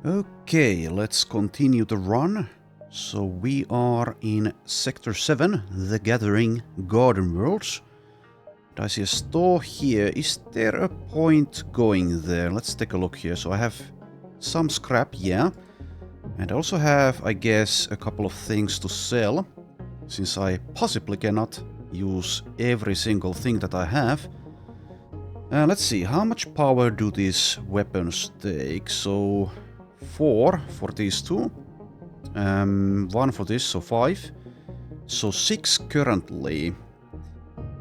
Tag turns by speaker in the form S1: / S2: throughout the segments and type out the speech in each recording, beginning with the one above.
S1: Okay, let's continue the run. So we are in Sector 7, The Gathering Garden Worlds. I see a store here. Is there a point going there? Let's take a look here. So I have some scrap, yeah. And I also have, I guess, a couple of things to sell, since I possibly cannot use every single thing that I have. Let's see, how much power do these weapons take? So 4 for these two, 1 for this, so 5. So 6 currently.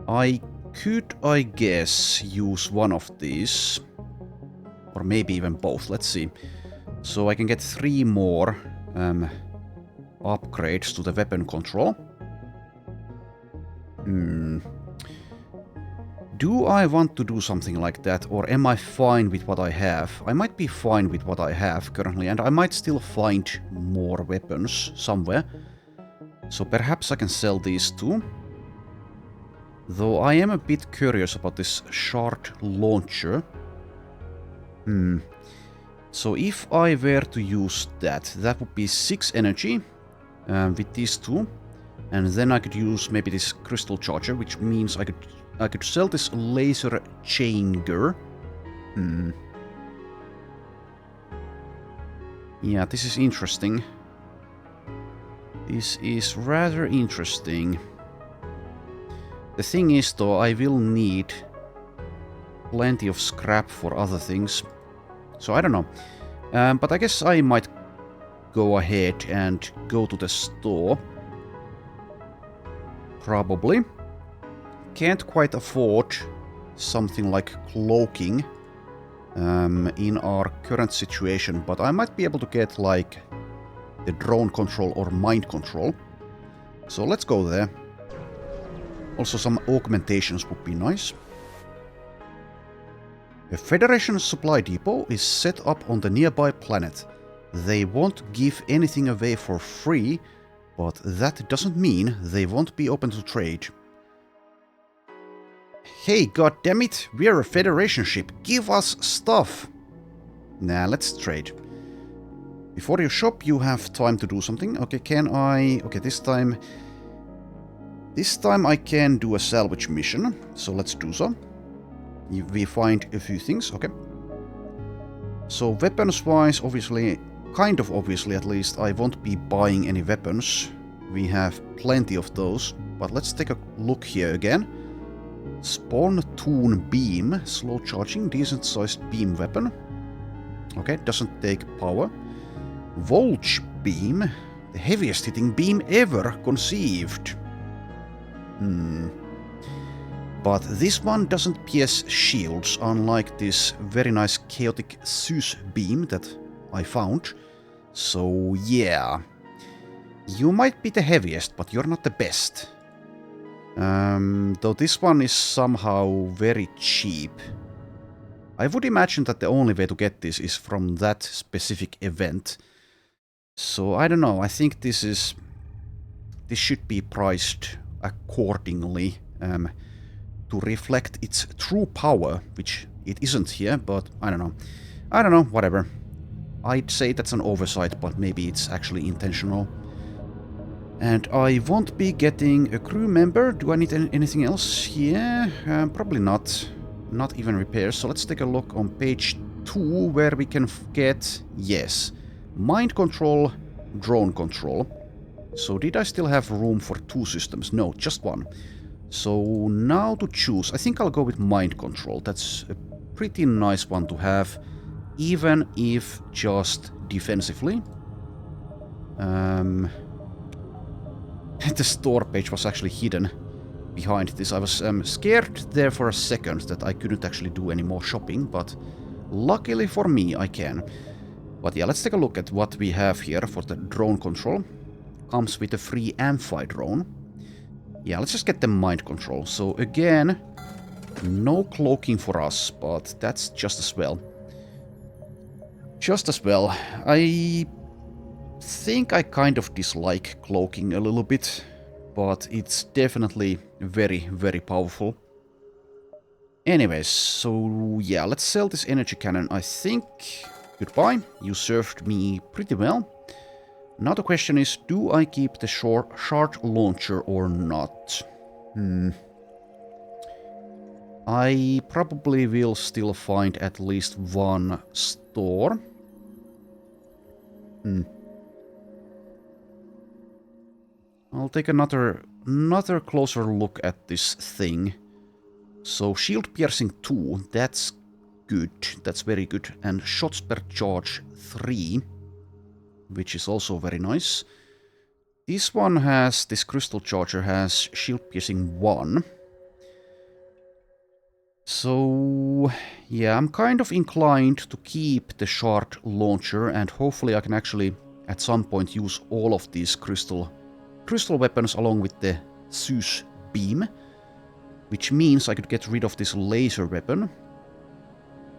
S1: I could, I guess, use one of these, or maybe even both. Let's see. So I can get 3 more upgrades to the weapon control. Do I want to do something like that, or am I fine with what I have? I might be fine with what I have currently, and I might still find more weapons somewhere. So perhaps I can sell these two. Though I am a bit curious about this shard launcher. So if I were to use that, that would be 6 energy with these two. And then I could use maybe this crystal charger, which means I could sell this laser changer. Yeah, this is interesting. This is rather interesting. The thing is, though, I will need plenty of scrap for other things. So I don't know. But I guess I might go ahead and go to the store. Probably. Can't quite afford something like cloaking in our current situation, but I might be able to get like the drone control or mind control. So let's go there. Also some augmentations would be nice. A Federation supply depot is set up on the nearby planet. They won't give anything away for free, but that doesn't mean they won't be open to trade. Hey, goddammit, we're a Federation ship. Give us stuff! Nah, let's trade. Before you shop, you have time to do something. Okay, can I... Okay, this time I can do a salvage mission, so let's do so. We find a few things, okay. So weapons-wise, obviously, kind of obviously at least, I won't be buying any weapons. We have plenty of those, but let's take a look here again. Spawn Toon Beam, slow charging, decent sized beam weapon. Okay, doesn't take power. Volge Beam, the heaviest hitting beam ever conceived. But this one doesn't pierce shields, unlike this very nice chaotic Zeus beam that I found. So yeah, you might be the heaviest, but you're not the best. Though this one is somehow very cheap. I would imagine that the only way to get this is from that specific event. So I don't know, I think this should be priced accordingly to reflect its true power, which it isn't here, but I don't know. I don't know, whatever. I'd say that's an oversight, but maybe it's actually intentional. And I won't be getting a crew member. Do I need anything else here? Probably not. Not even repairs. So let's take a look on page 2 where we can get, yes, mind control, drone control. So did I still have room for 2 systems? No, just 1. So now to choose, I think I'll go with mind control. That's a pretty nice one to have, even if just defensively. The store page was actually hidden behind this. I was scared there for a second that I couldn't actually do any more shopping, but luckily for me I can. But yeah, let's take a look at what we have here for the drone control. Comes with a free Amphi drone. Yeah, let's just get the mind control. So again, no cloaking for us, but that's just as well. Just as well. I think I kind of dislike cloaking a little bit, but it's definitely very, very powerful. Anyways, so yeah, let's sell this energy cannon. I think Goodbye, you served me pretty well. Now the question is, do I keep the shard launcher or not? I probably will still find at least one store. I'll take another closer look at this thing. So shield piercing 2, that's good, that's very good. And shots per charge 3, which is also very nice. This one has, this crystal charger has shield piercing 1. So yeah, I'm kind of inclined to keep the shard launcher, and hopefully I can actually at some point use all of these crystal weapons along with the Zeus beam, which means I could get rid of this laser weapon.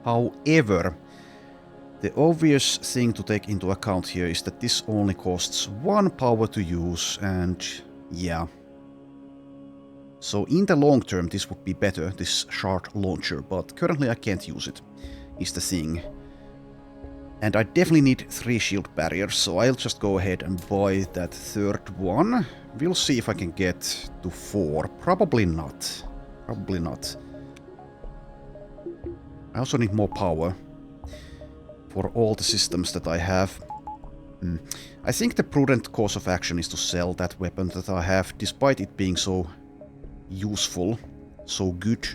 S1: However, the obvious thing to take into account here is that this only costs 1 power to use, and yeah. So in the long term this would be better, this shard launcher, but currently I can't use it, is the thing. And I definitely need 3 shield barriers, so I'll just go ahead and buy that third one. We'll see if I can get to 4. Probably not. Probably not. I also need more power for all the systems that I have. I think the prudent course of action is to sell that weapon that I have, despite it being so useful, so good.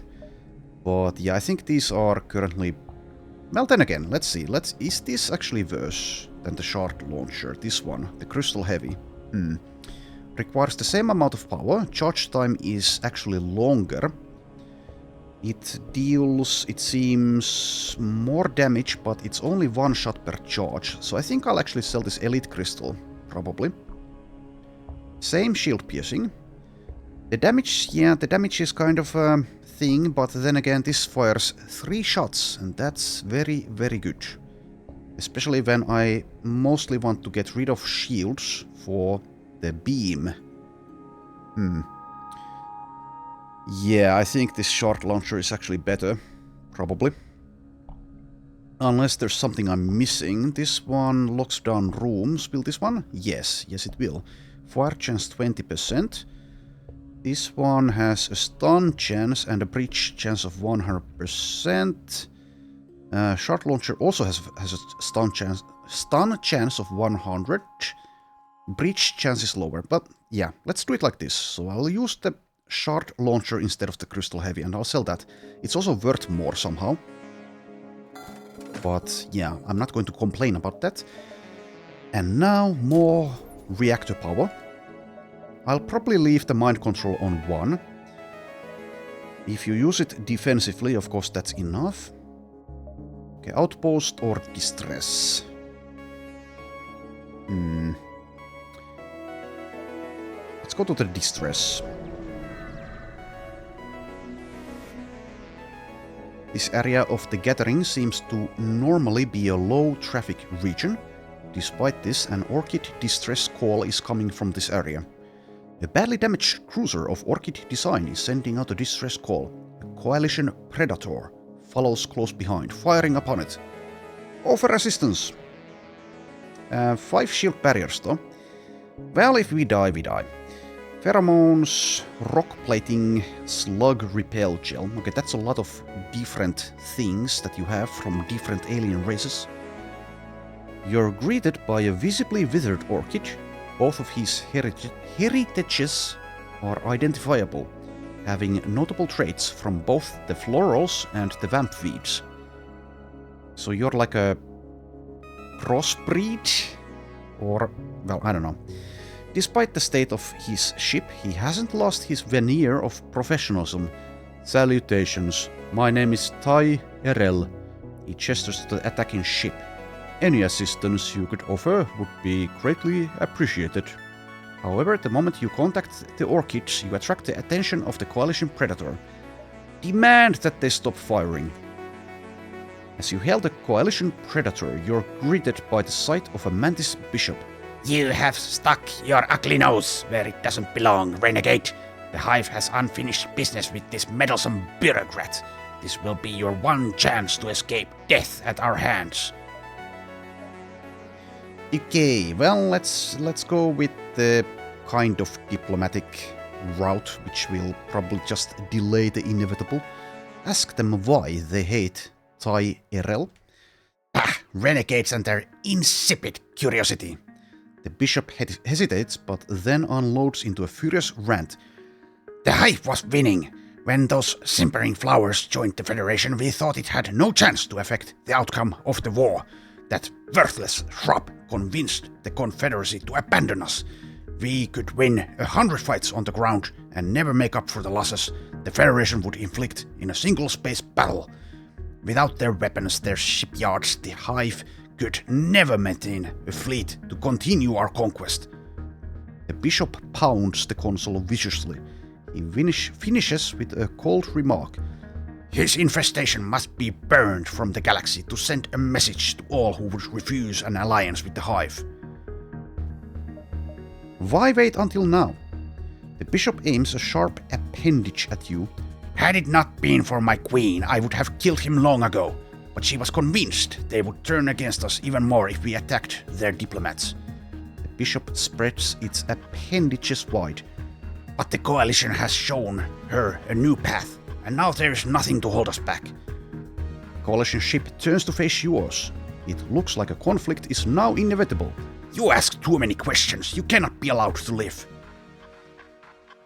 S1: But yeah, I think these are currently... Well, then again, let's see. Is this actually worse than the shard launcher? This one, the crystal heavy. Requires the same amount of power. Charge time is actually longer. It deals, it seems, more damage, but it's only 1 shot per charge. So I think I'll actually sell this elite crystal, probably. Same shield piercing. The damage, yeah, the damage is kind of a thing, but then again this fires 3 shots, and that's very, very good. Especially when I mostly want to get rid of shields for the beam. Yeah, I think this shard launcher is actually better, probably. Unless there's something I'm missing. This one locks down rooms. Will this one? Yes, yes it will. Fire chance 20%. This one has a stun chance and a breach chance of 100%. Shard launcher also has a stun chance of 100. Breach chance is lower, but yeah, let's do it like this. So I'll use the shard launcher instead of the crystal heavy, and I'll sell that. It's also worth more somehow. But yeah, I'm not going to complain about that. And now more reactor power. I'll probably leave the mind control on 1. If you use it defensively, of course that's enough. Okay, outpost or distress. Let's go to the distress. This area of the gathering seems to normally be a low traffic region. Despite this, an Orchid distress call is coming from this area. A badly damaged cruiser of Orchid design is sending out a distress call. A Coalition Predator follows close behind, firing upon it. Offer assistance. 5 shield barriers though. Well, if we die, we die. Pheromones, rock plating, slug repel gel. Okay, that's a lot of different things that you have from different alien races. You're greeted by a visibly withered orchid. Both of his heritages are identifiable, having notable traits from both the florals and the vamp weeds. So you're like a crossbreed? Or, well, I don't know. Despite the state of his ship, he hasn't lost his veneer of professionalism. Salutations, my name is Tai Erel. He gestures to the attacking ship. Any assistance you could offer would be greatly appreciated. However, the moment you contact the Orchids, you attract the attention of the Coalition Predator. Demand that they stop firing. As you hail the Coalition Predator, you're greeted by the sight of a Mantis Bishop. You have stuck your ugly nose where it doesn't belong, renegade. The Hive has unfinished business with this meddlesome bureaucrat. This will be your one chance to escape death at our hands. Okay, well, let's go with the kind of diplomatic route, which will probably just delay the inevitable. Ask them why they hate Ty Errel.
S2: Ah, renegades and their insipid curiosity.
S1: The bishop hesitates, but then unloads into a furious rant.
S2: The hive was winning. When those simpering flowers joined the Federation, we thought it had no chance to affect the outcome of the war. That worthless shrub convinced the Confederacy to abandon us. We could win 100 fights on the ground and never make up for the losses the Federation would inflict in a single-space battle. Without their weapons, their shipyards, the hive could never maintain a fleet to continue our conquest.
S1: The bishop pounds the console viciously. He finishes with a cold remark.
S2: His infestation must be burned from the galaxy to send a message to all who would refuse an alliance with the hive.
S1: Why wait until now? The bishop aims a sharp appendage at you.
S2: Had it not been for my queen, I would have killed him long ago. But she was convinced they would turn against us even more if we attacked their diplomats.
S1: The bishop spreads its appendages wide.
S2: But the coalition has shown her a new path, and now there is nothing to hold us back.
S1: The coalition ship turns to face yours. It looks like a conflict is now inevitable.
S2: You ask too many questions. You cannot be allowed to live.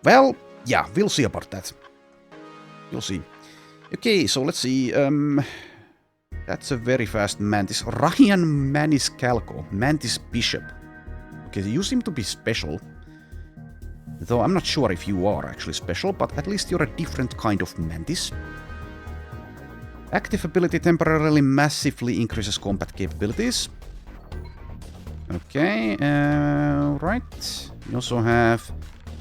S1: Well, yeah, we'll see about that. We'll see. Okay, so let's see. That's a very fast mantis. Ryan Maniscalco, Mantis Bishop. Okay, you seem to be special. Though I'm not sure if you are actually special, but at least you're a different kind of mantis. Active ability temporarily massively increases combat capabilities. Okay, right. You also have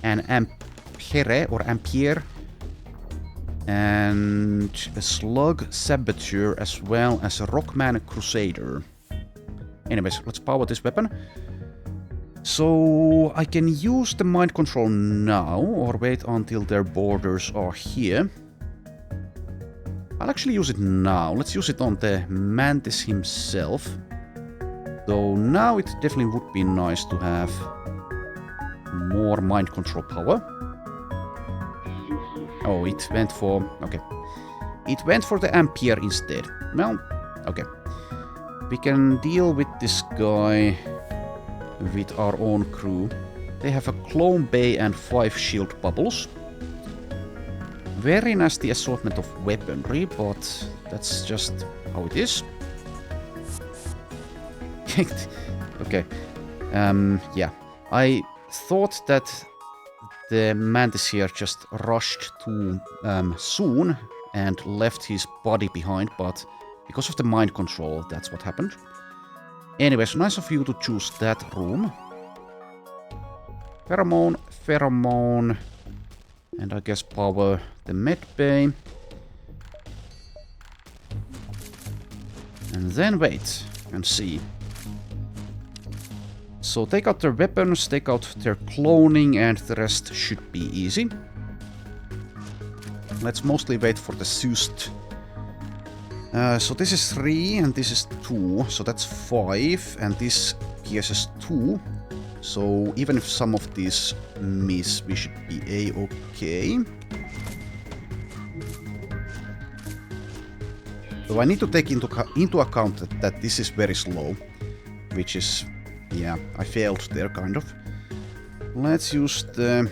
S1: an Ampere or Ampere and a Slug Saboteur as well as a Rockman Crusader. Anyways, let's power this weapon. So I can use the mind control now or wait until their borders are here. I'll actually use it now. Let's use it on the Mantis himself. Though now it definitely would be nice to have more mind control power. Oh, it went for... okay. It went for the Ampere instead. Well, okay. We can deal with this guy with our own crew. They have a clone bay and 5 shield bubbles. Very nasty assortment of weaponry, but that's just how it is. Okay. Yeah. I thought that the Mantis here just rushed too soon and left his body behind, but because of the mind control, that's what happened. Anyways, nice of you to choose that room. Pheromone, pheromone, and I guess power the med bay. And then wait and see. So take out their weapons, take out their cloning, and the rest should be easy. Let's mostly wait for the Sust. So this is 3 and this is 2, so that's 5, and this pierces 2. So even if some of these miss, we should be a-okay. So I need to take into account that this is very slow, which is, yeah, I failed there kind of. Let's use the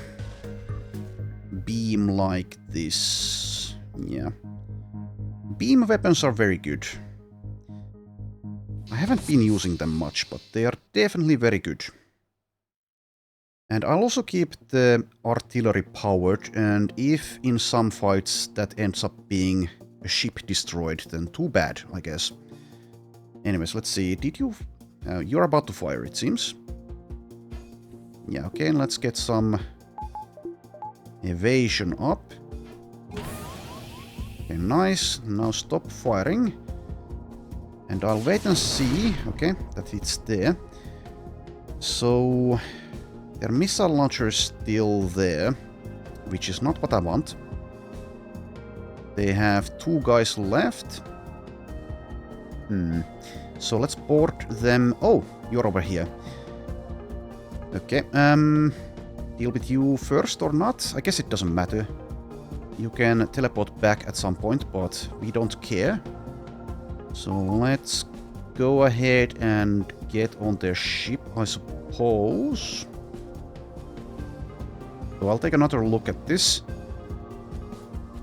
S1: beam like this. Yeah. Beam weapons are very good. I haven't been using them much, but they are definitely very good. And I'll also keep the artillery powered, and if in some fights that ends up being a ship destroyed, then too bad, I guess. Anyways, let's see. Did you... you're about to fire, it seems. Yeah, okay, let's get some evasion up. Okay, nice. Now stop firing. And I'll wait and see, okay, that it's there. So their missile launcher is still there, which is not what I want. They have 2 guys left. So let's board them. Oh, you're over here. Okay, deal with you first or not? I guess it doesn't matter. You can teleport back at some point, but we don't care. So let's go ahead and get on their ship, I suppose. So I'll take another look at this.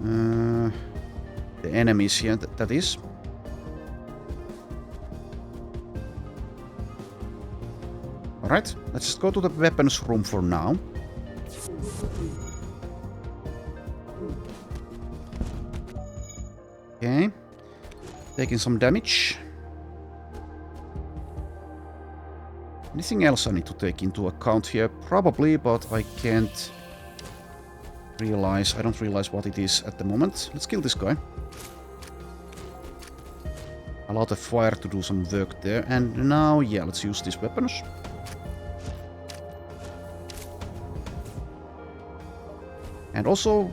S1: The enemies here, that is. Alright, let's just go to the weapons room for now. Okay. Taking some damage. Anything else I need to take into account here? Probably, but I can't realize. I don't realize what it is at the moment. Let's kill this guy. Allow the fire to do some work there. And now, yeah, let's use these weapons. And also,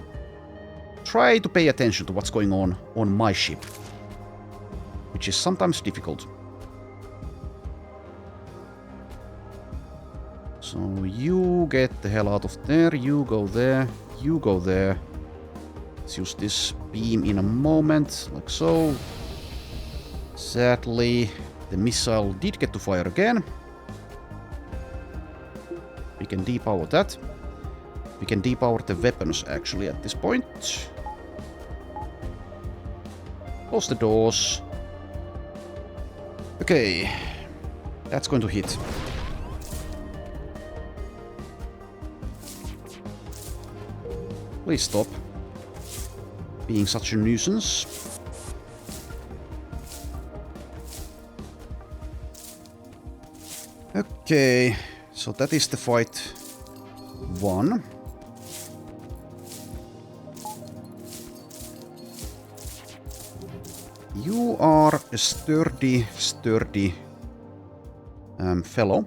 S1: try to pay attention to what's going on my ship. Which is sometimes difficult. So you get the hell out of there, you go there, you go there. Let's use this beam in a moment, like so. Sadly, the missile did get to fire again. We can depower that. We can depower the weapons actually at this point. Close the doors. Okay, that's going to hit. Please stop being such a nuisance. Okay, so that is the fight 1. You are a sturdy fellow,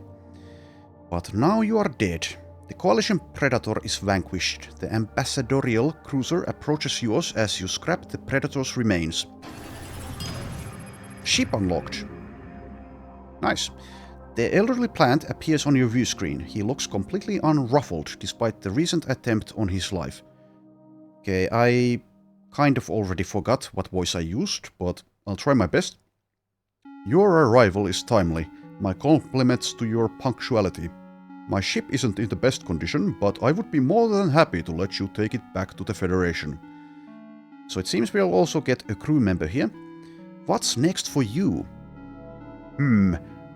S1: but now you are dead. The Coalition Predator is vanquished. The ambassadorial cruiser approaches yours as you scrap the Predator's remains. Ship unlocked. Nice. The elderly plant appears on your view screen. He looks completely unruffled despite the recent attempt on his life. Okay, I kind of already forgot what voice I used, but I'll try my best. Your arrival is timely. My compliments to your punctuality. My ship isn't in the best condition, but I would be more than happy to let you take it back to the Federation. So it seems we'll also get a crew member here. What's next for you?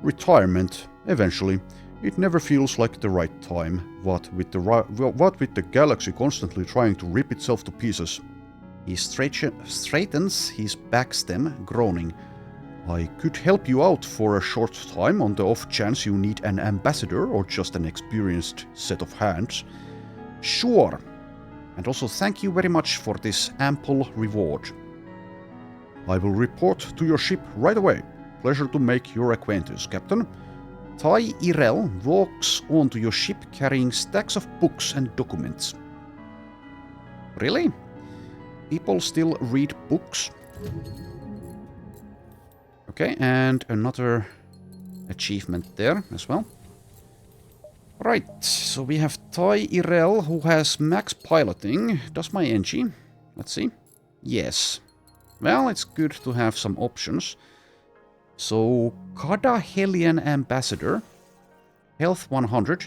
S1: Retirement, eventually. It never feels like the right time. What with the galaxy constantly trying to rip itself to pieces. He straightens his back stem, groaning. I could help you out for a short time on the off chance you need an ambassador or just an experienced set of hands. Sure. And also thank you very much for this ample reward. I will report to your ship right away. Pleasure to make your acquaintance, Captain. Tai Irel walks onto your ship carrying stacks of books and documents. Really? People still read books? Okay, and another achievement there as well. Right, so we have Tai Irel, who has max piloting. Does my NG? Let's see. Yes. Well, it's good to have some options. So, Kada Hellion Ambassador. Health 100.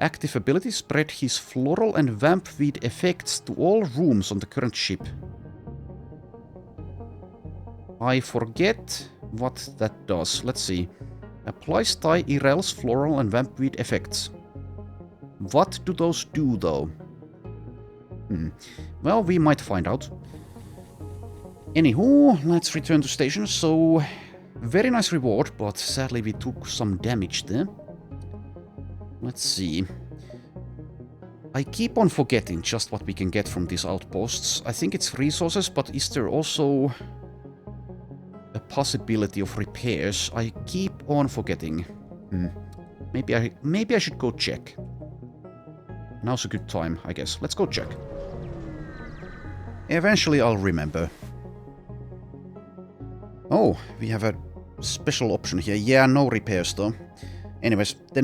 S1: Active ability, spread his floral and vampweed effects to all rooms on the current ship. I forget what that does. Let's see. Applies Tai Irel's floral and vampweed effects. What do those do, though? Well, we might find out. Anywho, let's return to station. So, very nice reward, but sadly we took some damage there. Let's see. I keep on forgetting just what we can get from these outposts. I think it's resources, but is there also a possibility of repairs? I keep on forgetting. Maybe I should go check. Now's a good time, I guess. Let's go check. Eventually I'll remember. Oh, we have a special option here. Yeah, no repairs though. Anyways, the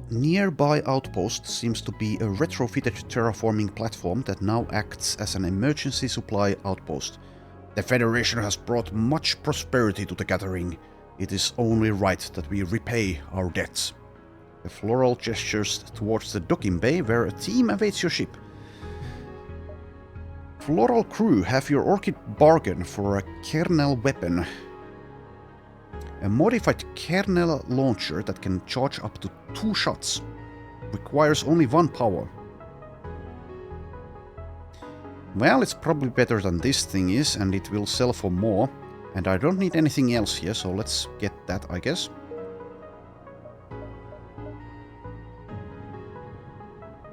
S1: nearby outpost seems to be a retrofitted terraforming platform that now acts as an emergency supply outpost. The Federation has brought much prosperity to the Gathering. It is only right that we repay our debts. The floral gestures towards the docking bay where a team awaits your ship. Floral crew, have your orchid bargain for a kernel weapon. A modified kernel launcher that can charge up to 2 shots. Requires only 1 power. Well, it's probably better than this thing is, and it will sell for more. And I don't need anything else here, so let's get that, I guess.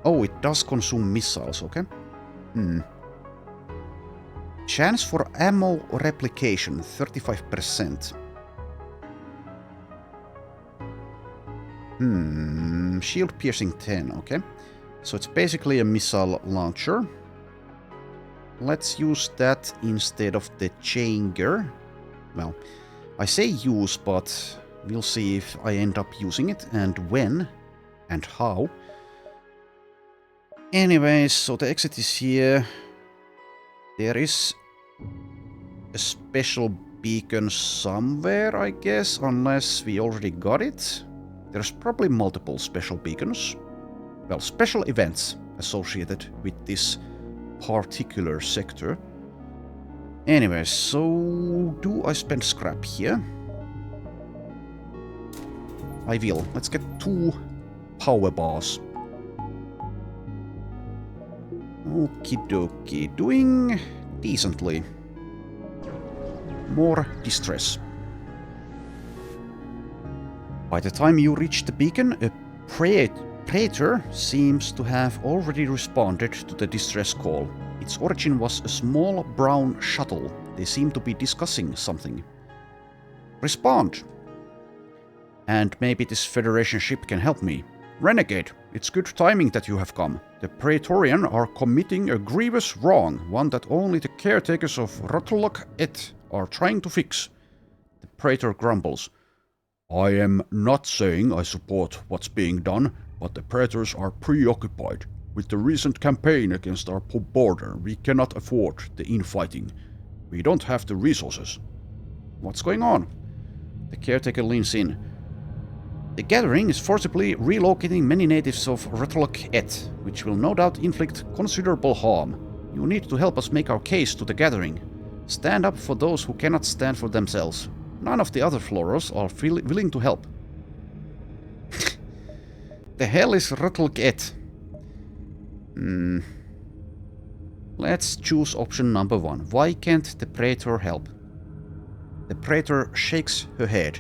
S1: Oh, it does consume missiles, okay. Chance for ammo replication, 35%. Shield piercing 10, okay. So it's basically a missile launcher. Let's use that instead of the Changer. Well, I say use, but we'll see if I end up using it, and when, and how. Anyways, so the exit is here. There is a special beacon somewhere, I guess, unless we already got it. There's probably multiple special beacons. Well, special events associated with this particular sector. Anyways, so do I spend scrap here? I will. Let's get 2 power bars. Okie dokie. Doing decently. More distress. By the time you reach the beacon, a praetor seems to have already responded to the distress call. Its origin was a small brown shuttle. They seem to be discussing something. Respond! And maybe this Federation ship can help me. Renegade, it's good timing that you have come. The Praetorian are committing a grievous wrong, one that only the caretakers of Rotlock Et are trying to fix. The Praetor grumbles. I am not saying I support what's being done, but the Praetors are preoccupied. With the recent campaign against our border, we cannot afford the infighting. We don't have the resources. What's going on? The caretaker leans in. The Gathering is forcibly relocating many natives of Rotlock Et, which will no doubt inflict considerable harm. You need to help us make our case to the Gathering. Stand up for those who cannot stand for themselves. None of the other Florals are willing to help. The hell is Rotlock Et? Let's choose option number 1. Why can't the Praetor help? The Praetor shakes her head.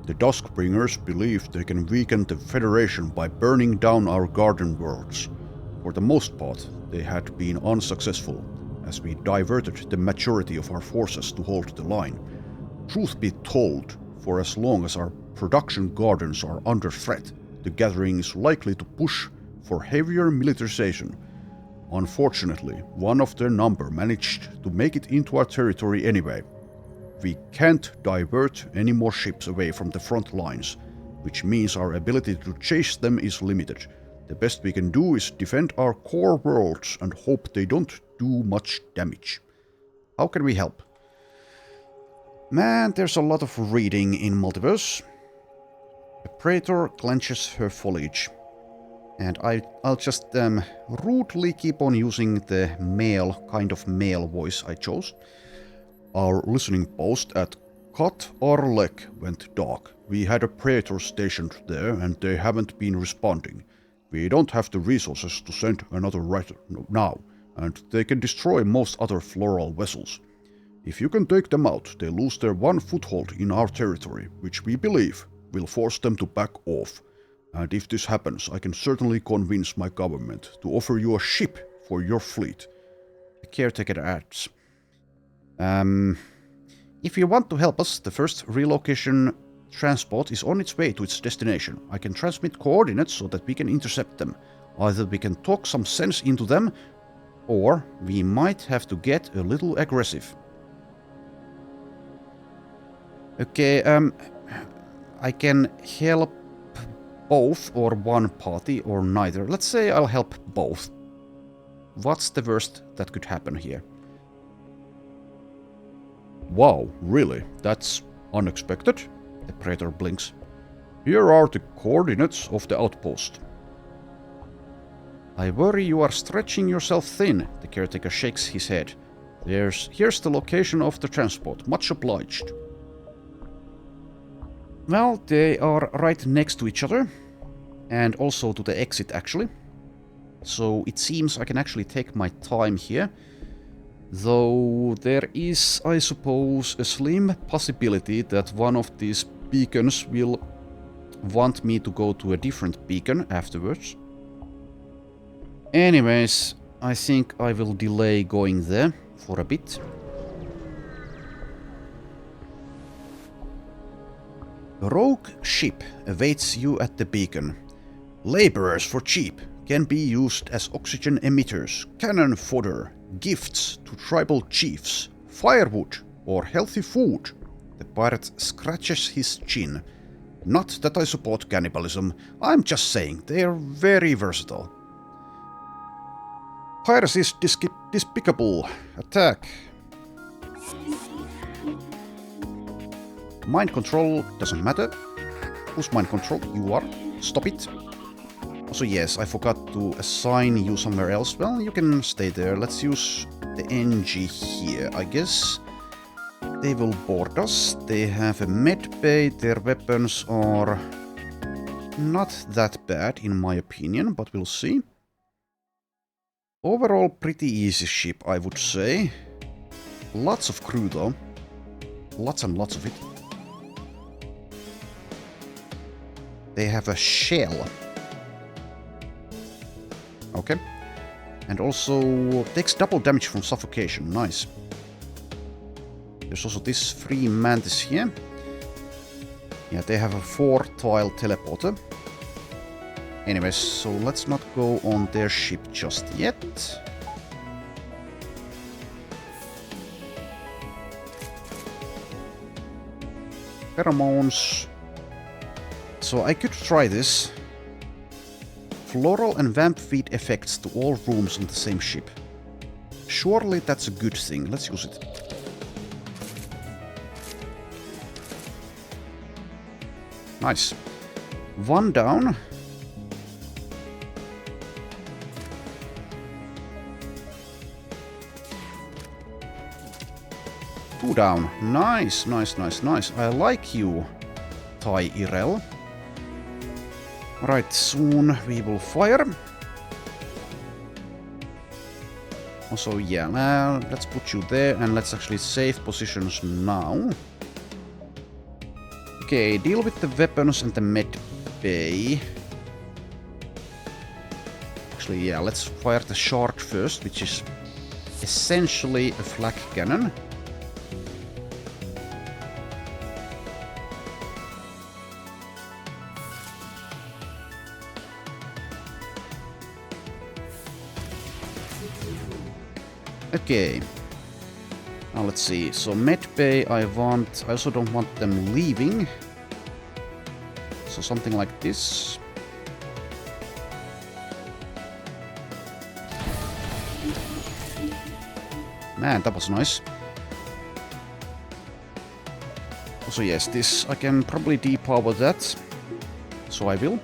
S1: The Duskbringers believe they can weaken the Federation by burning down our garden worlds. For the most part, they had been unsuccessful, as we diverted the majority of our forces to hold the line. Truth be told, for as long as our production gardens are under threat, the Gathering is likely to push for heavier militarization. Unfortunately, one of their number managed to make it into our territory anyway. We can't divert any more ships away from the front lines, which means our ability to chase them is limited. The best we can do is defend our core worlds and hope they don't do much damage. How can we help? Man, there's a lot of reading in Multiverse. The Praetor clenches her foliage. And I'll just rudely keep on using the kind of male voice I chose. Our listening post at Cut Arlek went dark. We had a Praetor stationed there and they haven't been responding. We don't have the resources to send another right now, and they can destroy most other floral vessels. If you can take them out, they lose their one foothold in our territory, which we believe will force them to back off. And if this happens, I can certainly convince my government to offer you a ship for your fleet. The caretaker adds, if you want to help us, the first relocation transport is on its way to its destination. I can transmit coordinates so that we can intercept them. Either we can talk some sense into them, or we might have to get a little aggressive. Okay, I can help both or one party or neither. Let's say I'll help both. What's the worst that could happen here? Wow, really? That's unexpected? The Praetor blinks. Here are the coordinates of the outpost. I worry you are stretching yourself thin, the caretaker shakes his head. Here's the location of the transport. Much obliged. Well, they are right next to each other. And also to the exit, actually. So it seems I can actually take my time here. Though there is, I suppose, a slim possibility that one of these beacons will want me to go to a different beacon afterwards. Anyways, I think I will delay going there for a bit. A rogue ship awaits you at the beacon. Laborers for cheap can be used as oxygen emitters, cannon fodder, gifts to tribal chiefs, firewood, or healthy food. The pirate scratches his chin. Not that I support cannibalism, I'm just saying they're very versatile. Piracy is despicable. Attack. Mind control doesn't matter. Who's mind control? You are. Stop it. Also, yes, I forgot to assign you somewhere else. Well, you can stay there. Let's use the NG here, I guess. They will board us. They have a med bay. Their weapons are not that bad, in my opinion, but we'll see. Overall, pretty easy ship, I would say. Lots of crew, though. Lots and lots of it. They have a shell. Okay. And also takes double damage from suffocation. Nice. There's also this free mantis here. Yeah, they have a 4-tile teleporter. Anyways, so let's not go on their ship just yet. Pheromones. So I could try this. Floral and vamp feed effects to all rooms on the same ship. Surely that's a good thing. Let's use it. Nice. One down. Two down. Nice, nice, nice, nice. I like you, Tai Irel. Right, soon we will fire. Also, yeah, let's put you there and let's actually save positions now. Okay, deal with the weapons and the med bay. Actually, yeah, let's fire the shark first, which is essentially a flak cannon. Okay. Now let's see. So medbay I also don't want them leaving. So something like this. Man, that was nice. Also yes, this I can probably depower that. So I will.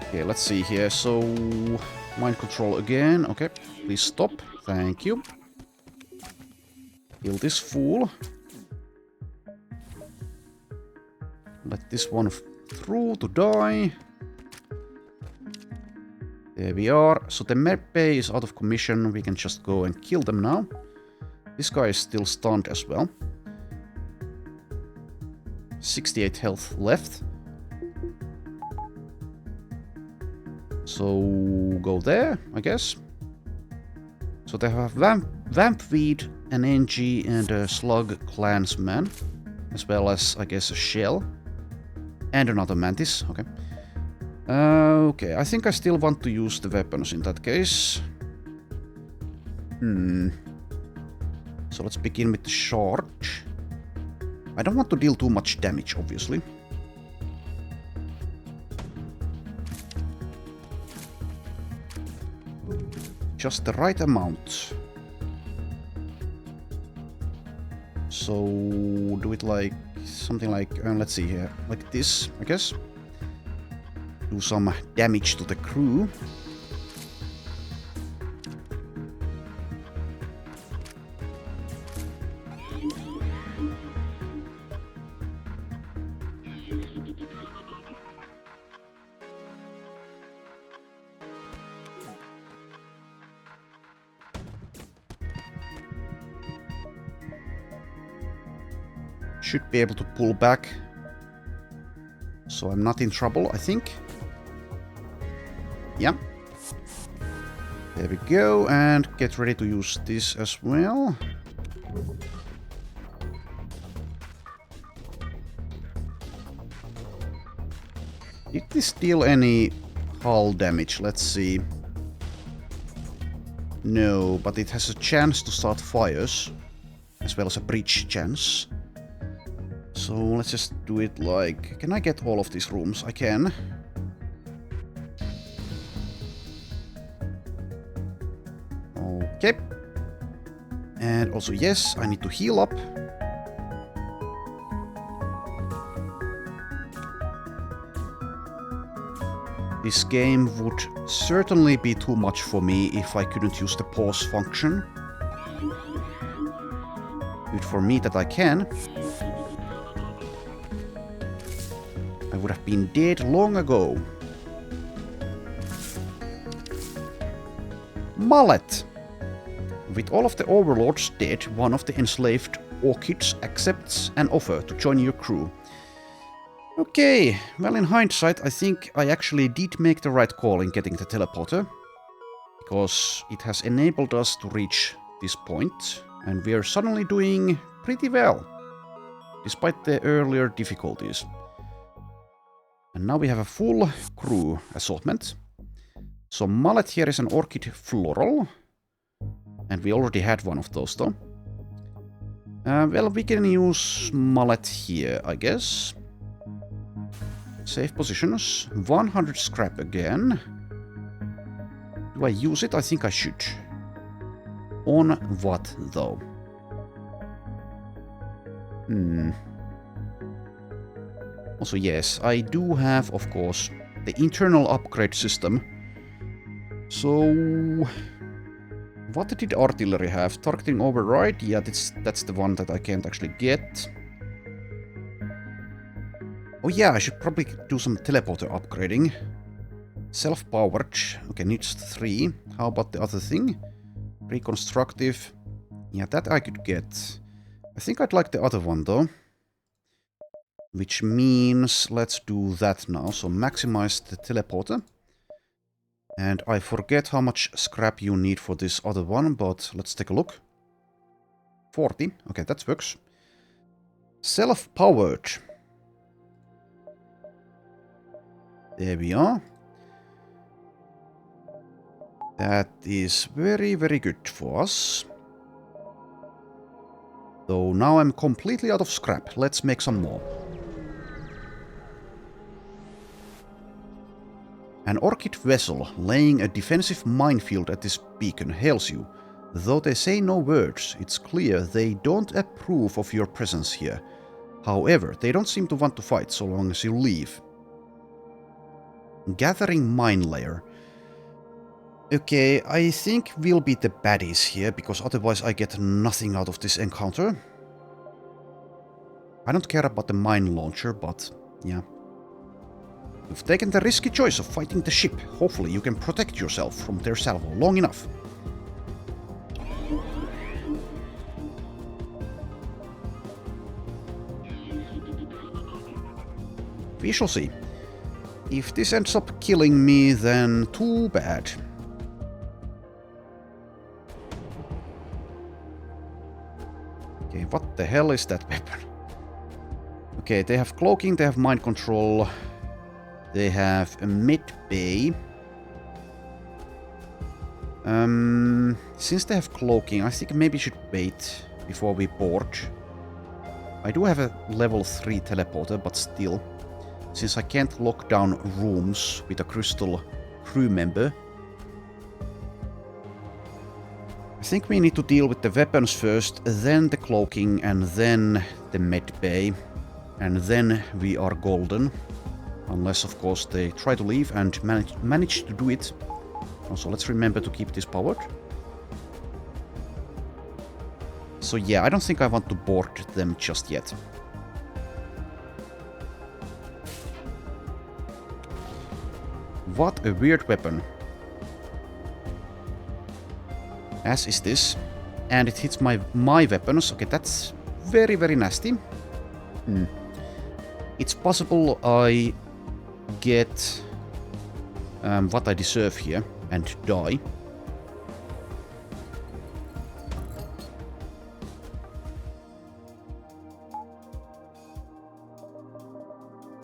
S1: Okay, let's see here. So mind control again. Okay, please stop. Thank you. Kill this fool. Let this one through to die. There we are. So the med bay is out of commission. We can just go and kill them now. This guy is still stunned as well. 68 health left. So go there, I guess. So they have Vampweed, an NG, and a Slug Clansman, as well as, I guess, a Shell. And another Mantis, okay. Okay, I think I still want to use the weapons in that case. So So let's begin with the charge. I don't want to deal too much damage, obviously. Just the right amount. So do it like something like, let's see here, like this, I guess. Do some damage to the crew. Should be able to pull back. So I'm not in trouble, I think. Yeah. There we go, and get ready to use this as well. Did this deal any hull damage? Let's see. No, but it has a chance to start fires, as well as a breach chance. So let's just do it like... Can I get all of these rooms? I can. Okay. And also, yes, I need to heal up. This game would certainly be too much for me if I couldn't use the pause function. Good for me that I can. I would have been dead long ago. Mullet! With all of the overlords dead, one of the enslaved orchids accepts an offer to join your crew. Okay, well, in hindsight, I think I actually did make the right call in getting the teleporter. Because it has enabled us to reach this point, and we are suddenly doing pretty well, despite the earlier difficulties. And now we have a full crew assortment. So Mullet here is an orchid floral. And we already had one of those though. Well, we can use Mullet here, I guess. Save positions. 100 scrap again. Do I use it? I think I should. On what though? Also, yes, I do have, of course, the internal upgrade system. So... What did artillery have? Targeting override? Yeah, that's the one that I can't actually get. Oh yeah, I should probably do some teleporter upgrading. Self-powered. Okay, needs 3. How about the other thing? Reconstructive. Yeah, that I could get. I think I'd like the other one though. Which means let's do that now. So maximize the teleporter. And I forget how much scrap you need for this other one, but let's take a look. 40. Okay, that works. Self-powered. There we are. That is very, very good for us. So now I'm completely out of scrap. Let's make some more. An orchid vessel laying a defensive minefield at this beacon hails you. Though they say no words, it's clear they don't approve of your presence here. However, they don't seem to want to fight so long as you leave. Gathering mine layer. Okay, I think we'll be the baddies here, because otherwise I get nothing out of this encounter. I don't care about the mine launcher, but yeah. You've taken the risky choice of fighting the ship. Hopefully you can protect yourself from their salvo long enough. We shall see. If this ends up killing me, then too bad. Okay, what the hell is that weapon? Okay, they have cloaking, they have mind control. They have a mid-bay. Since they have cloaking, I think maybe I should wait. before we board. I do have a level 3 teleporter, but still, since I can't lock down rooms with a crystal crew member, I think we need to deal with the weapons first, then the cloaking, and then the med bay, and then we are golden. Unless, of course, they try to leave and manage to do it. Also, let's remember to keep this powered. So yeah, I don't think I want to board them just yet. What a weird weapon. As is this. And it hits my weapons. Okay, that's very, very nasty. It's possible I get what I deserve here and die.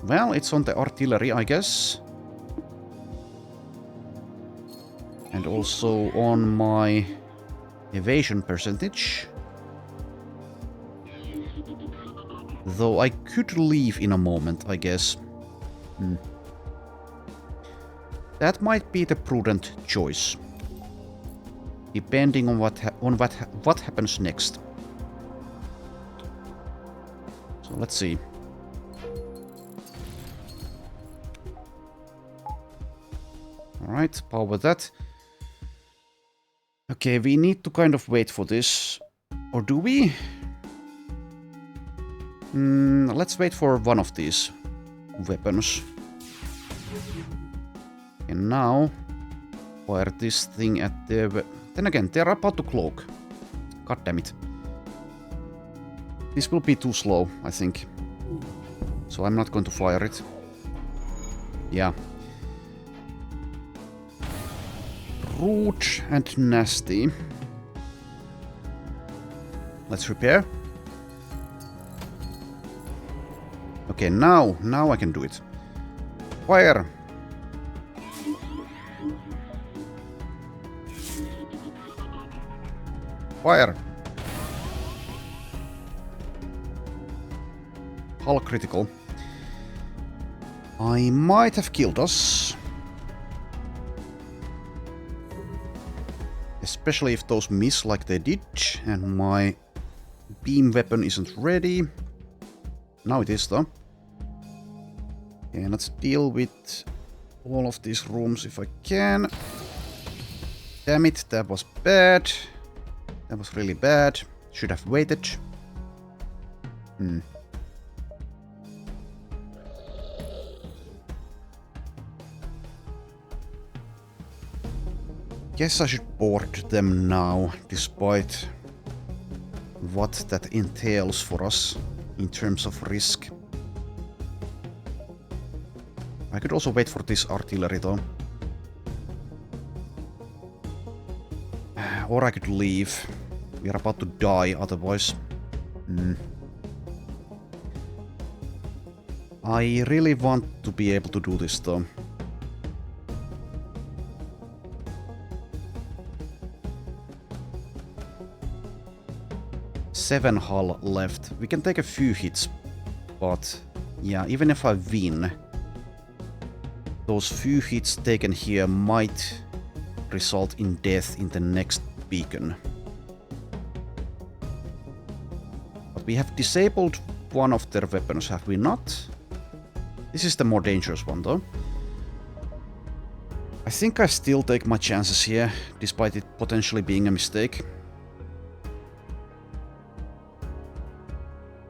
S1: Well, it's on the artillery, I guess. And also on my evasion percentage. Though I could leave in a moment, I guess. That might be the prudent choice. Depending on what happens next. So let's see. Alright, power that. Okay, we need to kind of wait for this. Or do we? Let's wait for one of these weapons. And now, fire this thing at the... Then again, they're about to cloak. God damn it. This will be too slow, I think. So I'm not going to fire it. Yeah. Rude and nasty. Let's repair. Okay, now I can do it. Fire! Fire! Hull critical. I might have killed us. Especially if those miss like they did, and my beam weapon isn't ready. Now it is though. Okay, let's deal with all of these rooms if I can. Damn it, that was bad. That was really bad. Should have waited. Guess I should board them now, despite what that entails for us in terms of risk. I could also wait for this artillery though. Or I could leave. We are about to die otherwise. I really want to be able to do this though. Seven hull left. We can take a few hits, but yeah, even if I win, those few hits taken here might result in death in the next beacon. But we have disabled one of their weapons, have we not? This is the more dangerous one though. I think I still take my chances here, despite it potentially being a mistake.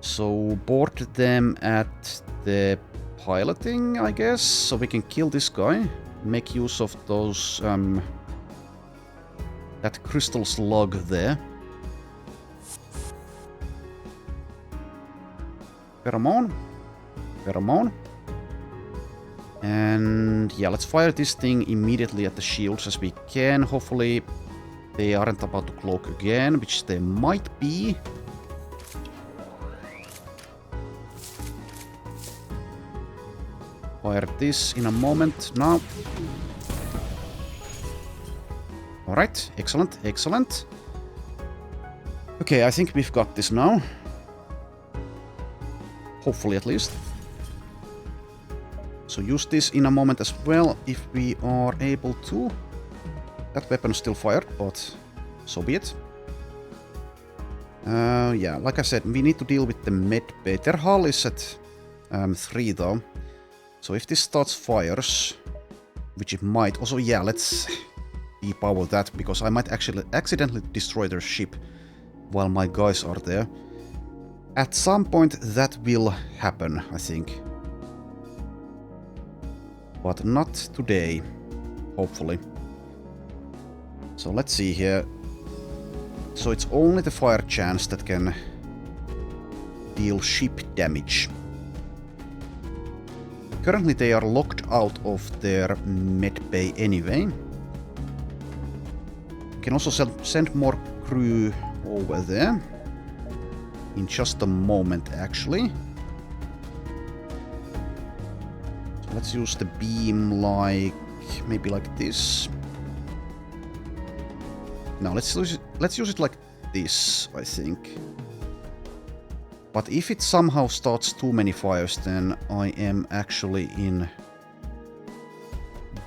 S1: So board them at the piloting, I guess, so we can kill this guy. Make use of those, that crystal slug there. Pheromone. Pheromone. And yeah, let's fire this thing immediately at the shields as we can. Hopefully they aren't about to cloak again, which they might be. Fire this in a moment now. Alright, excellent, excellent. Okay, I think we've got this now. Hopefully, at least. So use this in a moment as well, if we are able to. That weapon still fired, but so be it. Yeah, like I said, we need to deal with the medbay. Their hull is at 3 though. So if this starts fires, which it might, also yeah, let's depower that, because I might actually accidentally destroy their ship while my guys are there. At some point that will happen, I think. But not today, hopefully. So let's see here. So it's only the fire chance that can deal ship damage. Currently they are locked out of their medbay anyway. We can also send more crew over there. In just a moment, actually. So let's use the beam like... maybe like this. No, let's use it like this, I think. But if it somehow starts too many fires, then I am actually in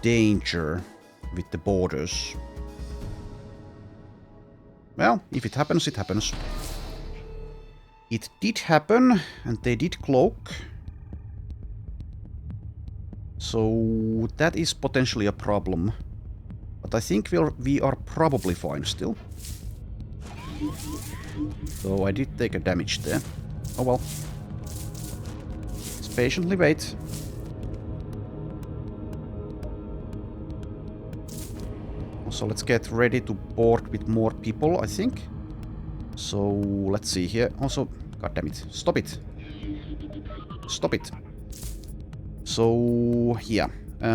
S1: danger with the borders. Well, if it happens, it happens. It did happen, and they did cloak. So that is potentially a problem. But I think we are probably fine still. So I did take a damage there. Oh well. Let's patiently wait. Also, let's get ready to board with more people, I think. So, let's see here. Also, goddammit, stop it. Stop it. So, yeah.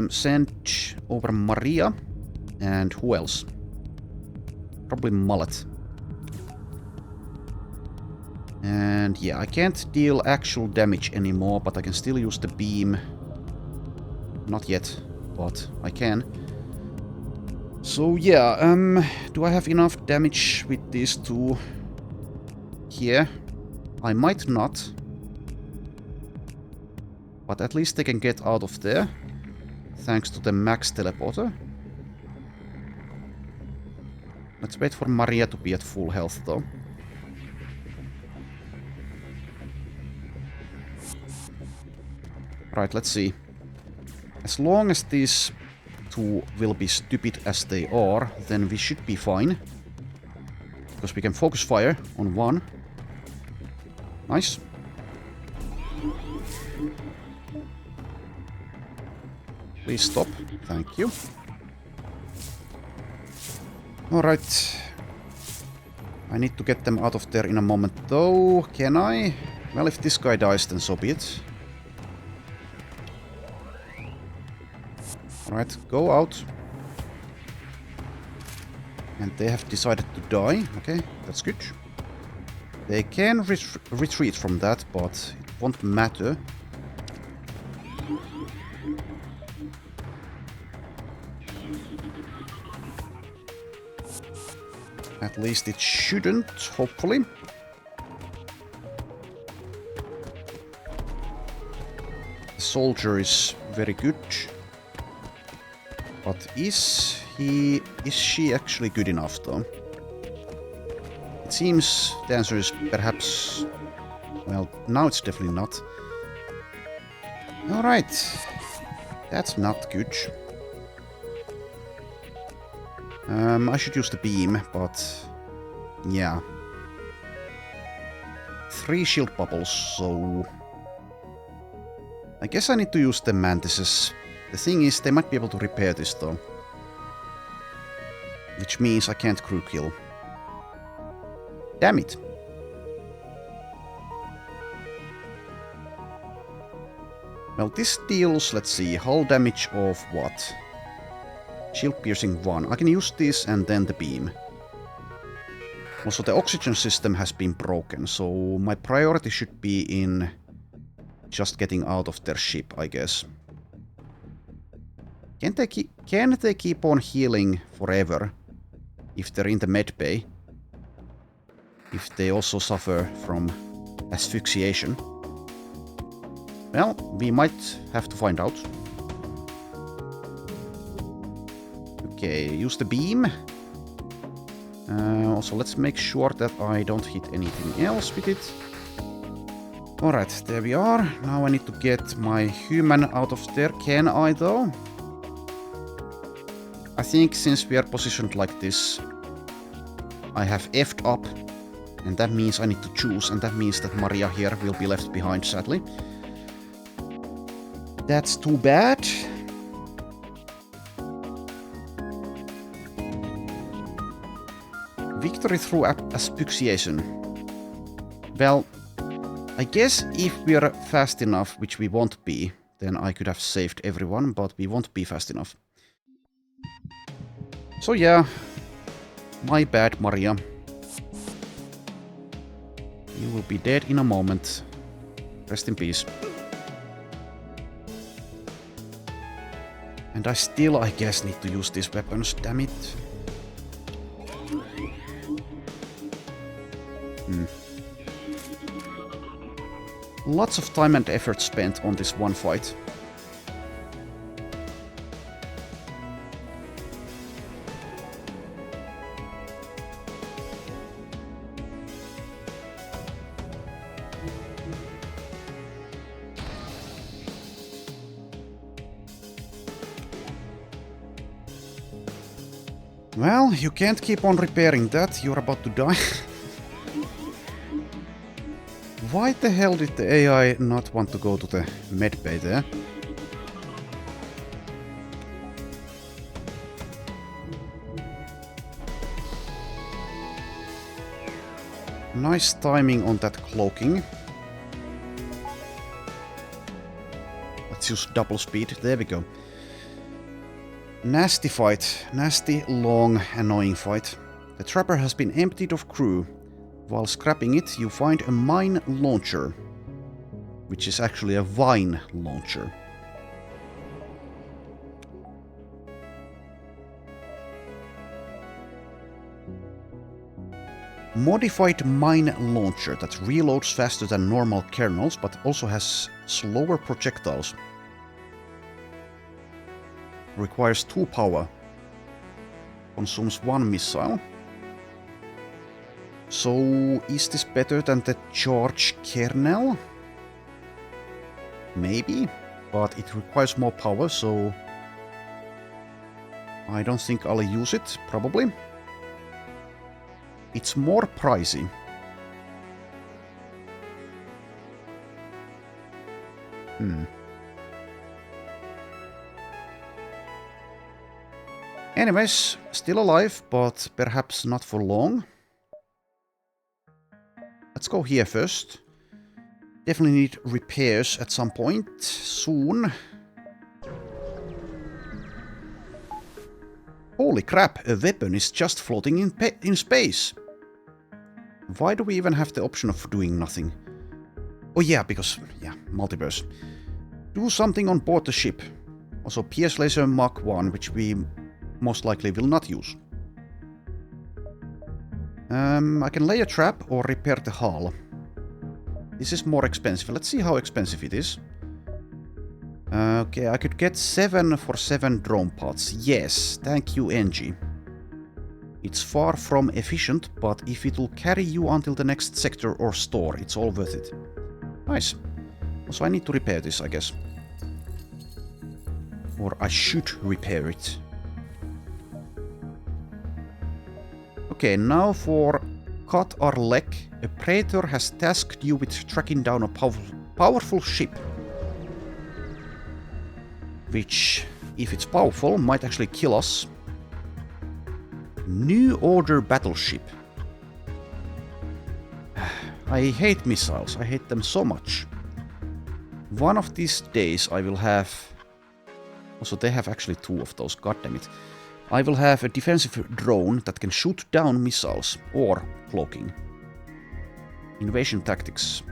S1: Send over Maria. And who else? Probably Mullet. And yeah, I can't deal actual damage anymore, but I can still use the beam. Not yet, but I can. So yeah, do I have enough damage with these two here? I might not. But at least they can get out of there. Thanks to the max teleporter. Let's wait for Maria to be at full health though. Right, let's see. As long as these two will be stupid as they are, then we should be fine. Because we can focus fire on one. Nice. Please stop. Thank you. Alright. I need to get them out of there in a moment though. Can I? Well, if this guy dies, then so be it. Alright, go out. And they have decided to die. Okay, that's good. They can retreat from that, but it won't matter. At least it shouldn't, hopefully. The soldier is very good. But is she actually good enough though? It seems the answer is perhaps... well, now it's definitely not. Alright. That's not good. I should use the beam, but... yeah. 3 shield bubbles, so... I guess I need to use the mantises. The thing is, they might be able to repair this though. Which means I can't crew kill. Damn it. Well, this deals, let's see, hull damage of what? Shield piercing 1. I can use this and then the beam. Also, the oxygen system has been broken, so my priority should be in just getting out of their ship, I guess. Can they keep on healing forever if they're in the med bay? if they also suffer from asphyxiation. Well, we might have to find out. Okay, use the beam. Also, let's make sure that I don't hit anything else with it. Alright, there we are. Now I need to get my human out of there. Can I, though? I think since we are positioned like this, I have F'd up. And that means I need to choose, and that means that Maria here will be left behind, sadly. That's too bad. Victory through asphyxiation. Well, I guess if we're fast enough, which we won't be, then I could have saved everyone, but we won't be fast enough. So yeah, my bad, Maria. You will be dead in a moment. Rest in peace. And I still, I guess, need to use these weapons, damn it. Lots of time and effort spent on this one fight. Well, you can't keep on repairing that, you're about to die. Why the hell did the AI not want to go to the medbay there? Nice timing on that cloaking. Let's use double speed, there we go. Nasty fight. Nasty, long, annoying fight. The trapper has been emptied of crew. While scrapping it, you find a mine launcher, which is actually a vine launcher. Modified mine launcher that reloads faster than normal kernels, but also has slower projectiles. Requires 2 power. Consumes 1 missile. So, is this better than the charge kernel? Maybe, but it requires more power, so I don't think I'll use it, probably. It's more pricey. Anyways, still alive, but perhaps not for long. Let's go here first. Definitely need repairs at some point, soon. Holy crap, a weapon is just floating in space. Why do we even have the option of doing nothing? Oh yeah, because, yeah, multiverse. Do something on board the ship. Also, PS Laser Mark 1, which we most likely will not use. I can lay a trap or repair the hull. This is more expensive. Let's see how expensive it is. Okay, I could get 7 for 7 drone pods. Yes, thank you, NG. It's far from efficient, but if it will carry you until the next sector or store, it's all worth it. Nice. So I need to repair this, I guess. Or I should repair it. Okay, now for Cut or Lek. A Praetor has tasked you with tracking down a powerful ship. Which, if it's powerful, might actually kill us. New Order battleship. I hate missiles. I hate them so much. One of these days I will have... Also, they have actually 2 of those, goddammit. I will have a defensive drone that can shoot down missiles, or cloaking. Invasion tactics.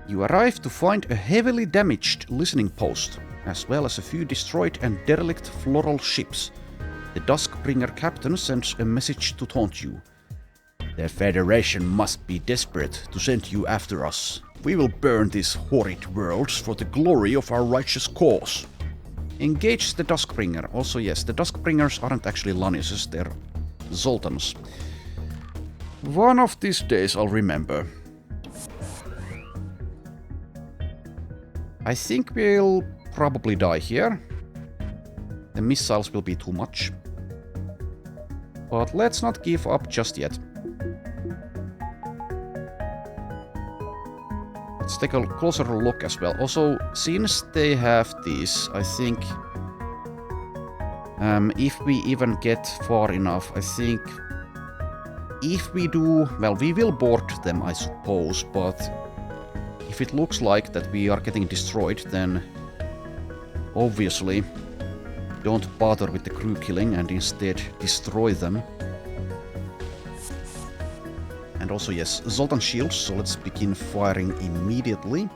S1: You arrive to find a heavily damaged listening post, as well as a few destroyed and derelict floral ships. The Duskbringer captain sends a message to taunt you. The Federation must be desperate to send you after us. We will burn these horrid worlds for the glory of our righteous cause. Engage the Duskbringer. Also, yes, the Duskbringers aren't actually Laniuses, they're Zoltans. One of these days I'll remember. I think we'll probably die here. The missiles will be too much. But let's not give up just yet. Let's take a closer look as well. Also, since they have these, I think if we even get far enough, I think if we do, well, we will board them, I suppose, but if it looks like that we are getting destroyed, then obviously don't bother with the crew killing and instead destroy them. And also, yes, Zoltan shields, so let's begin firing immediately.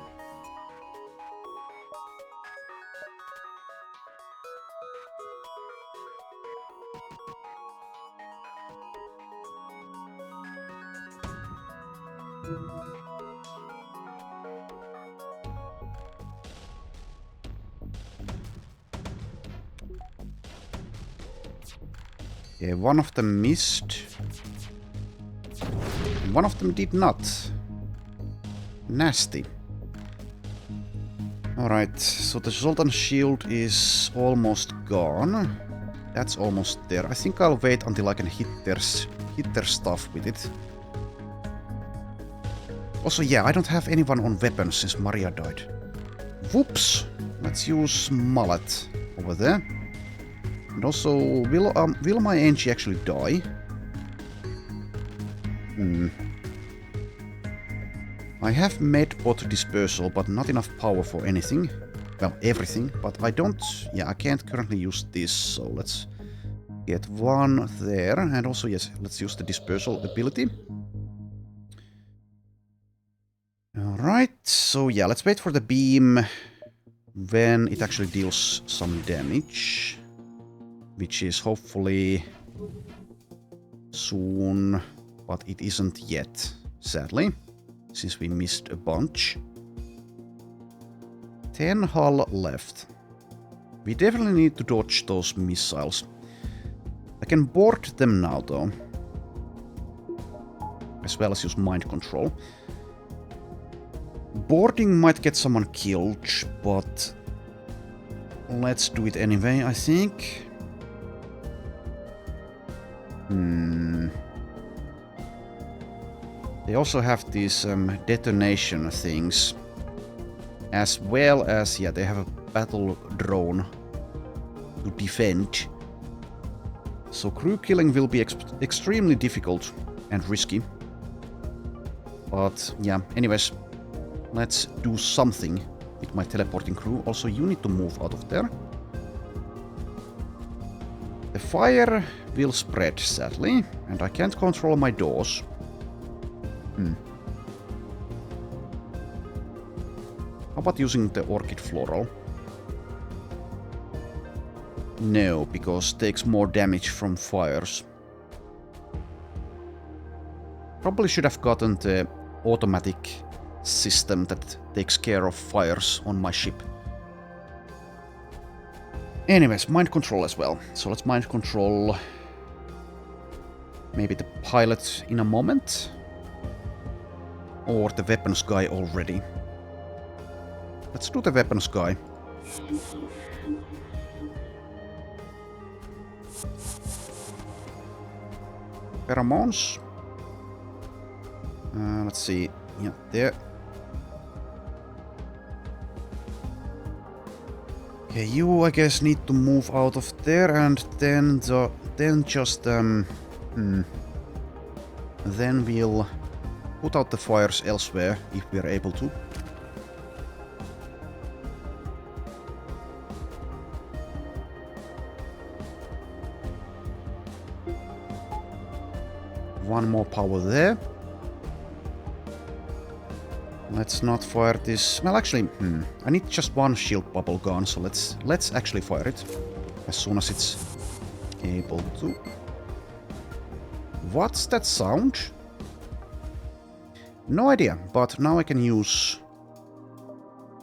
S1: Yeah, one of them missed. One of them did not. Nasty. Alright, so the Zoltan shield is almost gone. That's almost there. I think I'll wait until I can hit their stuff with it. Also, yeah, I don't have anyone on weapons since Maria died. Whoops! Let's use Mallet over there. And also, will my Angie actually die? I have Medbot dispersal, but not enough power for anything. Well, everything, but I don't... Yeah, I can't currently use this, so let's get one there. And also, yes, let's use the dispersal ability. Alright, so yeah, let's wait for the beam when it actually deals some damage. Which is hopefully soon, but it isn't yet, sadly, since we missed a bunch. 10 hull left. We definitely need to dodge those missiles. I can board them now, though. As well as use mind control. Boarding might get someone killed, but let's do it anyway, I think. They also have these detonation things. As well as, yeah, they have a battle drone to defend. So crew killing will be extremely difficult and risky. But, yeah, anyways, let's do something with my teleporting crew. Also, you need to move out of there. The fire will spread, sadly, and I can't control my doors. How about using the orchid floral? No, because it takes more damage from fires. Probably should have gotten the automatic system that takes care of fires on my ship. Anyways, mind control as well. So let's mind control maybe the pilot in a moment. Or the weapons guy already. Let's do the weapons guy. Pheromones. Let's see. Yeah, there. Okay, you, I guess, need to move out of there, and then just then we'll put out the fires elsewhere if we are able to. One more power there. Let's not fire this. Well, actually, I need just one shield bubble gun, so let's actually fire it as soon as it's able to. What's that sound? No idea, but now I can use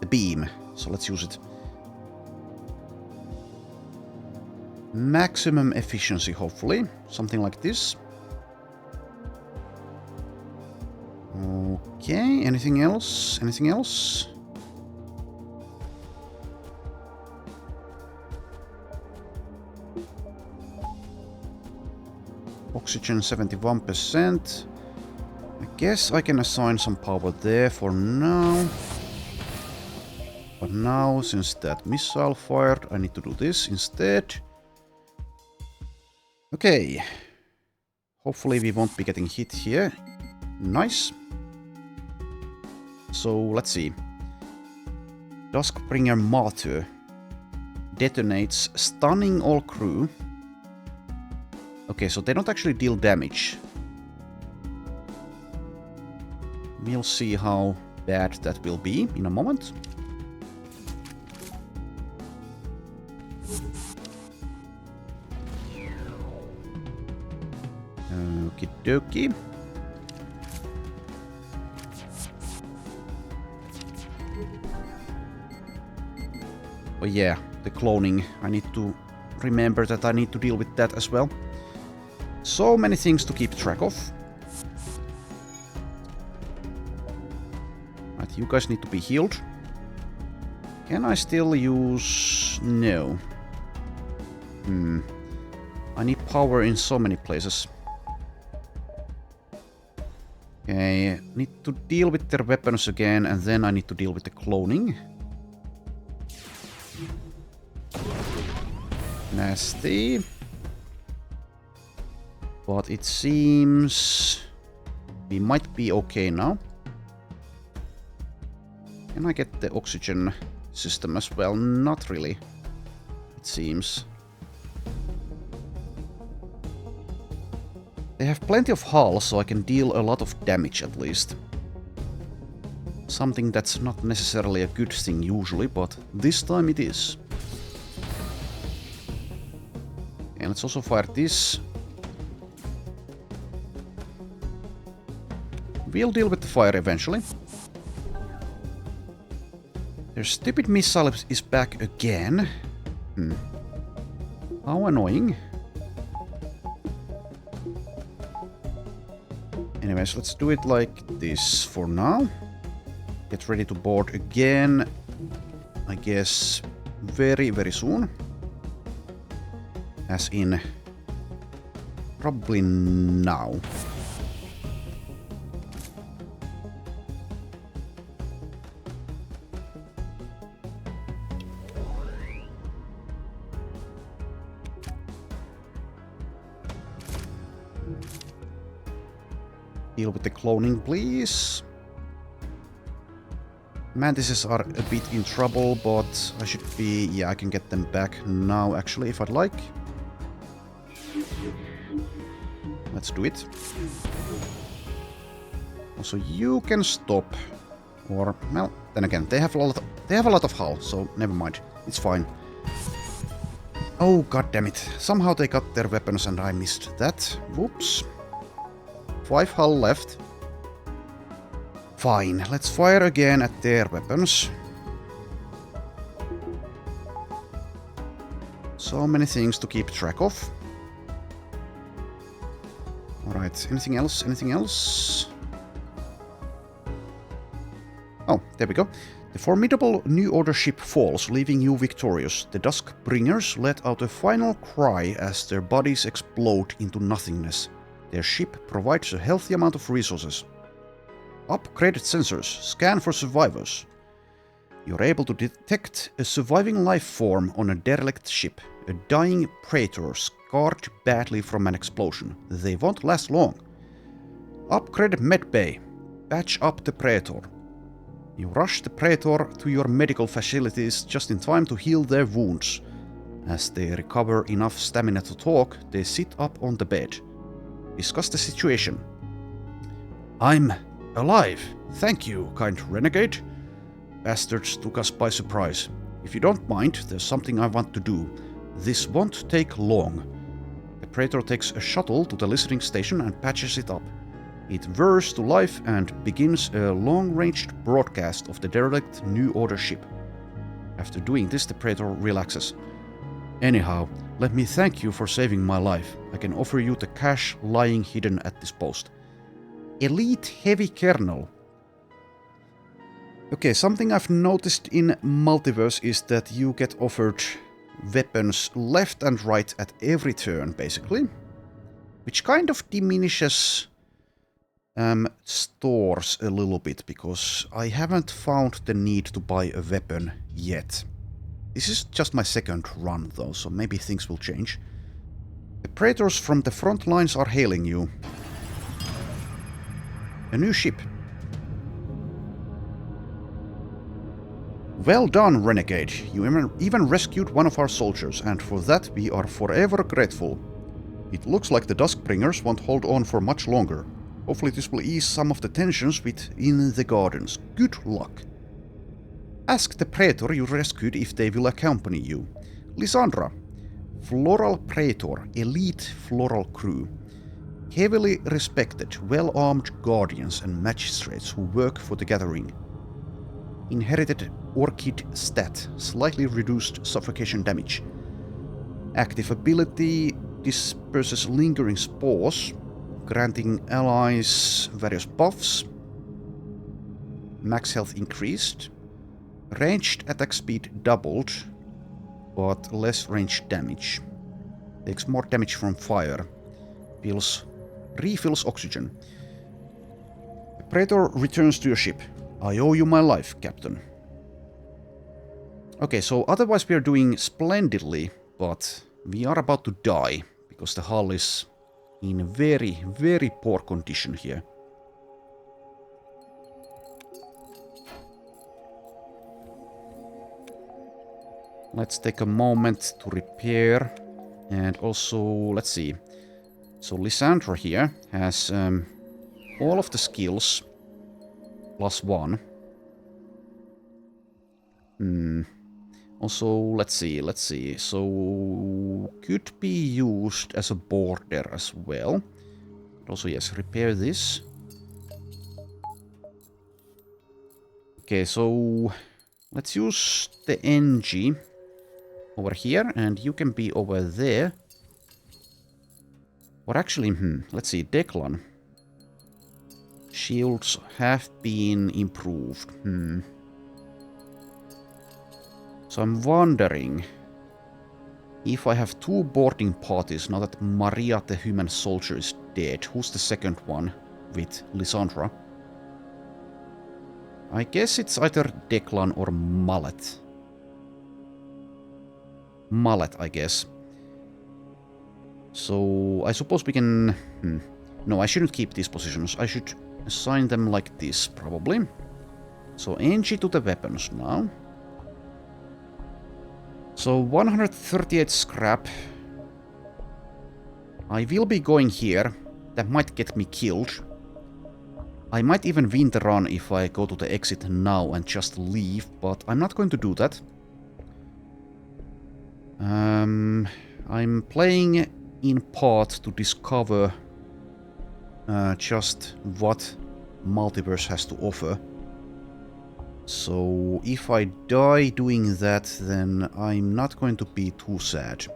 S1: the beam. So let's use it. Maximum efficiency, hopefully. Something like this. Okay, anything else? Anything else? Oxygen 71%. I guess I can assign some power there for now. But now, since that missile fired, I need to do this instead. Okay. Hopefully we won't be getting hit here. Nice. So, let's see. Duskbringer Martyr detonates, stunning all crew. Okay, so they don't actually deal damage. We'll see how bad that will be in a moment. Okie dokie. Oh yeah, the cloning. I need to remember that I need to deal with that as well. So many things to keep track of. Right, you guys need to be healed. Can I still use... No. I need power in so many places. Okay, need to deal with their weapons again, and then I need to deal with the cloning. Nasty. But it seems we might be okay now. Can I get the oxygen system as well? Not really, it seems. They have plenty of hull, so I can deal a lot of damage at least. Something that's not necessarily a good thing usually, but this time it is. And let's also fire this. We'll deal with the fire eventually. Their stupid missile is back again. How annoying. Anyways, let's do it like this for now. Get ready to board again. I guess very, very soon. As in, probably now. Deal with the cloning, please. Mantises are a bit in trouble, but I should be... Yeah, I can get them back now, actually, if I'd like. Let's do it. Also, you can stop. Or, well, then again, they have a lot of hull, so never mind. It's fine. Oh, god damn it. Somehow they got their weapons and I missed that. Whoops. 5 hull left. Fine, let's fire again at their weapons. So many things to keep track of. Alright, anything else? Anything else? Oh, there we go. The formidable New Order ship falls, leaving you victorious. The Duskbringers let out a final cry as their bodies explode into nothingness. Their ship provides a healthy amount of resources. Upgraded sensors. Scan for survivors. You're able to detect a surviving life form on a derelict ship. A dying Praetor scarred badly from an explosion. They won't last long. Upgraded medbay. Patch up the Praetor. You rush the Praetor to your medical facilities just in time to heal their wounds. As they recover enough stamina to talk, they sit up on the bed. Discuss the situation. I'm alive. Thank you, kind renegade. Bastards took us by surprise. If you don't mind, there's something I want to do. This won't take long. The Praetor takes a shuttle to the listening station and patches it up. It whirs to life and begins a long-ranged broadcast of the derelict New Order ship. After doing this, the Praetor relaxes. Anyhow, let me thank you for saving my life. I can offer you the cash lying hidden at this post. Elite Heavy Kernel. Okay, something I've noticed in Multiverse is that you get offered weapons left and right at every turn, basically. Which kind of diminishes stores a little bit, because I haven't found the need to buy a weapon yet. This is just my second run though, so maybe things will change. The Praetors from the front lines are hailing you. A new ship. Well done, Renegade. You even rescued one of our soldiers, and for that we are forever grateful. It looks like the Duskbringers won't hold on for much longer. Hopefully this will ease some of the tensions within the gardens. Good luck. Ask the Praetor you rescued if they will accompany you. Lysandra. Floral Praetor, elite floral crew. Heavily respected, well-armed guardians and magistrates who work for the Gathering. Inherited Orchid stat, slightly reduced suffocation damage. Active ability disperses lingering spores, granting allies various buffs. Max health increased. Ranged attack speed doubled, but less ranged damage. Takes more damage from fire. Refills oxygen. The Praetor returns to your ship. I owe you my life, Captain. Okay, so otherwise we are doing splendidly, but we are about to die, because the hull is in very, very poor condition here. Let's take a moment to repair. And also, let's see. So Lysandra here has all of the skills +1. Also, let's see. So could be used as a border as well. Also, yes, repair this. Okay, so let's use the NG over here, and you can be over there. Or actually, let's see, Declan. Shields have been improved. So I'm wondering if I have two boarding parties now that Maria the human soldier is dead. Who's the second one with Lysandra? I guess it's either Declan or Mallet. Mallet, I guess. So I suppose we can... No, I shouldn't keep these positions. I should assign them like this, probably. So NG to the weapons now. So 138 scrap. I will be going here. That might get me killed. I might even win the run if I go to the exit now and just leave, but I'm not going to do that. I'm playing in part to discover just what Multiverse has to offer. So if I die doing that, then I'm not going to be too sad.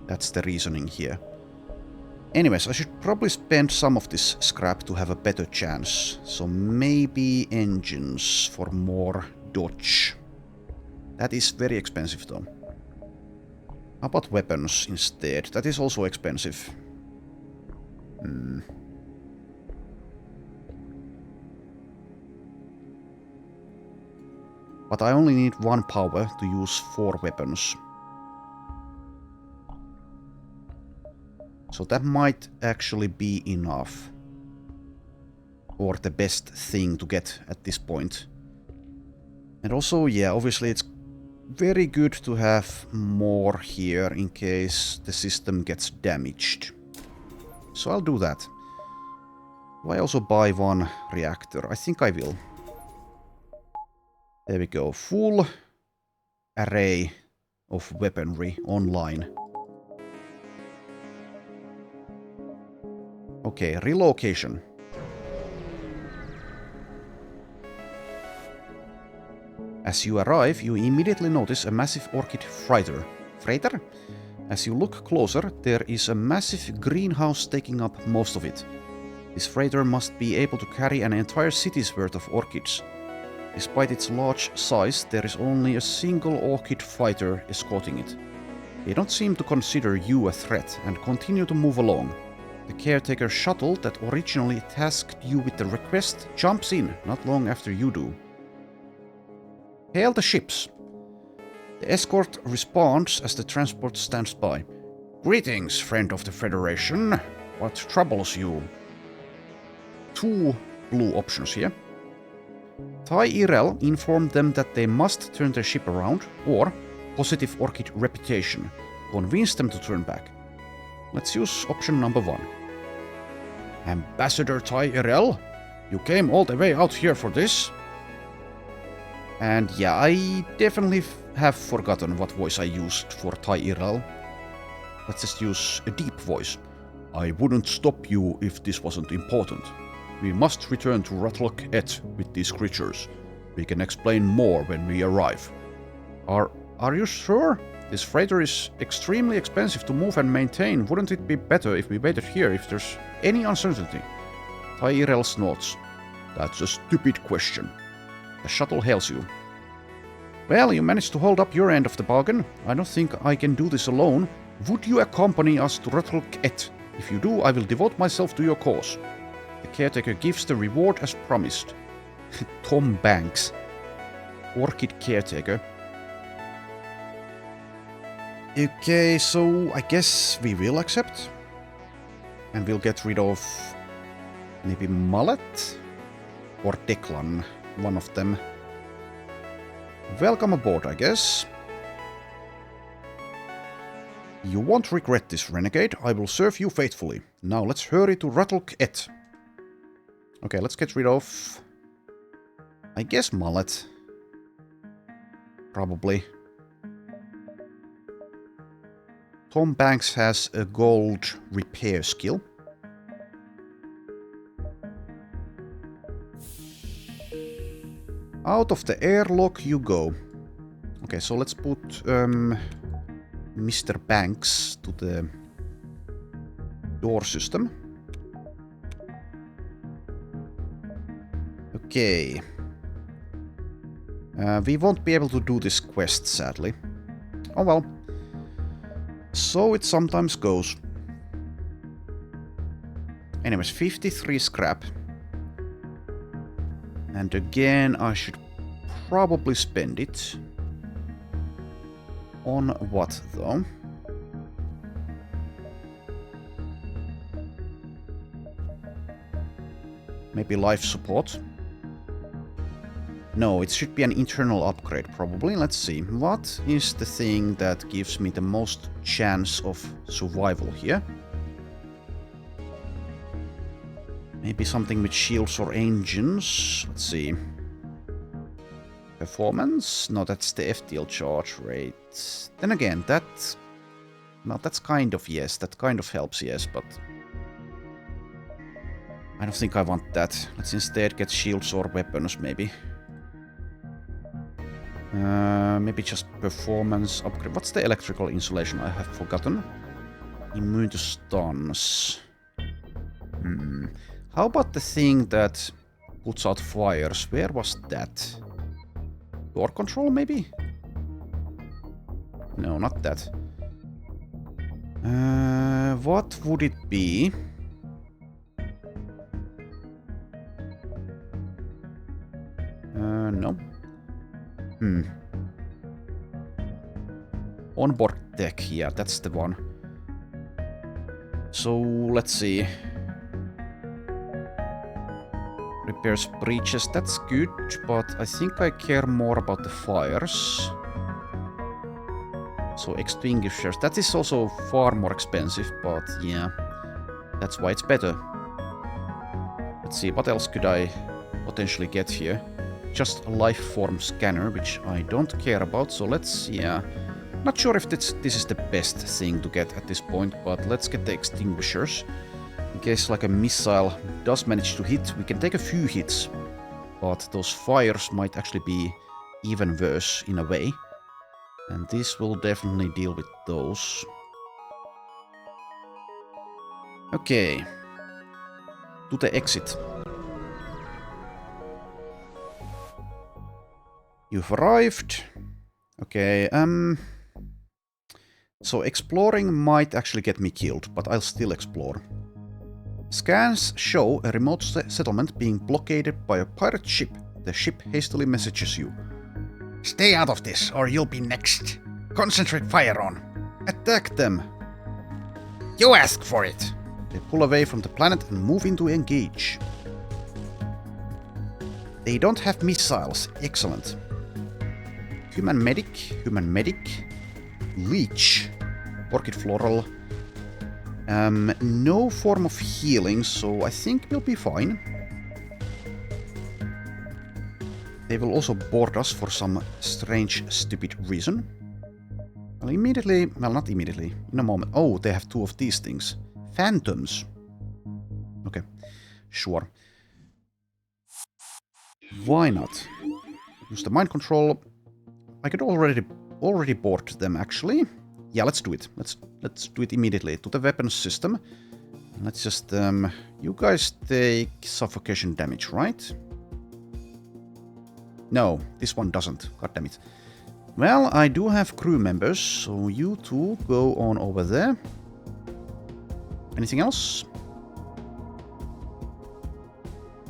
S1: That's the reasoning here. Anyways, I should probably spend some of this scrap to have a better chance. So maybe engines for more dodge. That is very expensive though. How about weapons instead? That is also expensive. But I only need 1 power to use 4 weapons. So that might actually be enough. Or the best thing to get at this point. And also, yeah, obviously it's very good to have more here in case the system gets damaged. So I'll do that. Do I also buy 1 reactor? I think I will. There we go. Full array of weaponry online. Okay, relocation. As you arrive, you immediately notice a massive orchid freighter. Freighter? As you look closer, there is a massive greenhouse taking up most of it. This freighter must be able to carry an entire city's worth of orchids. Despite its large size, there is only a single orchid fighter escorting it. They don't seem to consider you a threat and continue to move along. The caretaker shuttle that originally tasked you with the request jumps in not long after you do. Hail the ships. The escort responds as the transport stands by.
S2: Greetings, friend of the Federation. What troubles you?
S1: 2 blue options here. Tai Irel informed them that they must turn their ship around, or positive orchid reputation. Convince them to turn back. Let's use option number 1.
S2: Ambassador Tai Irel? You came all the way out here for this?
S1: And yeah, I definitely have forgotten what voice I used for Tai Irel. Let's just use a deep voice.
S2: I wouldn't stop you if this wasn't important. We must return to Ratlok Et with these creatures. We can explain more when we arrive.
S1: Are you sure? This freighter is extremely expensive to move and maintain. Wouldn't it be better if we waited here if there's any uncertainty? Tai Irel snorts.
S2: That's a stupid question.
S1: The shuttle hails you. Well, you managed to hold up your end of the bargain. I don't think I can do this alone. Would you accompany us to Ratlok Et? If you do, I will devote myself to your cause. The caretaker gives the reward as promised. Tom Banks. Orchid caretaker. Okay, so I guess we will accept. And we'll get rid of maybe Mullet or Declan, one of them. Welcome aboard, I guess. You won't regret this, renegade. I will serve you faithfully. Now let's hurry to Ratlok Et. Okay, let's get rid of... I guess Mullet. Probably. Tom Banks has a gold repair skill. Out of the airlock you go. Okay, so let's put Mr. Banks to the door system. Okay. We won't be able to do this quest, sadly. Oh well. So it sometimes goes. Anyways, 53 scrap. And again, I should probably spend it. On what, though? Maybe life support? No, it should be an internal upgrade, probably. Let's see. What is the thing that gives me the most chance of survival here? Maybe something with shields or engines. Let's see. Performance? No, that's the FTL charge rate. Then again, that's... Well, that's kind of yes. That kind of helps, yes, but... I don't think I want that. Let's instead get shields or weapons, maybe. Maybe just performance upgrade. What's the electrical insulation? I have forgotten. Immune to stuns. How about the thing that puts out fires? Where was that? Door control, maybe? No, not that. What would it be? No. Onboard deck, yeah, that's the one. So, let's see. Repairs breaches, that's good, but I think I care more about the fires. So, extinguishers, that is also far more expensive, but yeah, that's why it's better. Let's see, what else could I potentially get here? Just a life form scanner, which I don't care about, so let's, yeah. Not sure if this is the best thing to get at this point, but let's get the extinguishers. In case like a missile does manage to hit, we can take a few hits. But those fires might actually be even worse in a way. And this will definitely deal with those. Okay. To the exit. You've arrived. Okay, so exploring might actually get me killed, but I'll still explore. Scans show a remote settlement being blockaded by a pirate ship. The ship hastily messages you.
S2: Stay out of this, or you'll be next. Concentrate fire on.
S1: Attack them!
S2: You asked for it!
S1: They pull away from the planet and move in to engage. They don't have missiles. Excellent. Human medic, leech, orchid floral. No form of healing, so I think we'll be fine. They will also board us for some strange, stupid reason. Well, not immediately, in a moment. Oh, they have two of these things. Phantoms. Okay, sure. Why not? Use the mind control. I could already board them, actually. Yeah, let's do it. Let's do it immediately. To the weapons system. Let's just, you guys take suffocation damage, right? No, this one doesn't. God damn it. Well, I do have crew members, so you two go on over there. Anything else?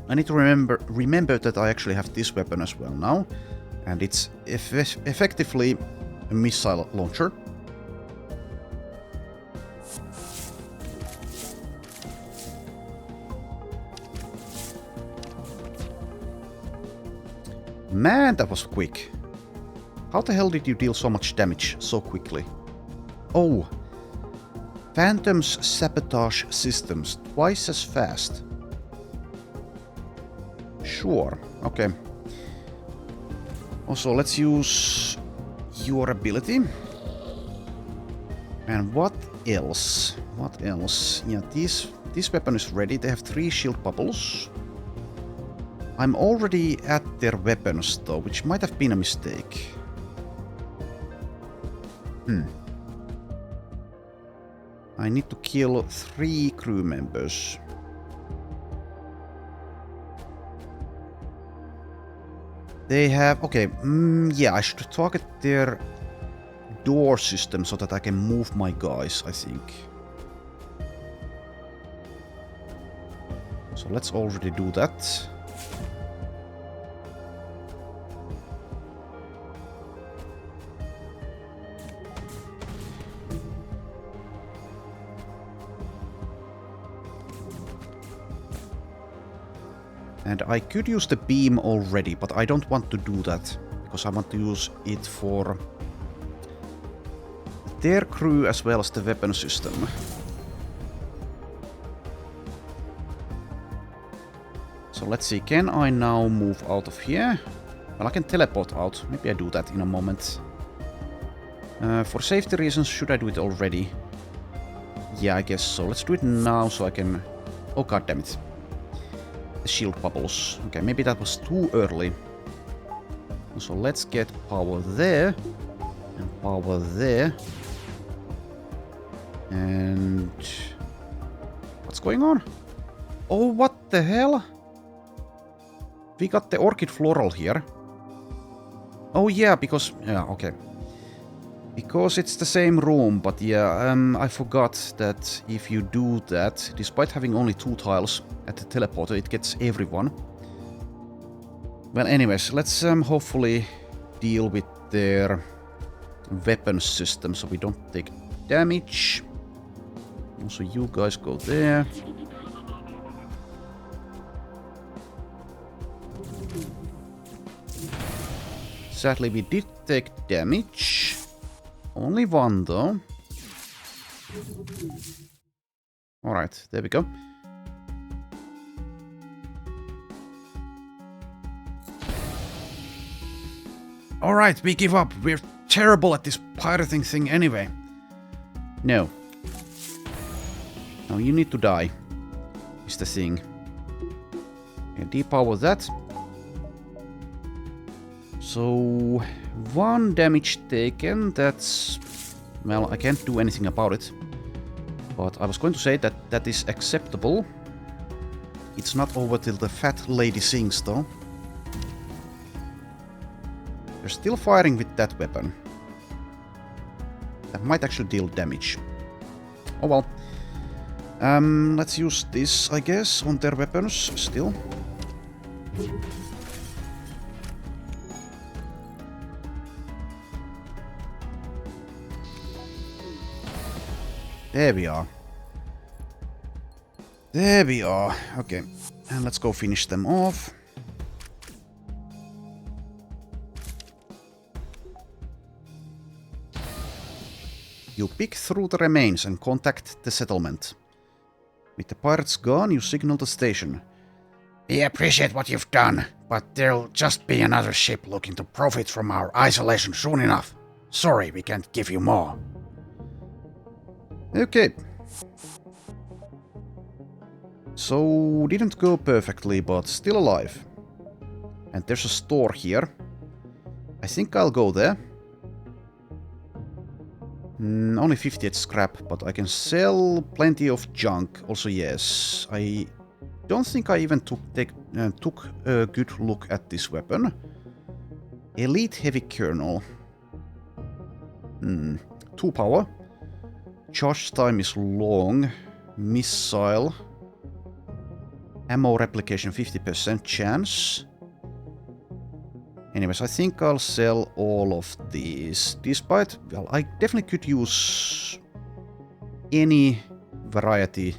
S1: I need to remember that I actually have this weapon as well now. And it's effectively a missile launcher. Man, that was quick. How the hell did you deal so much damage so quickly? Oh. Phantom's sabotage systems. Twice as fast. Sure. Okay. Also, let's use your ability. And what else? What else? Yeah, this weapon is ready. They have 3 shield bubbles. I'm already at their weapons though, which might have been a mistake. I need to kill 3 crew members. They have... okay, yeah, I should target their door system so that I can move my guys, I think. So let's already do that. And I could use the beam already, but I don't want to do that, because I want to use it for their crew as well as the weapon system. So let's see, can I now move out of here? Well, I can teleport out. Maybe I do that in a moment. For safety reasons, should I do it already? Yeah, I guess so. Let's do it now so I can... oh, god damn it. Shield bubbles. Okay, maybe that was too early. So let's get power there. And power there. And... what's going on? Oh, what the hell? We got the orchid floral here. Oh yeah, because... yeah, okay. Because it's the same room, but yeah, I forgot that if you do that, despite having only 2 tiles at the teleporter, it gets everyone. Well, anyways, let's hopefully deal with their weapon system so we don't take damage. Also, you guys go there. Sadly, we did take damage. Only 1 though. Alright, there we go. Alright, we give up. We're terrible at this pirating thing anyway. No. No, you need to die. is the thing. And depower that. So 1 damage taken, that's... well, I can't do anything about it. But I was going to say that that is acceptable. It's not over till the fat lady sings, though. They're still firing with that weapon. That might actually deal damage. Oh well. Let's use this, I guess, on their weapons still. There we are. There we are. Okay. And let's go finish them off. You pick through the remains and contact the settlement. With the pirates gone, you signal the station.
S2: We appreciate what you've done, but there'll just be another ship looking to profit from our isolation soon enough. Sorry, we can't give you more.
S1: Okay. So, didn't go perfectly, but still alive. And there's a store here. I think I'll go there. Only 58 scrap, but I can sell plenty of junk. Also, yes. I don't think I even took a good look at this weapon. Elite Heavy Kernel. 2 power. Charge time is long. Missile. Ammo replication 50% chance. Anyways, I think I'll sell all of these. Despite, well, I definitely could use any variety,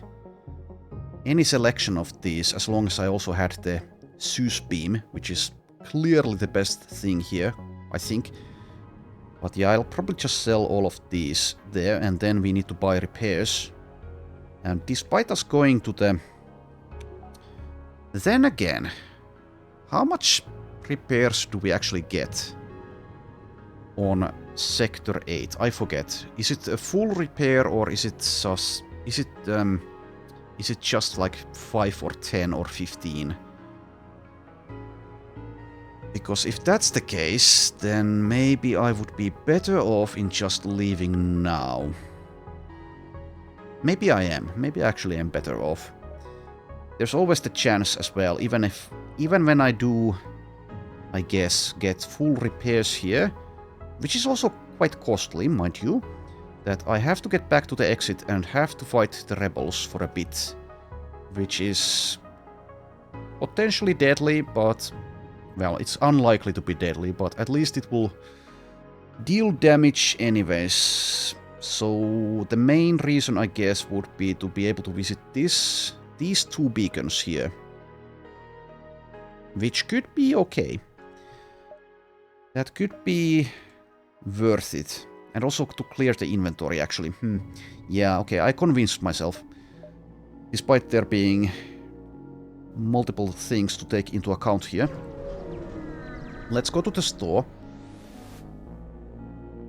S1: any selection of these, as long as I also had the Zeus beam, which is clearly the best thing here, I think. But yeah, I'll probably just sell all of these there, and then we need to buy repairs. And despite us going to the... Then again, how much repairs do we actually get on Sector 8? I forget. Is it a full repair or is it just... Is it just like 5 or 10 or 15? Because if that's the case, then maybe I would be better off in just leaving now. Maybe I am. Maybe I actually am better off. There's always the chance as well, even when I do, I guess, get full repairs here, which is also quite costly, mind you, that I have to get back to the exit and have to fight the rebels for a bit, which is potentially deadly, but, well, it's unlikely to be deadly, but at least it will deal damage anyways. So the main reason, I guess, would be to be able to visit these 2 beacons here, which could be okay. That could be worth it. And also to clear the inventory, actually. Yeah, okay, I convinced myself. Despite there being multiple things to take into account here. Let's go to the store.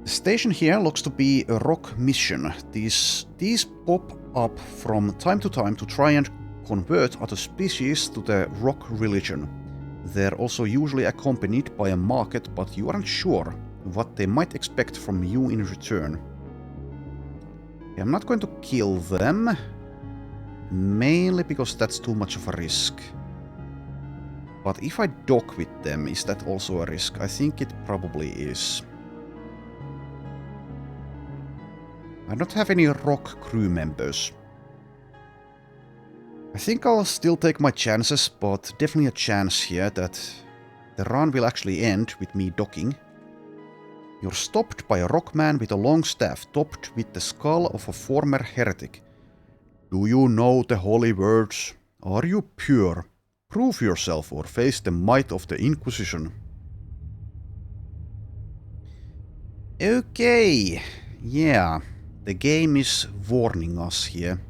S1: The station here looks to be a rock mission. These pop up from time to time to try and convert other species to the rock religion. They're also usually accompanied by a market, but you aren't sure what they might expect from you in return. I'm not going to kill them, mainly because that's too much of a risk. But if I dock with them, is that also a risk? I think it probably is. I don't have any rock crew members. I think I'll still take my chances, but definitely a chance here that the run will actually end with me docking. You're stopped by a rockman with a long staff topped with the skull of a former heretic. Do you know the holy words? Are you pure? Prove yourself or face the might of the Inquisition. Okay, yeah, the game is warning us here.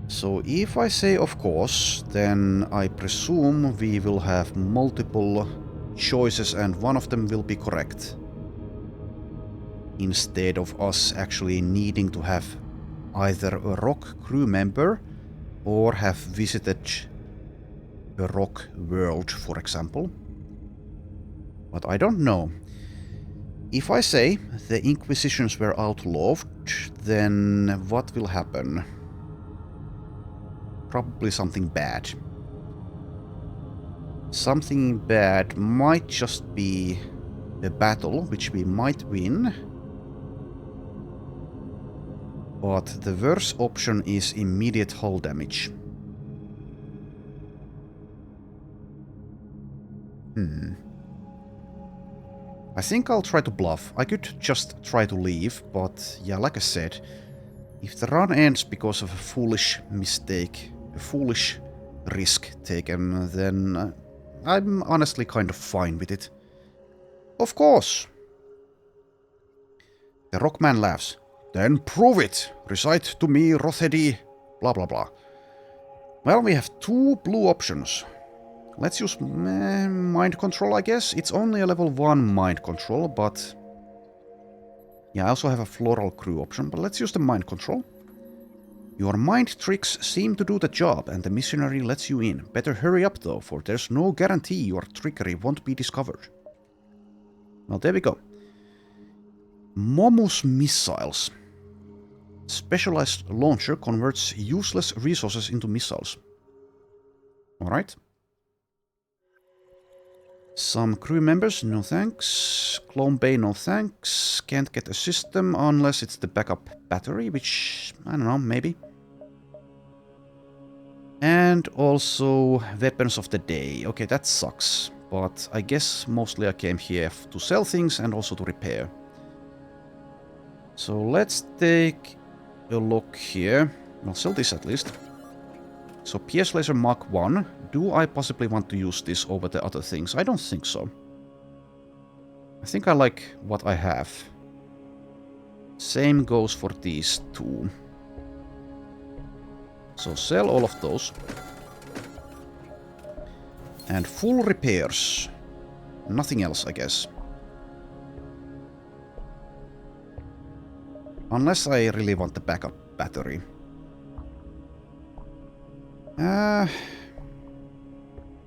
S1: So if I say of course, then I presume we will have multiple choices and one of them will be correct. Instead of us actually needing to have either a rock crew member or have visited a rock world, for example. But I don't know. If I say the Inquisitions were outlawed, then what will happen? Probably something bad. Something bad might just be a battle, which we might win. But the worst option is immediate hull damage. I think I'll try to bluff. I could just try to leave, but yeah, like I said, if the run ends because of a foolish mistake, a foolish risk taken, then I'm honestly kind of fine with it. Of course! The Rockman laughs. Then prove it! Recite to me, Rothedy, blah blah blah. Well, we have two blue options. Let's use mind control, I guess. It's only a level 1 mind control, but... yeah, I also have a floral crew option, but let's use the mind control. Your mind tricks seem to do the job, and the missionary lets you in. Better hurry up, though, for there's no guarantee your trickery won't be discovered. Well, there we go. Momus missiles. Specialized launcher converts useless resources into missiles. Alright. Some crew members, no thanks. Clone Bay, no thanks. Can't get a system unless it's the backup battery, which, I don't know, maybe. And also weapons of the day. Okay, that sucks. But I guess mostly I came here to sell things and also to repair. So let's take a look here. I'll sell this at least. So PS Laser Mark 1. Do I possibly want to use this over the other things? I don't think so. I think I like what I have. Same goes for these two. So sell all of those. And full repairs. Nothing else, I guess. Unless I really want the backup battery.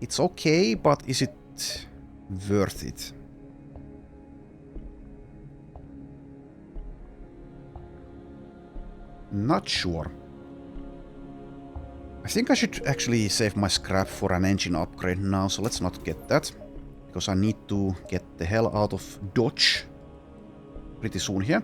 S1: It's okay, but is it worth it? Not sure. I think I should actually save my scrap for an engine upgrade now, so let's not get that. Because I need to get the hell out of Dodge pretty soon here.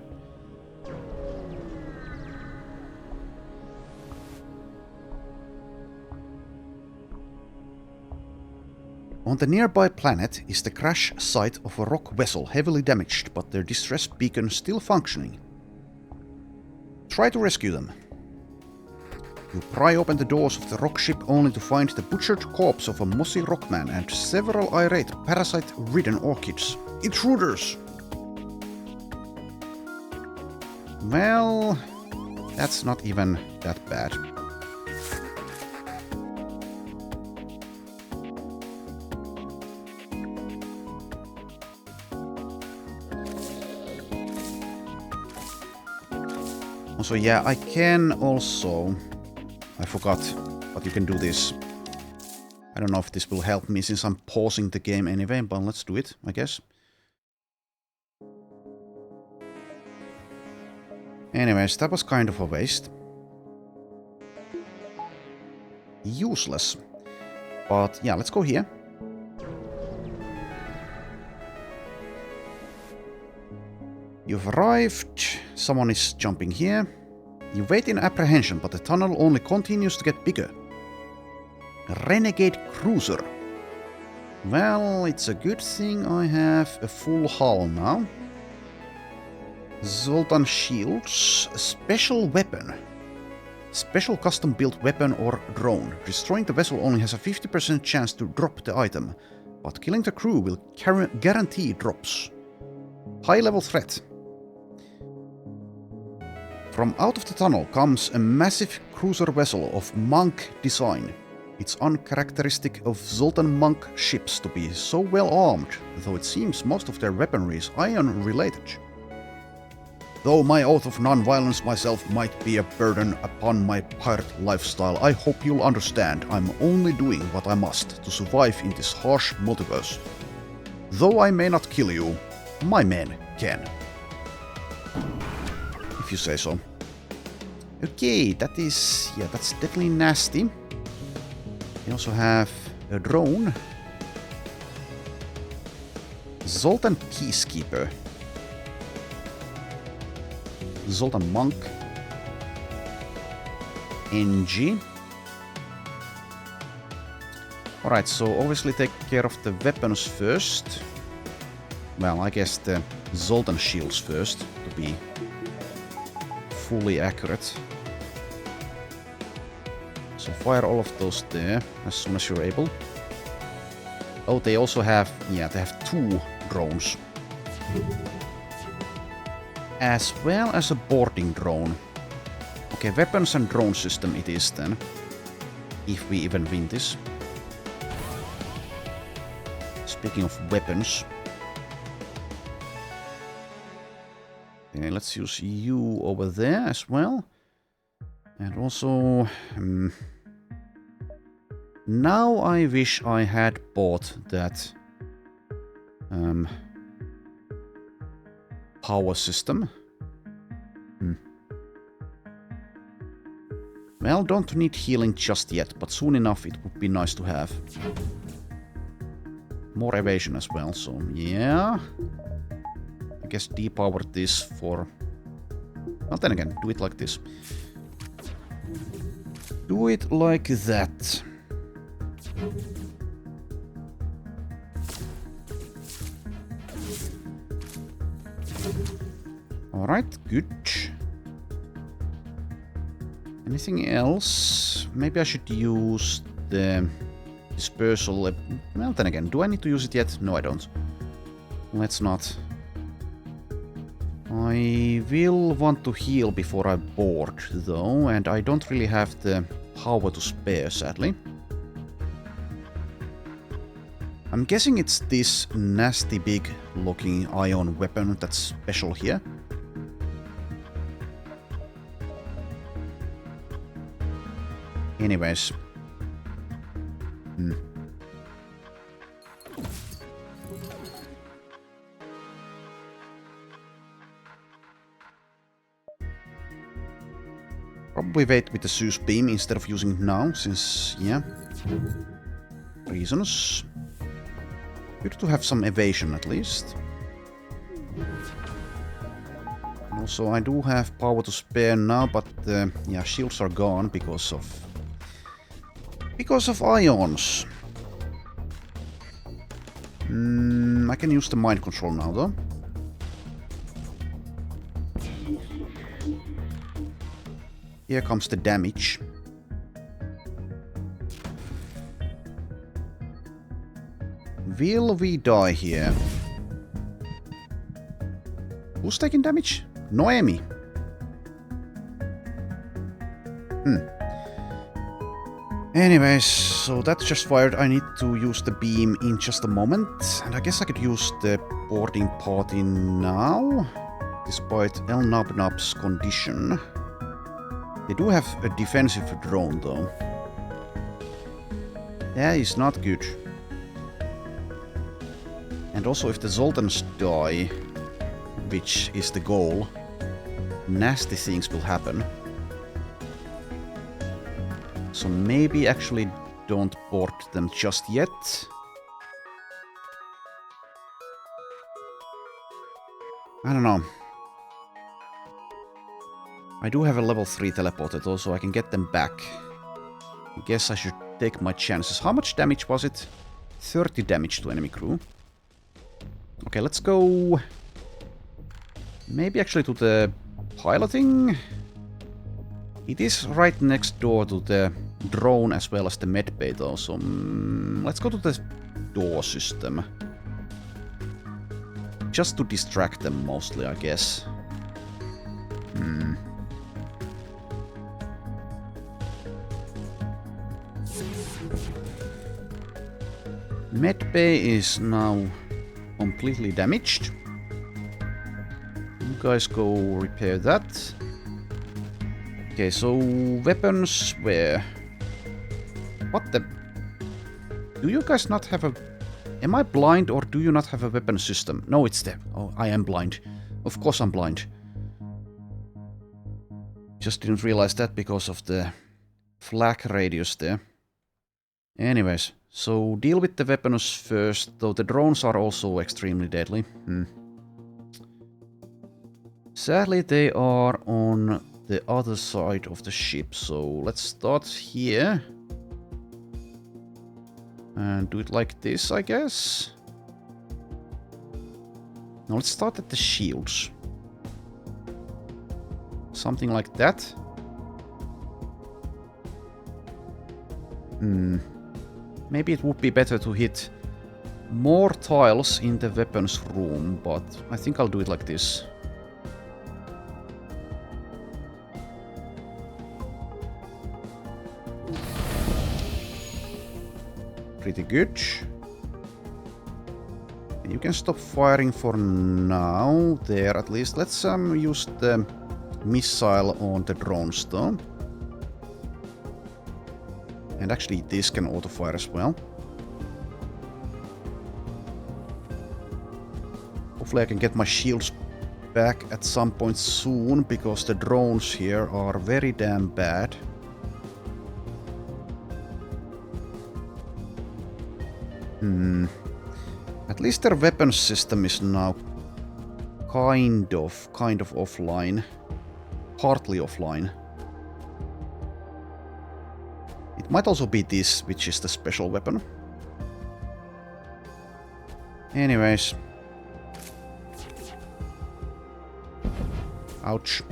S1: On the nearby planet is the crash site of a rock vessel heavily damaged, but their distress beacon still functioning. Try to rescue them. You pry open the doors of the rock ship only to find the butchered corpse of a mossy rockman and several irate parasite-ridden orchids. Intruders! Well, that's not even that bad. So yeah, I can also... I forgot, but you can do this. I don't know if this will help me since I'm pausing the game anyway, but let's do it, I guess. Anyways, that was kind of a waste. Useless. But yeah, let's go here. You've arrived. Someone is jumping here. You wait in apprehension, but the tunnel only continues to get bigger. A renegade cruiser. Well, it's a good thing I have a full hull now. Zoltan shields. Special weapon. Special custom-built weapon or drone. Destroying the vessel only has a 50% chance to drop the item, but killing the crew will guarantee drops. High-level threat. From out of the tunnel comes a massive cruiser vessel of monk design. It's uncharacteristic of Zoltan monk ships to be so well armed, though it seems most of their weaponry is iron-related. Though my oath of non-violence myself might be a burden upon my pirate lifestyle, I hope you'll understand I'm only doing what I must to survive in this harsh multiverse. Though I may not kill you, my men can. If you say so. Okay, that's definitely nasty. We also have a drone. Zoltan Peacekeeper. Zoltan Monk. NG. Alright, so obviously take care of the weapons first. Well, I guess the Zoltan shields first, to be fully accurate. So fire all of those there, as soon as you're able. Oh, they also have, yeah, they have 2 drones. As well as a boarding drone. Okay, weapons and drone system it is then. If we even win this. Speaking of weapons. Okay, let's use you over there as well. And also... now I wish I had bought that... power system. Well, don't need healing just yet, but soon enough it would be nice to have. More evasion as well, so yeah. I guess depower this for... well, then again, do it like this. Do it like that. Alright, good. Anything else? Maybe I should use the dispersal. Well, then again, do I need to use it yet? No, I don't. Let's not. I will want to heal before I board, though, and I don't really have the power to spare, sadly. I'm guessing it's this nasty big looking ion weapon that's special here. Anyways. Probably wait with the Zeus beam instead of using it now, since, yeah, reasons. Good to have some evasion at least. And also, I do have power to spare now, but yeah, shields are gone because of ions. I can use the mind control now, though. Here comes the damage. Will we die here? Who's taking damage? Noemi. Anyways, so that's just fired. I need to use the beam in just a moment. And I guess I could use the boarding party now. Despite El Nabnab's condition. They do have a defensive drone, though. That is not good. And also, if the Zoltans die, which is the goal, nasty things will happen. So maybe actually don't board them just yet. I don't know. I do have a level 3 teleporter though, so I can get them back. I guess I should take my chances. How much damage was it? 30 damage to enemy crew. Okay, let's go... maybe actually to the piloting? It is right next door to the drone as well as the medbay though, so let's go to the door system. Just to distract them mostly, I guess. Medbay is now completely damaged. guys go repair that. Okay, so weapons where? What the? Do you guys not have a... Am I blind or do you not have a weapon system? No, it's there. Oh, I am blind. Of course I'm blind. Just didn't realize that because of the flag radius there. Anyways, so deal with the weapons first, though the drones are also extremely deadly. Sadly, they are on the other side of the ship, so let's start here. And do it like this, I guess. Now let's start at the shields. Something like that. Maybe it would be better to hit more tiles in the weapons room, but I think I'll do it like this. Pretty good. And you can stop firing for now. There, at least. Let's use the missile on the drones, though. And actually, this can auto-fire as well. Hopefully I can get my shields back at some point soon, because the drones here are very damn bad. At least their weapon system is now kind of offline. Partly offline. It might also be this, which is the special weapon. Anyways. Ouch.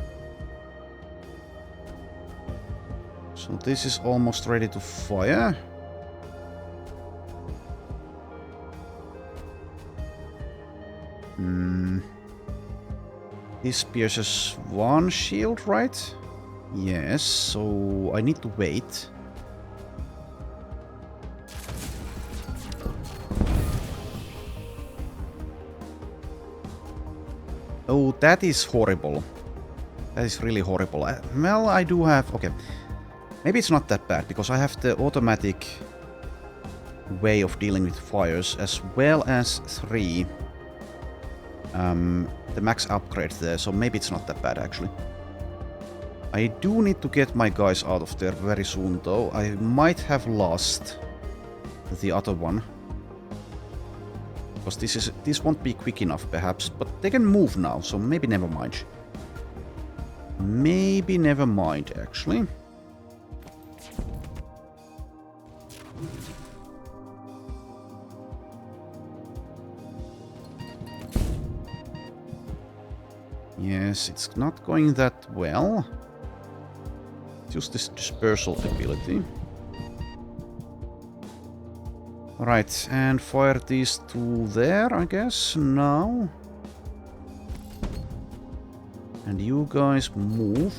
S1: So this is almost ready to fire. This pierces one shield, right? Yes, so I need to wait. Oh, that is horrible. That is really horrible. Well, I do have... Okay. Maybe it's not that bad, because I have the automatic way of dealing with fires, as well as 3. The max upgrade there, so maybe it's not that bad, actually. I do need to get my guys out of there very soon, though. I might have lost the other one. Because this won't be quick enough, perhaps. But they can move now, so maybe never mind. Maybe never mind, actually. Yes, it's not going that well. Use this dispersal ability. Right, and fire these two there, I guess, now. And you guys move.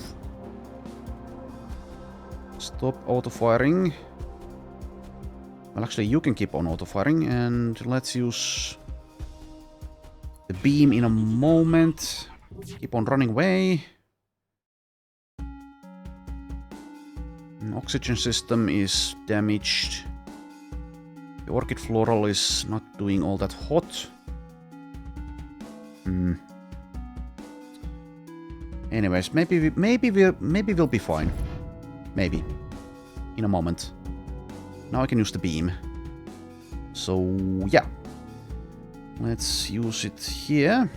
S1: Stop auto-firing. Well, actually, you can keep on auto-firing, and let's use the beam in a moment. Keep on running away. Oxygen system is damaged. The orchid floral is not doing all that hot. Anyways, maybe we'll be fine. Maybe. In a moment. Now I can use the beam. So yeah. Let's use it here.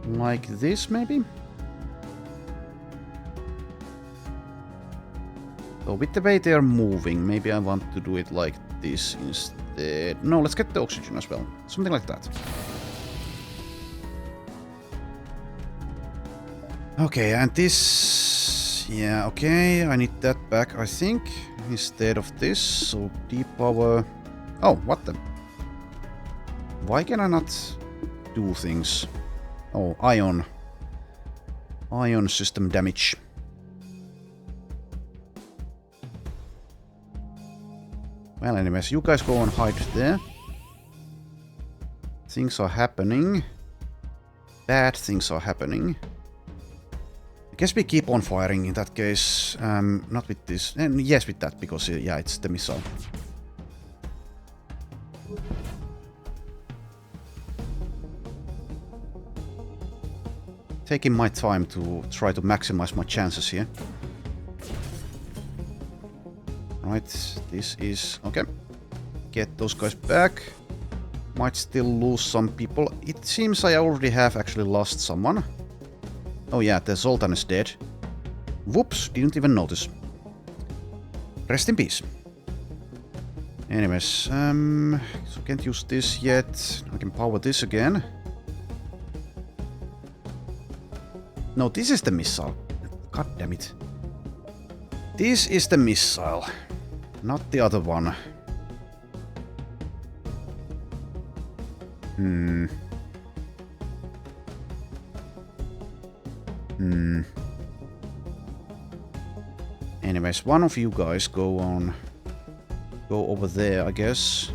S1: Like this, maybe? So with the way they're moving, maybe I want to do it like this instead. No, let's get the oxygen as well. Something like that. Okay, and this... Yeah, okay, I need that back, I think, instead of this. So depower... Oh, what the... Why can I not do things? Oh, ion. Ion system damage. Well, anyways, you guys go and hide there. Things are happening. bad things are happening. I guess we keep on firing in that case. Not with this. And yes, with that, because yeah, it's the missile. Taking my time to try to maximize my chances here. Right, this is... okay. Get those guys back. Might still lose some people. It seems I already have actually lost someone. Oh yeah, the Zoltan is dead. Whoops, didn't even notice. Rest in peace. Anyways, so can't use this yet. I can power this again. No, this is the missile. God damn it. This is the missile, not the other one. Anyways, one of you guys go over there, I guess.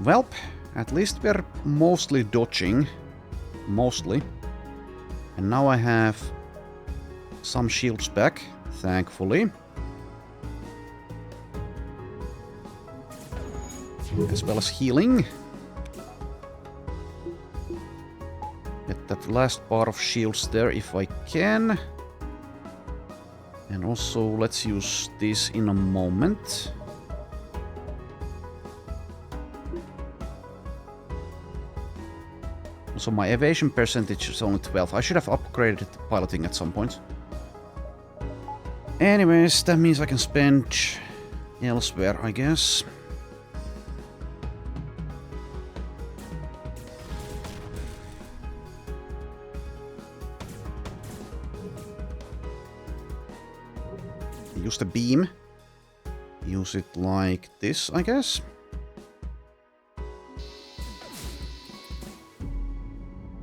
S1: Well, at least we're mostly dodging. Mostly. And now I have some shields back, thankfully. As well as healing. Get that last bar of shields there if I can. And also let's use this in a moment. So my evasion percentage is only 12. I should have upgraded piloting at some point. Anyways, that means I can spend elsewhere, I guess. Use the beam. Use it like this, I guess.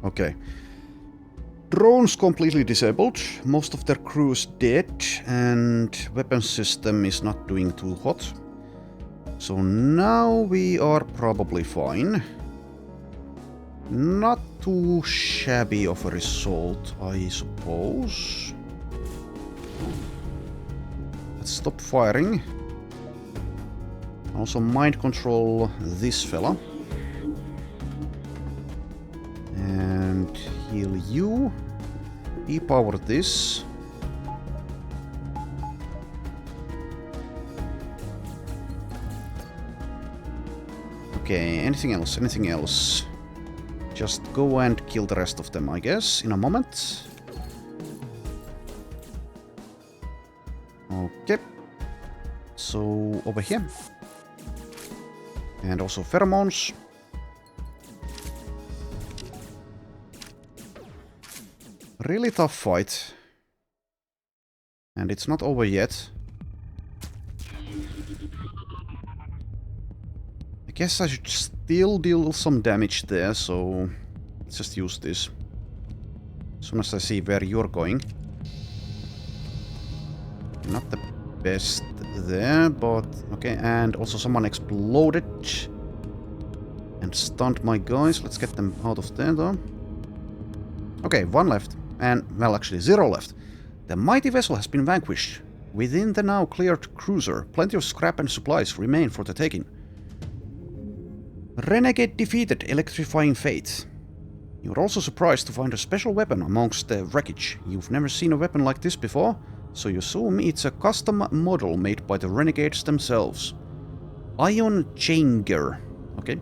S1: Okay. Drones completely disabled, most of their crews dead, and weapon system is not doing too hot. So now we are probably fine. Not too shabby of a result, I suppose. Let's stop firing. Also mind control this fella. And heal you. E-power this. Okay, anything else? Anything else? Just go and kill the rest of them, I guess, in a moment. Okay. So, over here. And also pheromones. Really tough fight. And it's not over yet. I guess I should still deal some damage there, so let's just use this. As soon as I see where you're going. Not the best there, but okay. And also someone exploded and stunned my guys. Let's get them out of there though. Okay, one left. And, well, actually 0 left. The mighty vessel has been vanquished. Within the now cleared cruiser, plenty of scrap and supplies remain for the taking. Renegade defeated, electrifying fate. You're also surprised to find a special weapon amongst the wreckage. You've never seen a weapon like this before, so you assume it's a custom model made by the Renegades themselves. Ion Changer. Okay.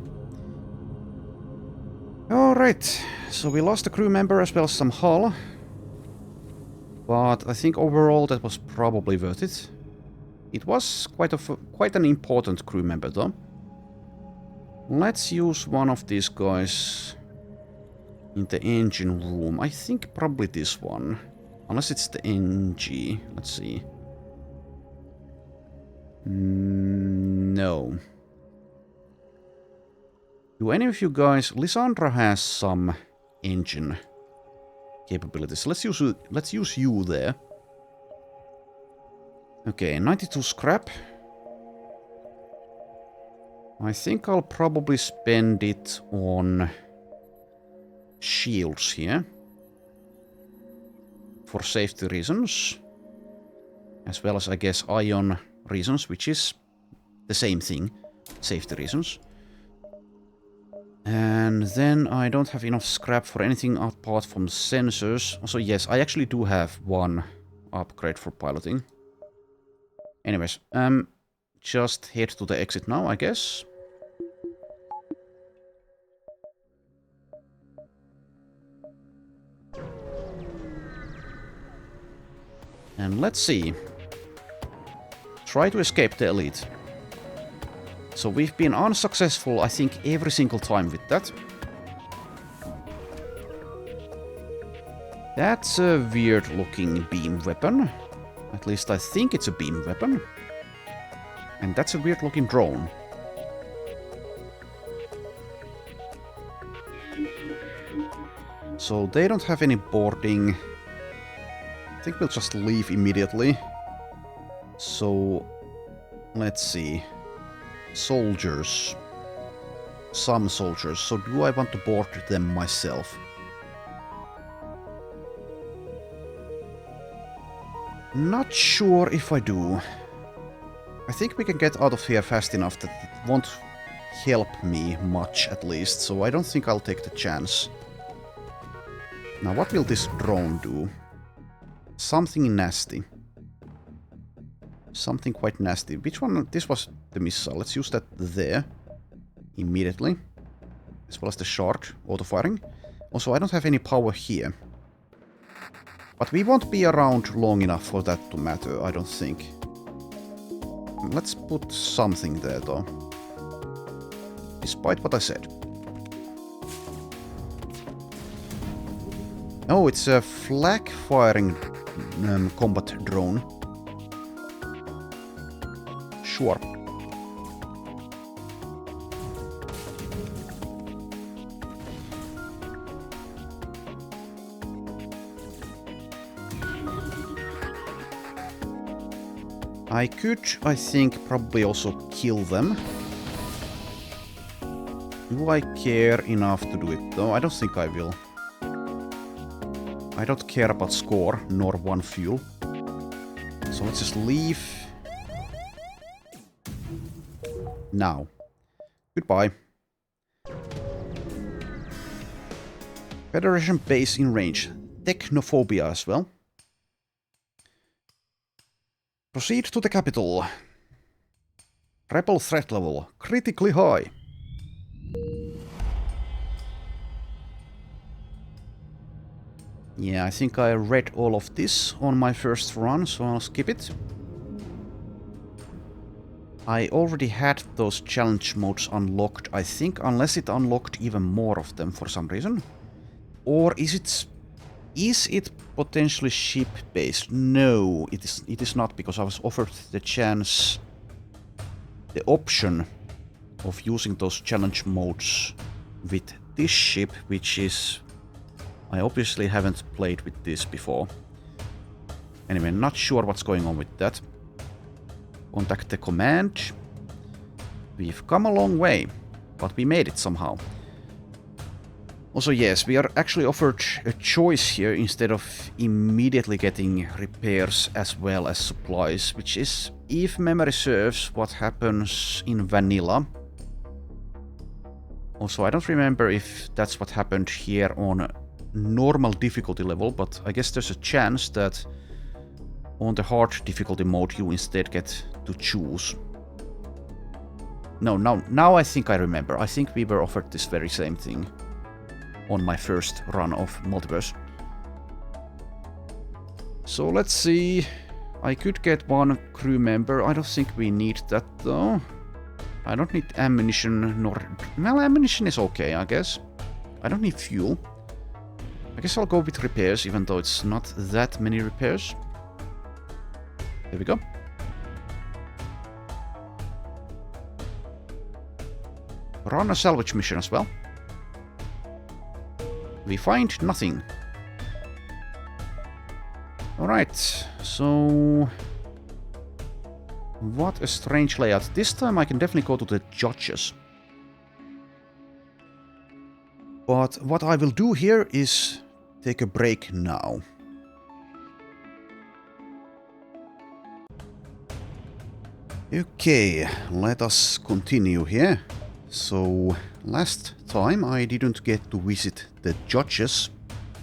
S1: Alright, so we lost a crew member as well as some hull. But I think overall that was probably worth it. It was quite an important crew member though. Let's use one of these guys in the engine room. I think probably this one. Unless it's the NG. Let's see. No. Do any of you guys... Lysandra has some engine capabilities. Let's use you there. Okay, 92 scrap. I think I'll probably spend it on shields here. For safety reasons. As well as, I guess, ion reasons, which is the same thing. Safety reasons. And then I don't have enough scrap for anything apart from sensors. So yes, I actually do have one upgrade for piloting. Anyways, just head to the exit now, I guess. And let's see. Try to escape the elite. So we've been unsuccessful, I think, every single time with that. That's a weird-looking beam weapon. At least I think it's a beam weapon. And that's a weird-looking drone. So they don't have any boarding. I think we'll just leave immediately. So, let's see. Soldiers. Some soldiers. So do I want to board them myself? Not sure if I do. I think we can get out of here fast enough that it won't help me much, at least. So I don't think I'll take the chance. Now, what will this drone do? Something nasty. Something quite nasty. Which one? This was the missile. Let's use that there. Immediately. As well as the shard auto-firing. Also, I don't have any power here. But we won't be around long enough for that to matter, I don't think. Let's put something there, though. Despite what I said. Oh, it's a flag-firing combat drone. Sure. I could, I think, probably also kill them. Do I care enough to do it, though? I don't think I will. I don't care about score, nor one fuel. So let's just leave. Now. Goodbye. Federation base in range. Technophobia as well. Proceed to the capital. Rebel threat level critically high. Yeah, I think I read all of this on my first run, so I'll skip it. I already had those challenge modes unlocked, I think, unless it unlocked even more of them for some reason. Or is it potentially ship-based? No, it is not, because I was offered the chance, the option of using those challenge modes with this ship, which is... I obviously haven't played with this before. Anyway, not sure what's going on with that. Contact the command. We've come a long way, but we made it somehow. Also, yes, we are actually offered a choice here instead of immediately getting repairs as well as supplies, which is, if memory serves, what happens in vanilla. Also, I don't remember if that's what happened here on normal difficulty level, but I guess there's a chance that on the hard difficulty mode you instead get to choose. No, now I think I remember. I think we were offered this very same thing on my first run of Multiverse. So let's see. I could get one crew member. I don't think we need that though. I don't need ammunition nor... Well, ammunition is okay, I guess. I don't need fuel. I guess I'll go with repairs, even though it's not that many repairs. There we go. Run a salvage mission as well. We find nothing. Alright, so... What a strange layout. This time I can definitely go to the judges. But what I will do here is take a break now. Okay, let us continue here. So, last time I didn't get to visit the judges.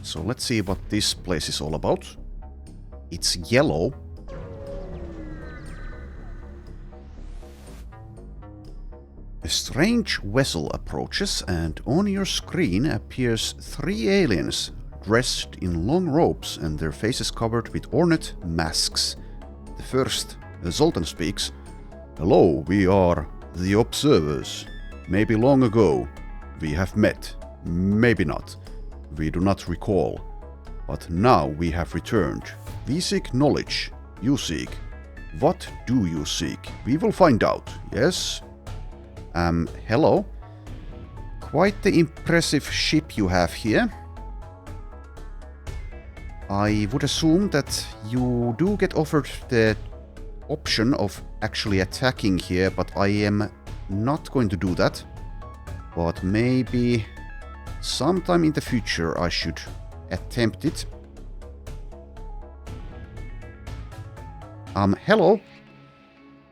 S1: So let's see what this place is all about. It's yellow. A strange vessel approaches, and on your screen appears 3 aliens dressed in long robes and their faces covered with ornate masks. The first, the Zoltan, speaks. Hello, we are the observers. Maybe long ago we have met, maybe not. We do not recall. But now we have returned. We seek knowledge. You seek. What do you seek? We will find out, yes? Hello. Quite the impressive ship you have here. I would assume that you do get offered the option of actually attacking here, but I am not going to do that. But maybe sometime in the future I should attempt it. Hello.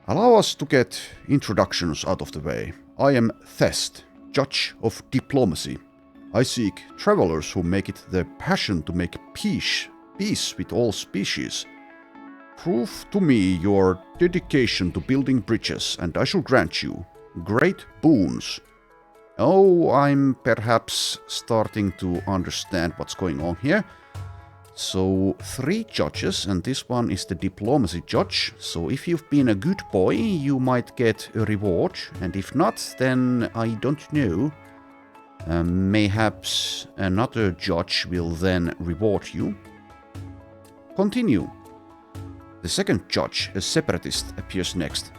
S1: Allow us to get introductions out of the way. I am Thest, Judge of Diplomacy. I seek travelers who make it their passion to make peace with all species. Prove to me your dedication to building bridges, and I shall grant you great boons. Oh, I'm perhaps starting to understand what's going on here. So, 3 judges, and this one is the diplomacy judge. So if you've been a good boy, you might get a reward, and if not, then I don't know. Mayhaps another judge will then reward you. Continue. The second judge, a separatist, appears next.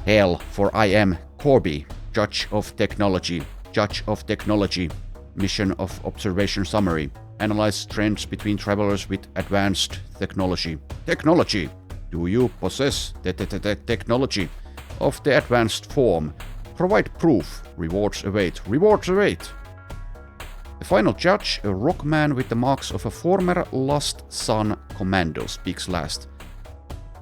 S1: Hail, for I am Corby, Judge of Technology. Judge of Technology. Mission of Observation Summary. Analyze trends between travelers with advanced technology. Technology! Do you possess the technology of the advanced form? Provide proof. Rewards await. Rewards await! The final judge, a rock man with the marks of a former Lost Sun commando, speaks last.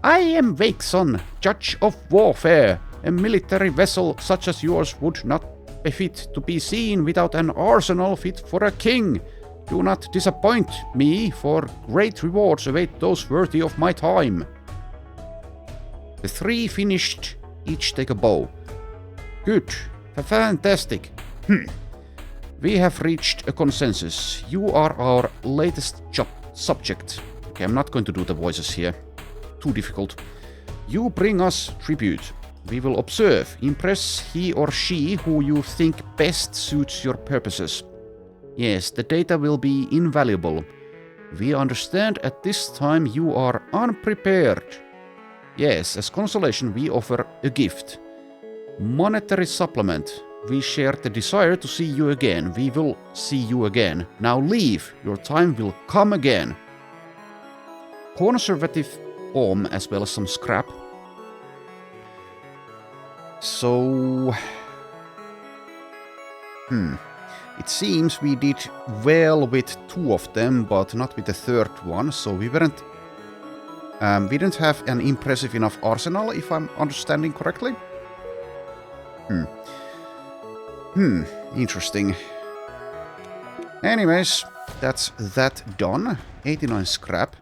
S1: I am Wakeson, Judge of Warfare. A military vessel such as yours would not befit to be seen without an arsenal fit for a king. Do not disappoint me, for great rewards await those worthy of my time. The 3 finished, each take a bow. Good. Fantastic. We have reached a consensus. You are our latest subject. Okay, I'm not going to do the voices here. Too difficult. You bring us tribute. We will observe. Impress he or she who you think best suits your purposes. Yes, the data will be invaluable. We understand at this time you are unprepared. Yes, as consolation we offer a gift. Monetary supplement. We share the desire to see you again. We will see you again. Now leave. Your time will come again. Conservative OM as well as some scrap. So... It seems we did well with 2 of them, but not with the 3rd one, so we didn't have an impressive enough arsenal, if I'm understanding correctly. Interesting. Anyways, that's that done. 89 scrap.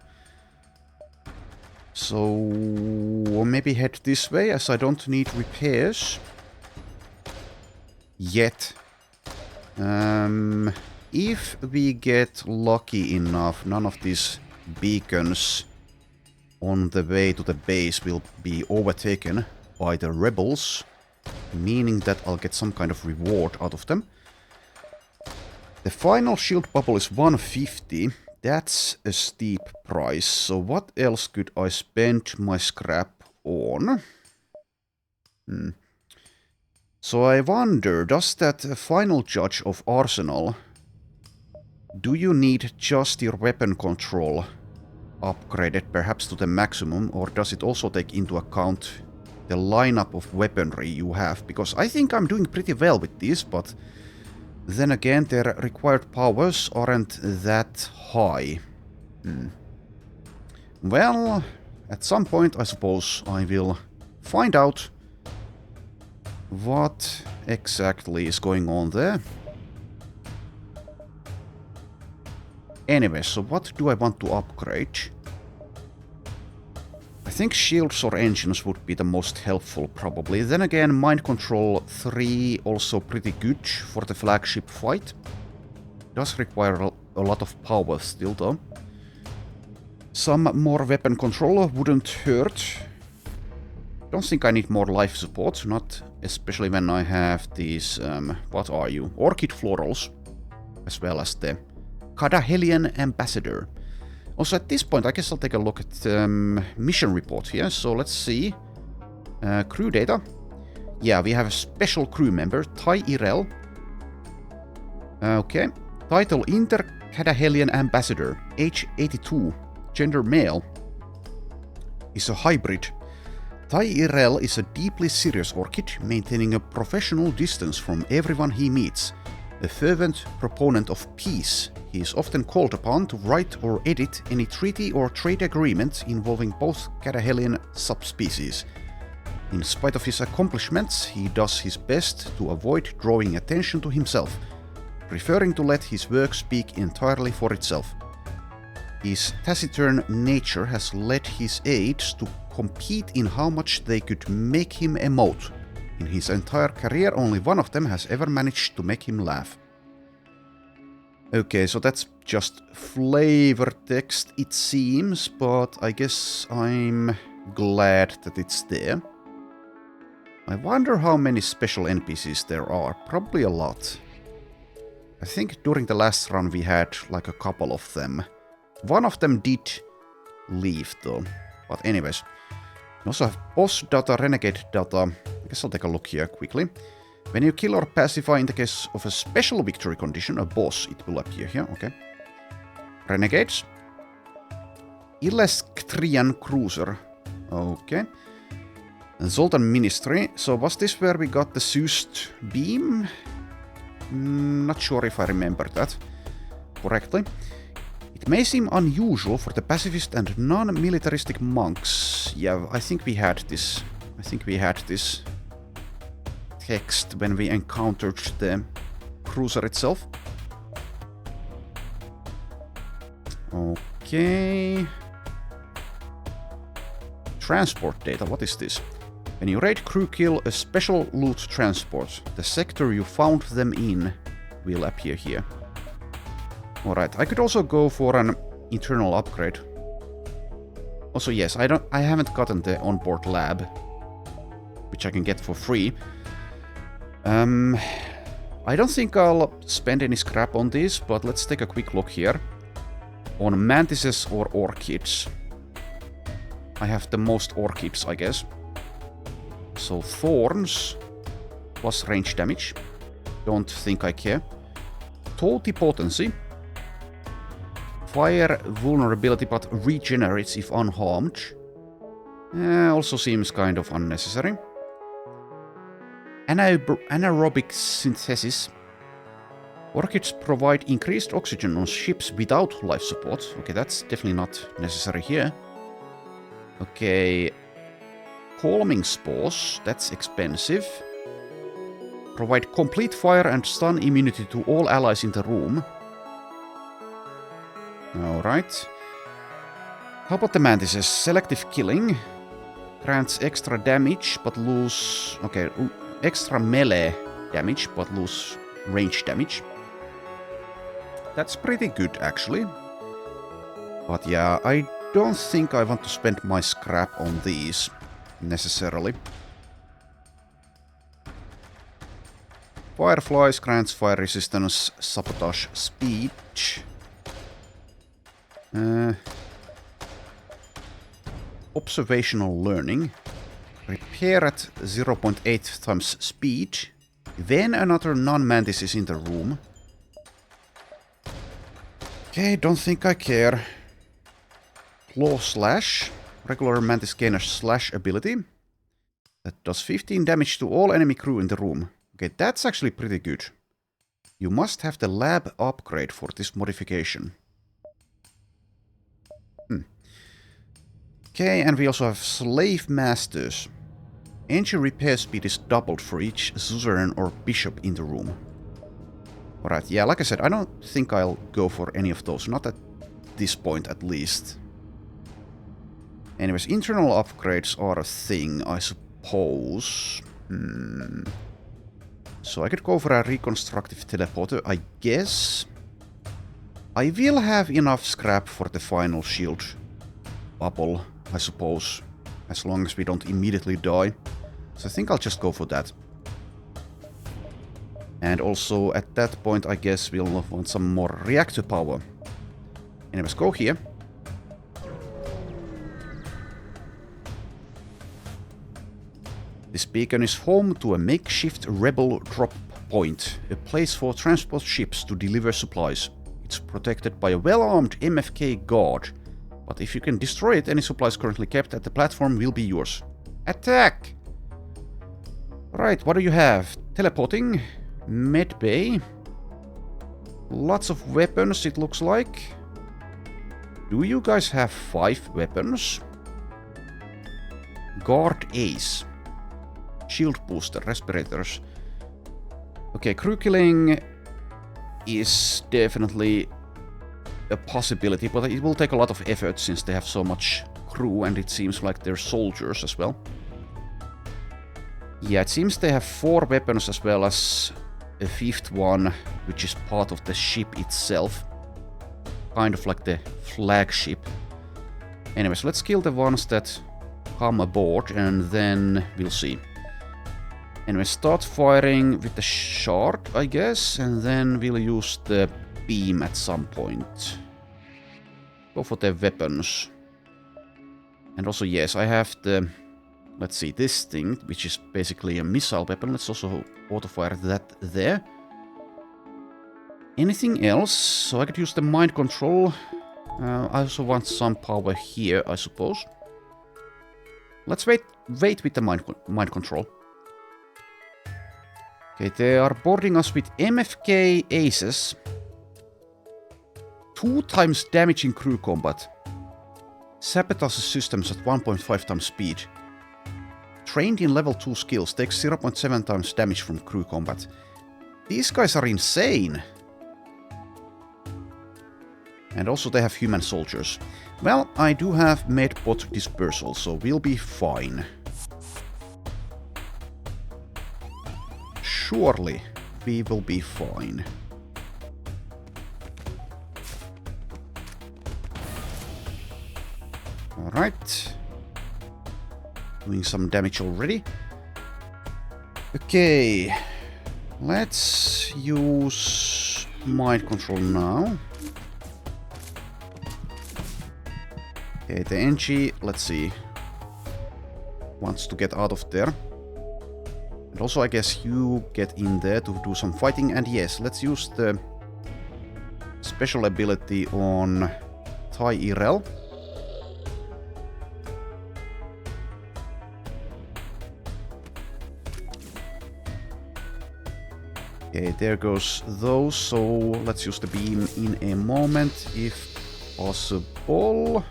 S1: So maybe head this way, as I don't need repairs. Yet. If we get lucky enough, none of these beacons on the way to the base will be overtaken by the rebels, meaning that I'll get some kind of reward out of them. The final shield bubble is 150. That's a steep price. So what else could I spend my scrap on? So I wonder, does that final judge of Arsenal Do you need just your weapon control upgraded perhaps to the maximum, or does it also take into account the lineup of weaponry you have? Because I think I'm doing pretty well with this, but then again, their required powers aren't that high. Well, at some point I suppose I will find out what exactly is going on there. Anyway, so what do I want to upgrade? I think shields or engines would be the most helpful, probably. Then again, Mind Control 3 also pretty good for the flagship fight. Does require a lot of power still, though. Some more weapon control wouldn't hurt. Don't think I need more life support, not especially when I have these, what are you? Orchid Florals, as well as the Cadahelian Ambassador. Also at this point I guess I'll take a look at mission report here, so let's see. Crew data. Yeah, we have a special crew member, Tai Irel. Okay. Title Inter-Cadahelian Ambassador, age 82, gender male. Is a hybrid. Tai Irel is a deeply serious orchid, maintaining a professional distance from everyone he meets. A fervent proponent of peace, he is often called upon to write or edit any treaty or trade agreement involving both Cadahelian subspecies. In spite of his accomplishments, he does his best to avoid drawing attention to himself, preferring to let his work speak entirely for itself. His taciturn nature has led his aides to compete in how much they could make him emote. In his entire career, only one of them has ever managed to make him laugh. Okay, so that's just flavor text, it seems, but I guess I'm glad that it's there. I wonder how many special NPCs there are. Probably a lot. I think during the last run we had like a couple of them. One of them did leave though. But anyways. We also have boss data, renegade data. I guess I'll take a look here quickly. When you kill or pacify in the case of a special victory condition, a boss, it will appear here, okay. Renegades. Ilesctrian Cruiser. Okay. Zoltan Ministry. So was this where we got the Zeused beam? Not sure if I remember that correctly. It may seem unusual for the pacifist and non-militaristic monks. Yeah, I think we had this. Text when we encountered the cruiser itself. Okay. Transport data, what is this? When you raid crew kill a special loot transport, the sector you found them in will appear here. Alright, I could also go for an internal upgrade. Also yes, I haven't gotten the onboard lab, which I can get for free. I don't think I'll spend any scrap on this, but let's take a quick look here. On mantises or orchids. I have the most orchids, I guess. So thorns plus range damage. Don't think I care. Totipotency. Fire vulnerability but regenerates if unharmed. Also seems kind of unnecessary. Anaerobic synthesis. Orchids provide increased oxygen on ships without life support. Okay, that's definitely not necessary here. Okay. Calming spores. That's expensive. Provide complete fire and stun immunity to all allies in the room. Alright. How about the mantises? Selective killing. Grants extra damage but lose... Okay, extra melee damage but lose range damage. That's pretty good actually. But yeah, I don't think I want to spend my scrap on these necessarily. Fireflies grants fire resistance, sabotage speed. Observational learning. Repair at 0.8 times speed. When another non-mantis is in the room. Okay, don't think I care. Claw Slash. Regular Mantis Gainer Slash ability. That does 15 damage to all enemy crew in the room. Okay, that's actually pretty good. You must have the lab upgrade for this modification. Okay, and we also have Slave Masters. Engine repair speed is doubled for each suzerain or bishop in the room. Alright, yeah, like I said, I don't think I'll go for any of those. Not at this point, at least. Anyways, internal upgrades are a thing, I suppose. So I could go for a reconstructive teleporter, I guess. I will have enough scrap for the final shield bubble, I suppose. As long as we don't immediately die. So I think I'll just go for that. And also, at that point, I guess we'll want some more reactor power. Anyways, go here. This beacon is home to a makeshift rebel drop point, a place for transport ships to deliver supplies. It's protected by a well-armed MFK guard, but if you can destroy it, any supplies currently kept at the platform will be yours. Attack! Right, what do you have? Teleporting, medbay, lots of weapons it looks like. Do you guys have 5 weapons? Guard Ace. Shield booster, respirators. Okay, crew killing is definitely a possibility, but it will take a lot of effort since they have so much crew and it seems like they're soldiers as well. Yeah, it seems they have 4 weapons as well as a 5th one, which is part of the ship itself. Kind of like the flagship. Anyways, let's kill the ones that come aboard and then we'll see. Anyway, start firing with the shard, I guess, and then we'll use the beam at some point. Go for the weapons. And also, yes, I have the... Let's see, this thing, which is basically a missile weapon. Let's also auto-fire that there. Anything else? So I could use the mind control. I also want some power here, I suppose. Let's wait with the mind control. Okay, they are boarding us with MFK aces. 2 times damage in crew combat. Sabotage systems at 1.5 times speed. Trained in level 2 skills, takes 0.7 times damage from crew combat. These guys are insane. And also they have human soldiers. Well, I do have medbot dispersal, so we'll be fine. Surely we will be fine. Alright. Doing some damage already. Okay. Let's use mind control now. Okay, the NG, let's see. Wants to get out of there. And also, I guess you get in there to do some fighting. And yes, let's use the special ability on Tai Irel. Okay, there goes those. So let's use the beam in a moment, if possible.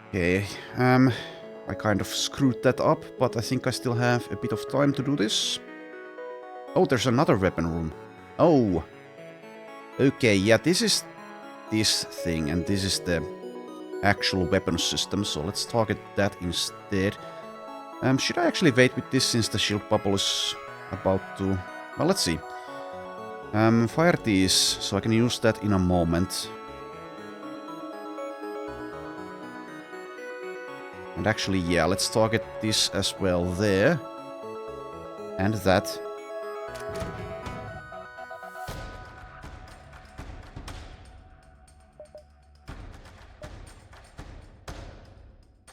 S1: Okay, I kind of screwed that up, but I think I still have a bit of time to do this. Oh, there's another weapon room. Oh. Okay, yeah, this is this thing, and this is the actual weapon system, so let's target that instead. Should I actually wait with this since the shield bubble is about to... Well, let's see. Fire these, so I can use that in a moment. And actually, yeah, let's target this as well there. And that.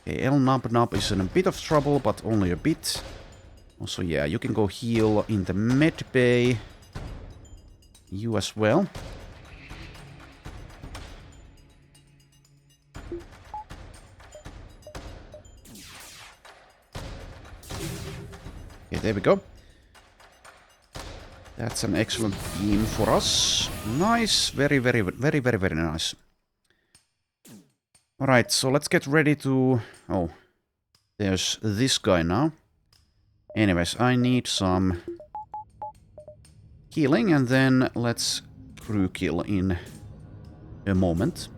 S1: Okay, El Nub Nub is in a bit of trouble, but only a bit. Also, yeah, you can go heal in the med bay. You as well. Okay, there we go. That's an excellent beam for us. Nice. Very, very, very, very, very nice. Alright, so let's get ready to... Oh, there's this guy now. Anyways, I need some healing, and then let's crew kill in a moment.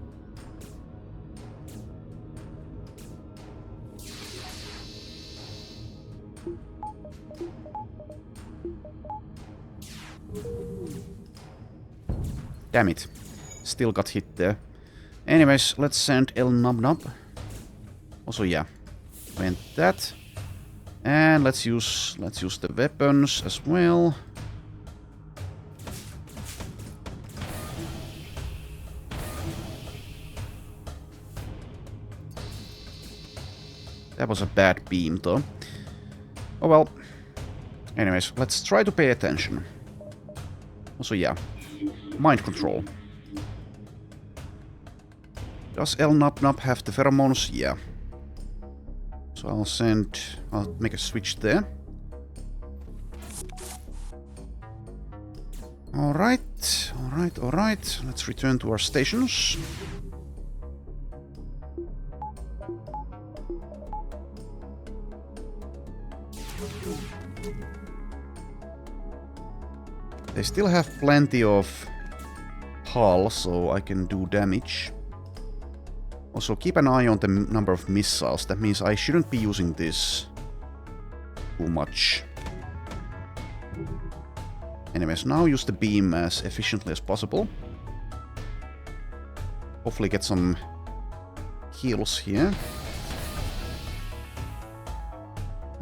S1: Damn it. Still got hit there. Anyways, let's send El Nub Nub. Also, yeah. Went that. And let's use the weapons as well. That was a bad beam, though. Oh well. Anyways, let's try to pay attention. Also, yeah. Mind control. Does El Nub Nub have the pheromones? Yeah. So I'll make a switch there. Alright, alright, alright. Let's return to our stations. They still have plenty of hull, so I can do damage. Also, keep an eye on the number of missiles. That means I shouldn't be using this too much. Anyways, now use the beam as efficiently as possible. Hopefully get some heals here.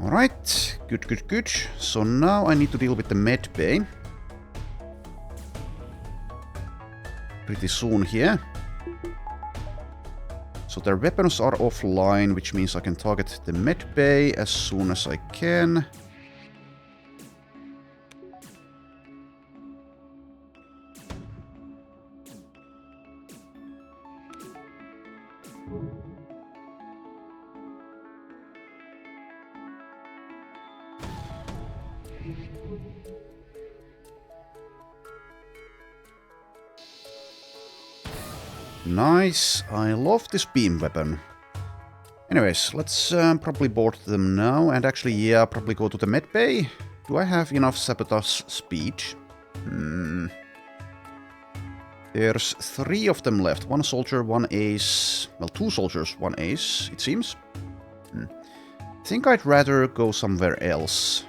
S1: Alright, good, good, good. So now I need to deal with the med bay. Pretty soon here. So their weapons are offline, which means I can target the med bay as soon as I can. Nice, I love this beam weapon. Anyways, let's probably board them now, and actually, yeah, probably go to the med bay. Do I have enough sabotage speed? There's 3 of them left. 1 soldier, 1 ace. Well, 2 soldiers, 1 ace, it seems. I think I'd rather go somewhere else.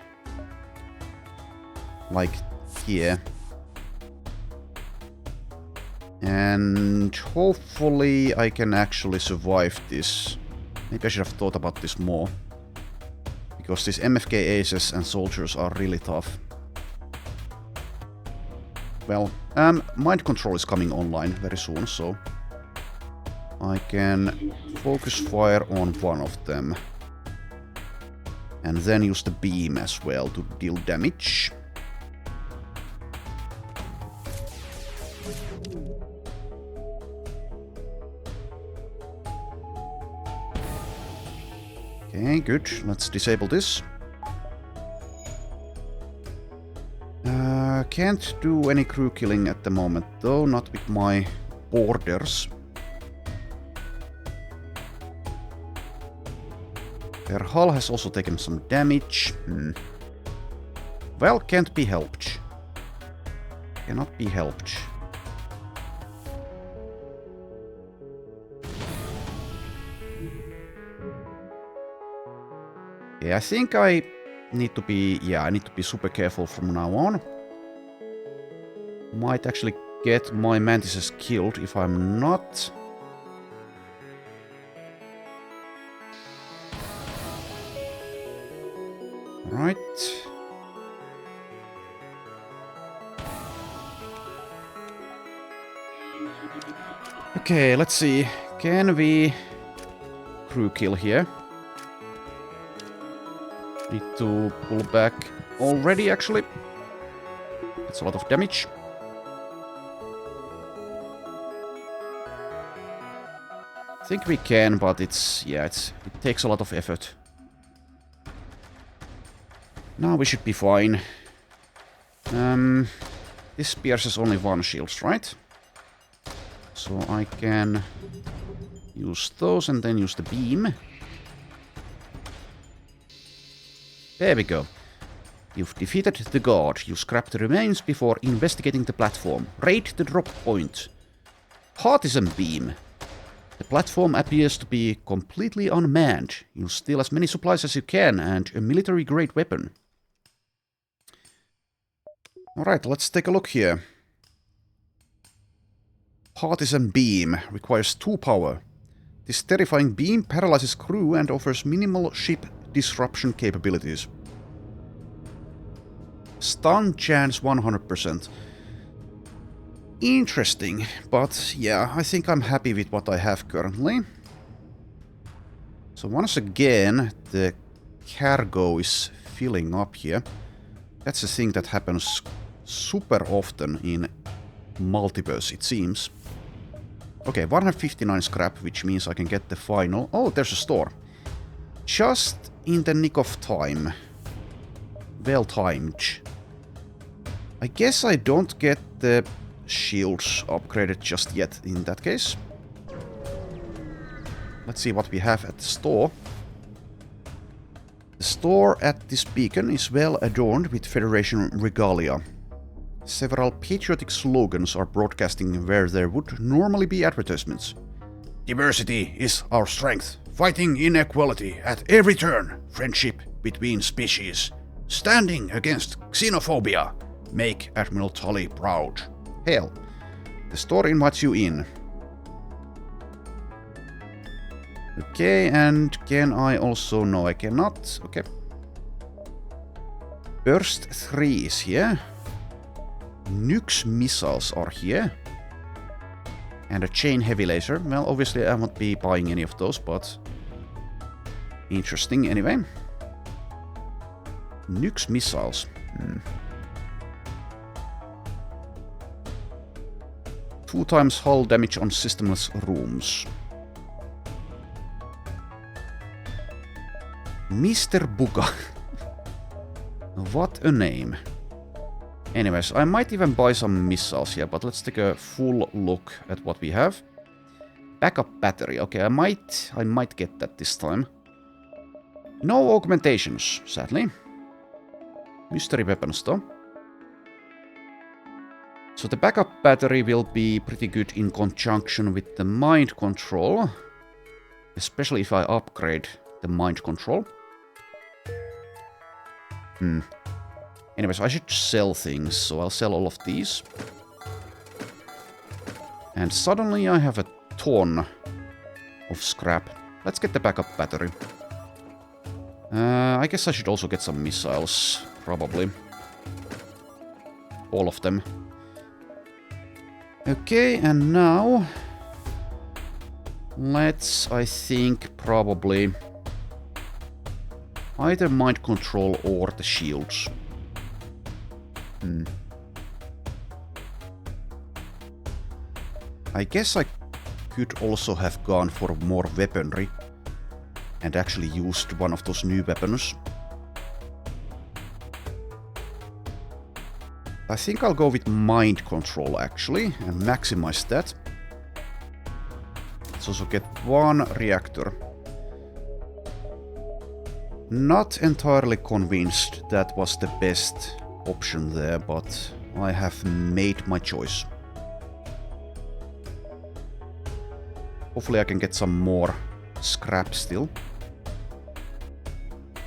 S1: Like here. And hopefully I can actually survive this. Maybe I should have thought about this more. Because these MFK aces and soldiers are really tough. Well, mind control is coming online very soon, so I can focus fire on one of them. And then use the beam as well to deal damage. Okay, good. Let's disable this. Can't do any crew killing at the moment, though, not with my orders. Their hull has also taken some damage. Well, can't be helped. Cannot be helped. Yeah, I think I need to be... Yeah, I need to be super careful from now on. Might actually get my mantises killed if I'm not. Right. Okay, let's see. Can we crew kill here. Need to pull back already, actually. That's a lot of damage. I think we can, but it takes a lot of effort. Now we should be fine. This pierces only one shield, right? So I can use those and then use the beam. There we go. You've defeated the guard. You scrap the remains before investigating the platform. Raid the drop point. Partisan beam. The platform appears to be completely unmanned. You'll steal as many supplies as you can and a military-grade weapon. Alright, let's take a look here. Partisan beam requires 2 power. This terrifying beam paralyzes crew and offers minimal ship disruption capabilities. Stun chance 100%. Interesting, but yeah, I think I'm happy with what I have currently. So once again, the cargo is filling up here. That's a thing that happens super often in Multiverse, it seems. Okay, 159 scrap, which means I can get the final... Oh, there's a store. Just in the nick of time. Well timed. I guess I don't get the shields upgraded just yet in that case. Let's see what we have at the store. The store at this beacon is well adorned with Federation regalia. Several patriotic slogans are broadcasting where there would normally be advertisements.
S2: Diversity is our strength. Fighting inequality at every turn. Friendship between species. Standing against xenophobia. Make Admiral Tully proud.
S1: Hell, the store invites you in. Okay, and can I also... No, I cannot. Okay. Burst 3 is here. Nukes missiles are here. And a chain heavy laser. Well, obviously I won't be buying any of those, but... interesting anyway. Nukes missiles. 2 times hull damage on systemless rooms. Mr. Buga. What a name. Anyways, I might even buy some missiles here, but let's take a full look at what we have. Backup battery. Okay, I might get that this time. No augmentations, sadly. Mystery weapons though. So the backup battery will be pretty good in conjunction with the mind control. Especially if I upgrade the mind control. Anyways, I should sell things, so I'll sell all of these. And suddenly I have a ton of scrap. Let's get the backup battery. I guess I should also get some missiles, probably. All of them. Okay, and now... let's, I think, probably... either mind control or the shields. I guess I could also have gone for more weaponry and actually used one of those new weapons. I think I'll go with mind control actually and maximize that. Let's also get 1 reactor. Not entirely convinced that was the best option there, but I have made my choice. Hopefully I can get some more scrap still.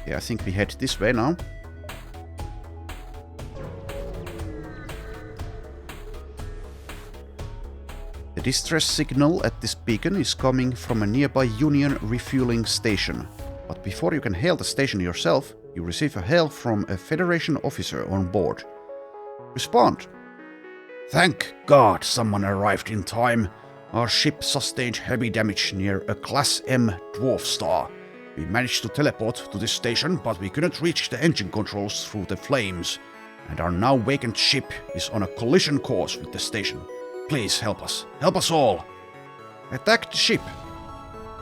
S1: Yeah, I think we head this way now. The distress signal at this beacon is coming from a nearby Union refueling station. But before you can hail the station yourself, you receive a hail from a Federation officer on board. Respond.
S2: Thank God someone arrived in time. Our ship sustained heavy damage near a Class M dwarf star. We managed to teleport to this station, but we couldn't reach the engine controls through the flames, and our now vacant ship is on a collision course with the station. Please help us. Help us all! Attack the ship!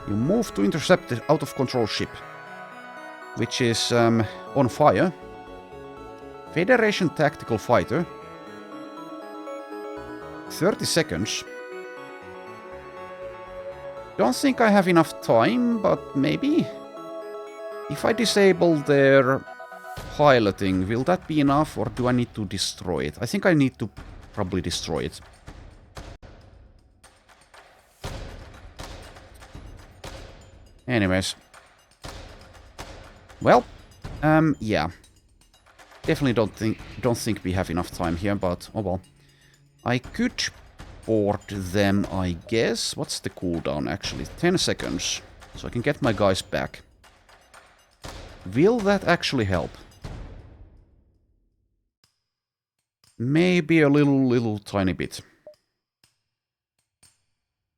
S1: You move to intercept the out-of-control ship, which is on fire. Federation Tactical Fighter. 30 seconds. Don't think I have enough time, but maybe? If I disable their piloting, will that be enough, or do I need to destroy it? I think I need to probably destroy it. Anyways. Well, yeah. Definitely don't think we have enough time here, but oh well. I could board them, I guess. What's the cooldown actually? 10 seconds. So I can get my guys back. Will that actually help? Maybe a little tiny bit.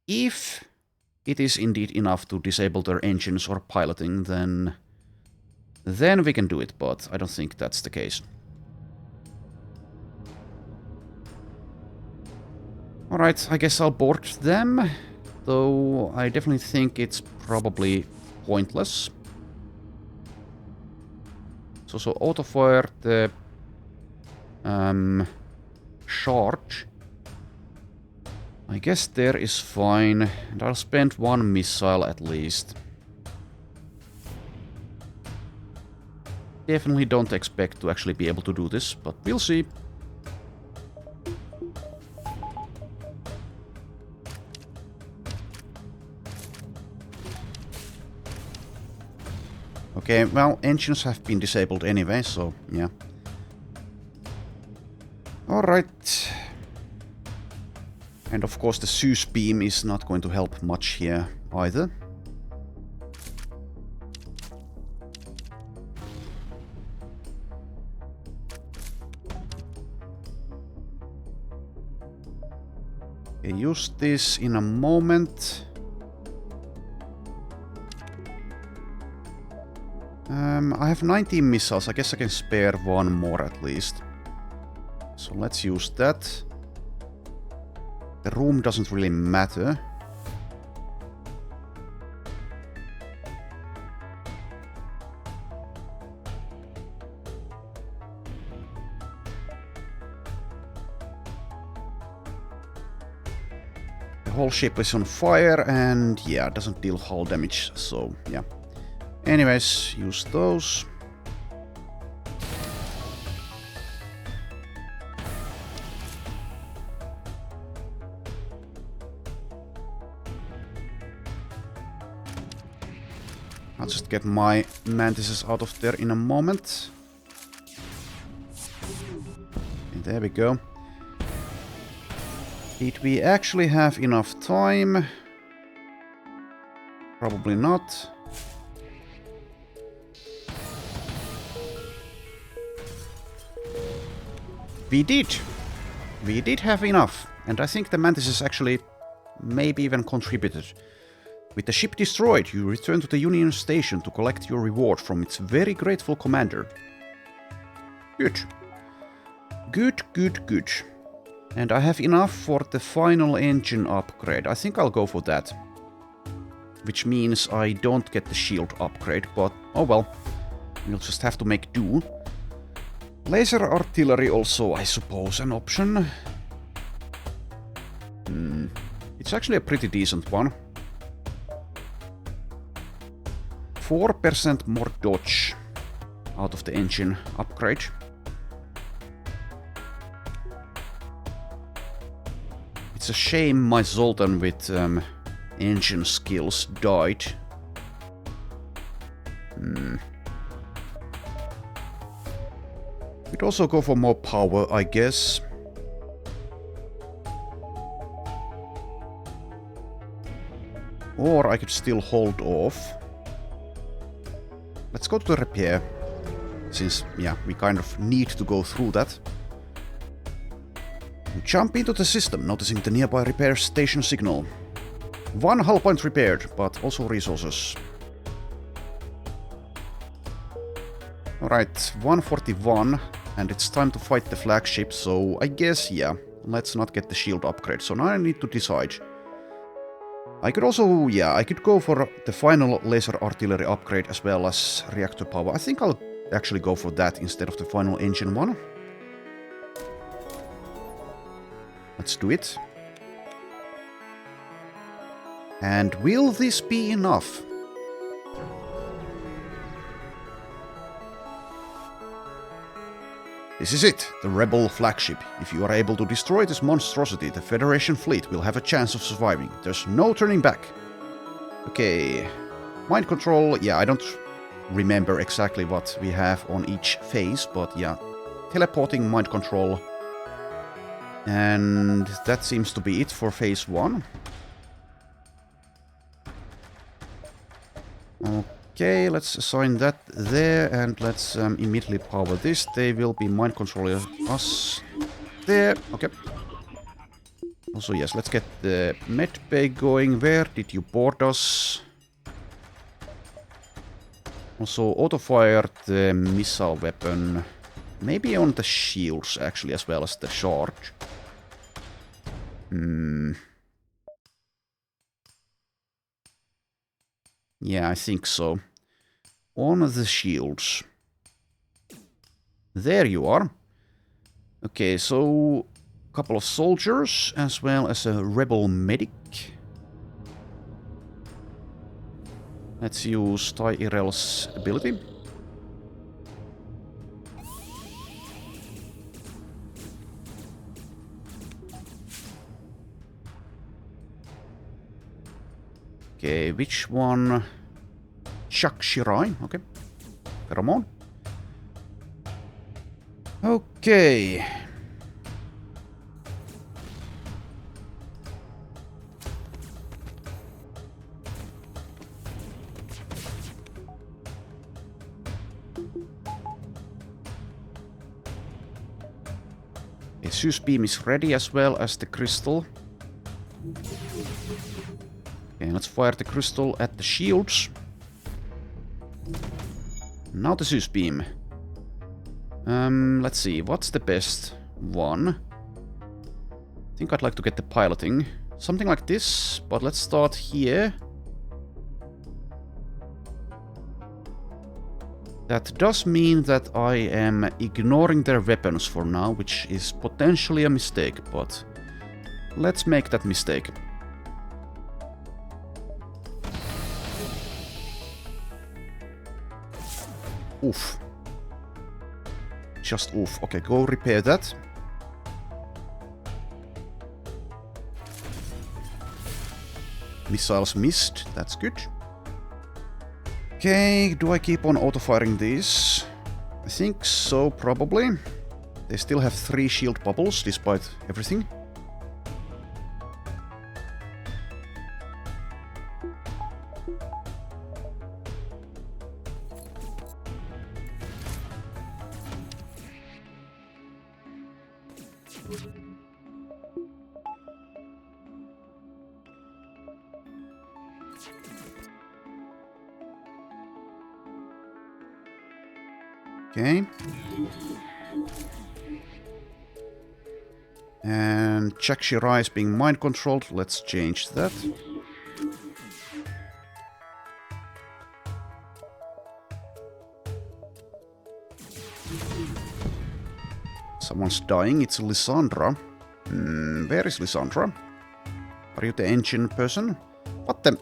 S1: If it is indeed enough to disable their engines or piloting, then we can do it, but I don't think that's the case. Alright, I guess I'll board them, though I definitely think it's probably pointless. So auto-fire the charge. I guess there is fine, and I'll spend one missile at least. Definitely don't expect to actually be able to do this, but we'll see. Okay, well, engines have been disabled anyway, so yeah. Alright. And of course the Zeus beam is not going to help much here either. Okay, use this in a moment. I have 19 missiles. I guess I can spare one more at least. So let's use that. The room doesn't really matter. The whole ship is on fire and yeah, doesn't deal hull damage, so yeah. Anyways, use those. I'll just get my mantises out of there in a moment. And there we go. Did we actually have enough time? Probably not. We did! We did have enough, and I think the mantises actually maybe even contributed. With the ship destroyed, you return to the Union Station to collect your reward from its very grateful commander. Good. Good, good, good. And I have enough for the final engine upgrade. I think I'll go for that. Which means I don't get the shield upgrade, but oh well. We'll just have to make do. Laser artillery also, I suppose, an option. It's actually a pretty decent one. 4% more dodge out of the engine upgrade. It's a shame my Zoltan with engine skills died. Could also go for more power, I guess. Or I could still hold off. Let's go to the repair. Since, yeah, we kind of need to go through that. We jump into the system, noticing the nearby repair station signal. 1 hull point repaired, but also resources. Alright, 141, and it's time to fight the flagship, so I guess, yeah, let's not get the shield upgrade. So now I need to decide. I could also, yeah, I could go for the final laser artillery upgrade as well as reactor power. I think I'll actually go for that instead of the final engine one. Let's do it. And will this be enough? This is it, the Rebel flagship. If you are able to destroy this monstrosity, the Federation fleet will have a chance of surviving. There's no turning back. Okay. Mind control, yeah, I don't remember exactly what we have on each phase, but yeah. Teleporting, mind control. And that seems to be it for phase 1. Okay, let's assign that there, and let's immediately power this. They will be mind controlling us there. Okay. Also, yes, let's get the med bay going. Where did you board us? Also, auto-fired the missile weapon. Maybe on the shields, actually, as well as the charge. Yeah, I think so. On the shields. There you are. Okay, so a couple of soldiers as well as a rebel medic. Let's use Tyrell's ability. Okay, which one? Chuck Shirai, okay. Pheromone. Okay. The Zeus beam is ready as well as the crystal. Okay, let's fire the crystal at the shields. Now the Zeus beam. Let's see, what's the best one? I think I'd like to get the piloting. Something like this, but let's start here. That does mean that I am ignoring their weapons for now, which is potentially a mistake, but let's make that mistake. Oof. Just oof. Okay, go repair that. Missiles missed. That's good. Okay, do I keep on auto-firing these? I think so, probably. They still have 3 shield bubbles, despite everything. Okay. And Chuck Shirai is being mind controlled. Let's change that. Someone's dying. It's Lysandra. Where is Lysandra? Are you the engine person? What the...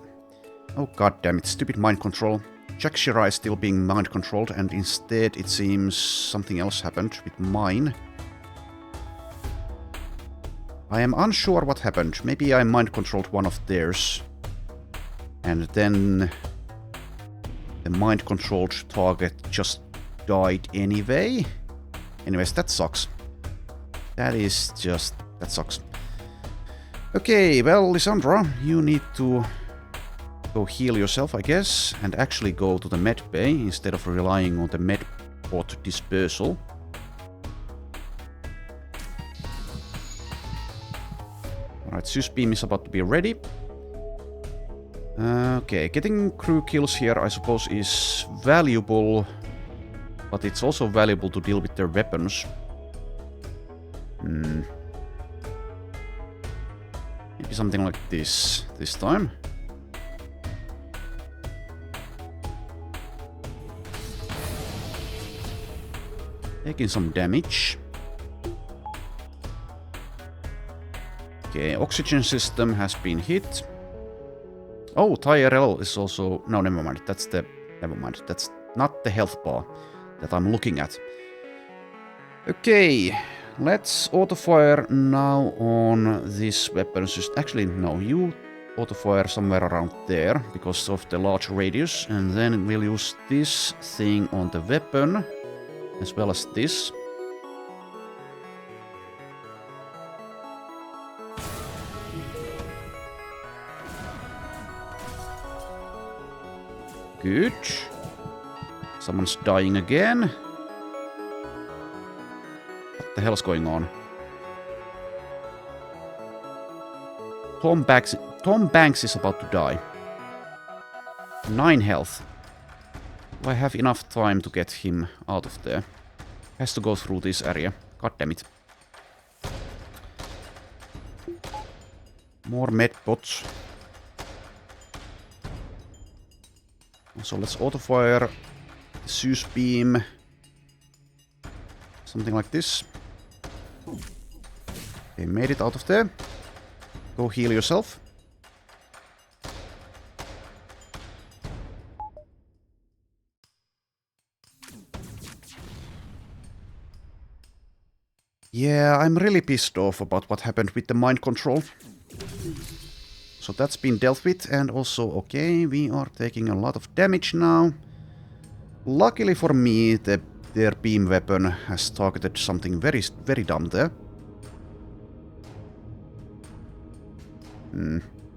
S1: Oh god damn it, stupid mind control. Chuck Shirai is still being mind controlled, and instead it seems something else happened with mine. I am unsure what happened. Maybe I mind controlled one of theirs. And then the mind controlled target just died anyway. Anyways, that sucks. That is just... that sucks. Okay, well, Lysandra, you need to go heal yourself, I guess, and actually go to the med bay instead of relying on the med pod dispersal. Alright, Zeus beam is about to be ready. Okay, getting crew kills here, I suppose, is valuable, but it's also valuable to deal with their weapons. Maybe something like this time. Taking some damage. Okay, oxygen system has been hit. Oh, TRL is also... No, never mind. Never mind. That's not the health bar that I'm looking at. Okay, let's auto-fire now on this weapon system. Actually, no, you auto-fire somewhere around there because of the large radius. And then we'll use this thing on the weapon, as well as this. Good. Someone's dying again. What the hell's going on? Tom Banks is about to die. 9 health. Do I have enough time to get him out of there? Has to go through this area. God damn it. More medbots. So let's auto-fire the Zeus beam. Something like this. Okay, made it out of there. Go heal yourself. Yeah, I'm really pissed off about what happened with the mind control. So that's been dealt with, and also, okay, we are taking a lot of damage now. Luckily for me, their beam weapon has targeted something very, very dumb there.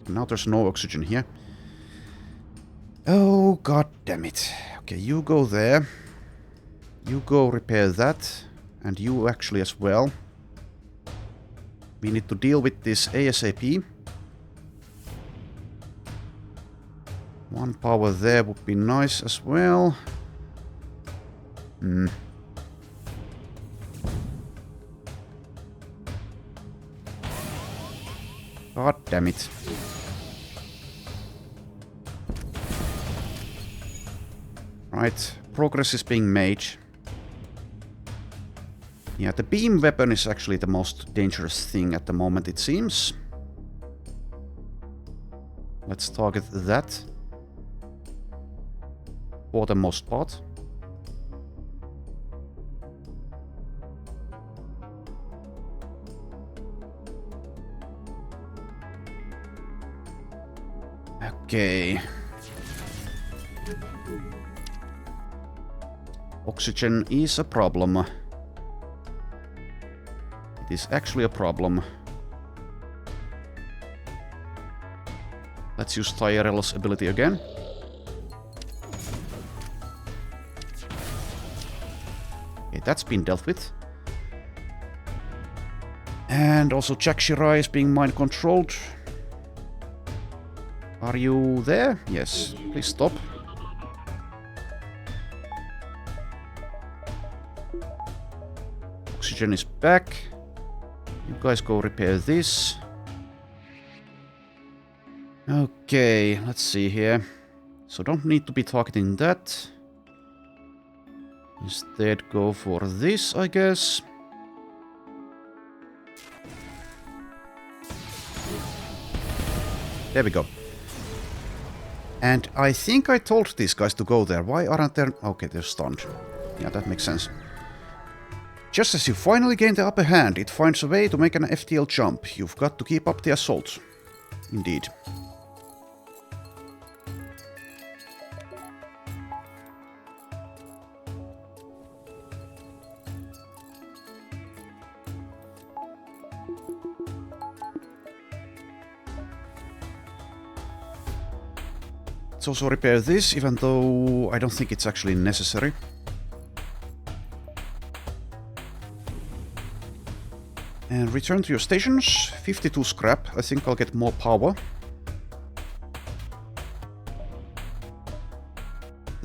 S1: Now there's no oxygen here. Oh, god damn it. Okay, you go there. You go repair that. And you actually as well. We need to deal with this ASAP. One power there would be nice as well. God damn it. Right, progress is being made. Yeah, the beam weapon is actually the most dangerous thing at the moment, it seems. Let's target that. For the most part. Okay. Oxygen is a problem. It is actually a problem. Let's use Tyrell's ability again. Okay, that's been dealt with. And also Jack Shirai is being mind controlled. Are you there? Yes. Please stop. Oxygen is back. You guys go repair this. Okay, let's see here. So don't need to be targeting that. Instead go for this, I guess. There we go. And I think I told these guys to go there. Why aren't there... Okay, they're stunned. Yeah, that makes sense. Just as you finally gain the upper hand, it finds a way to make an FTL jump. You've got to keep up the assault. Indeed. Let's also repair this, even though I don't think it's actually necessary. And return to your stations. 52 scrap. I think I'll get more power.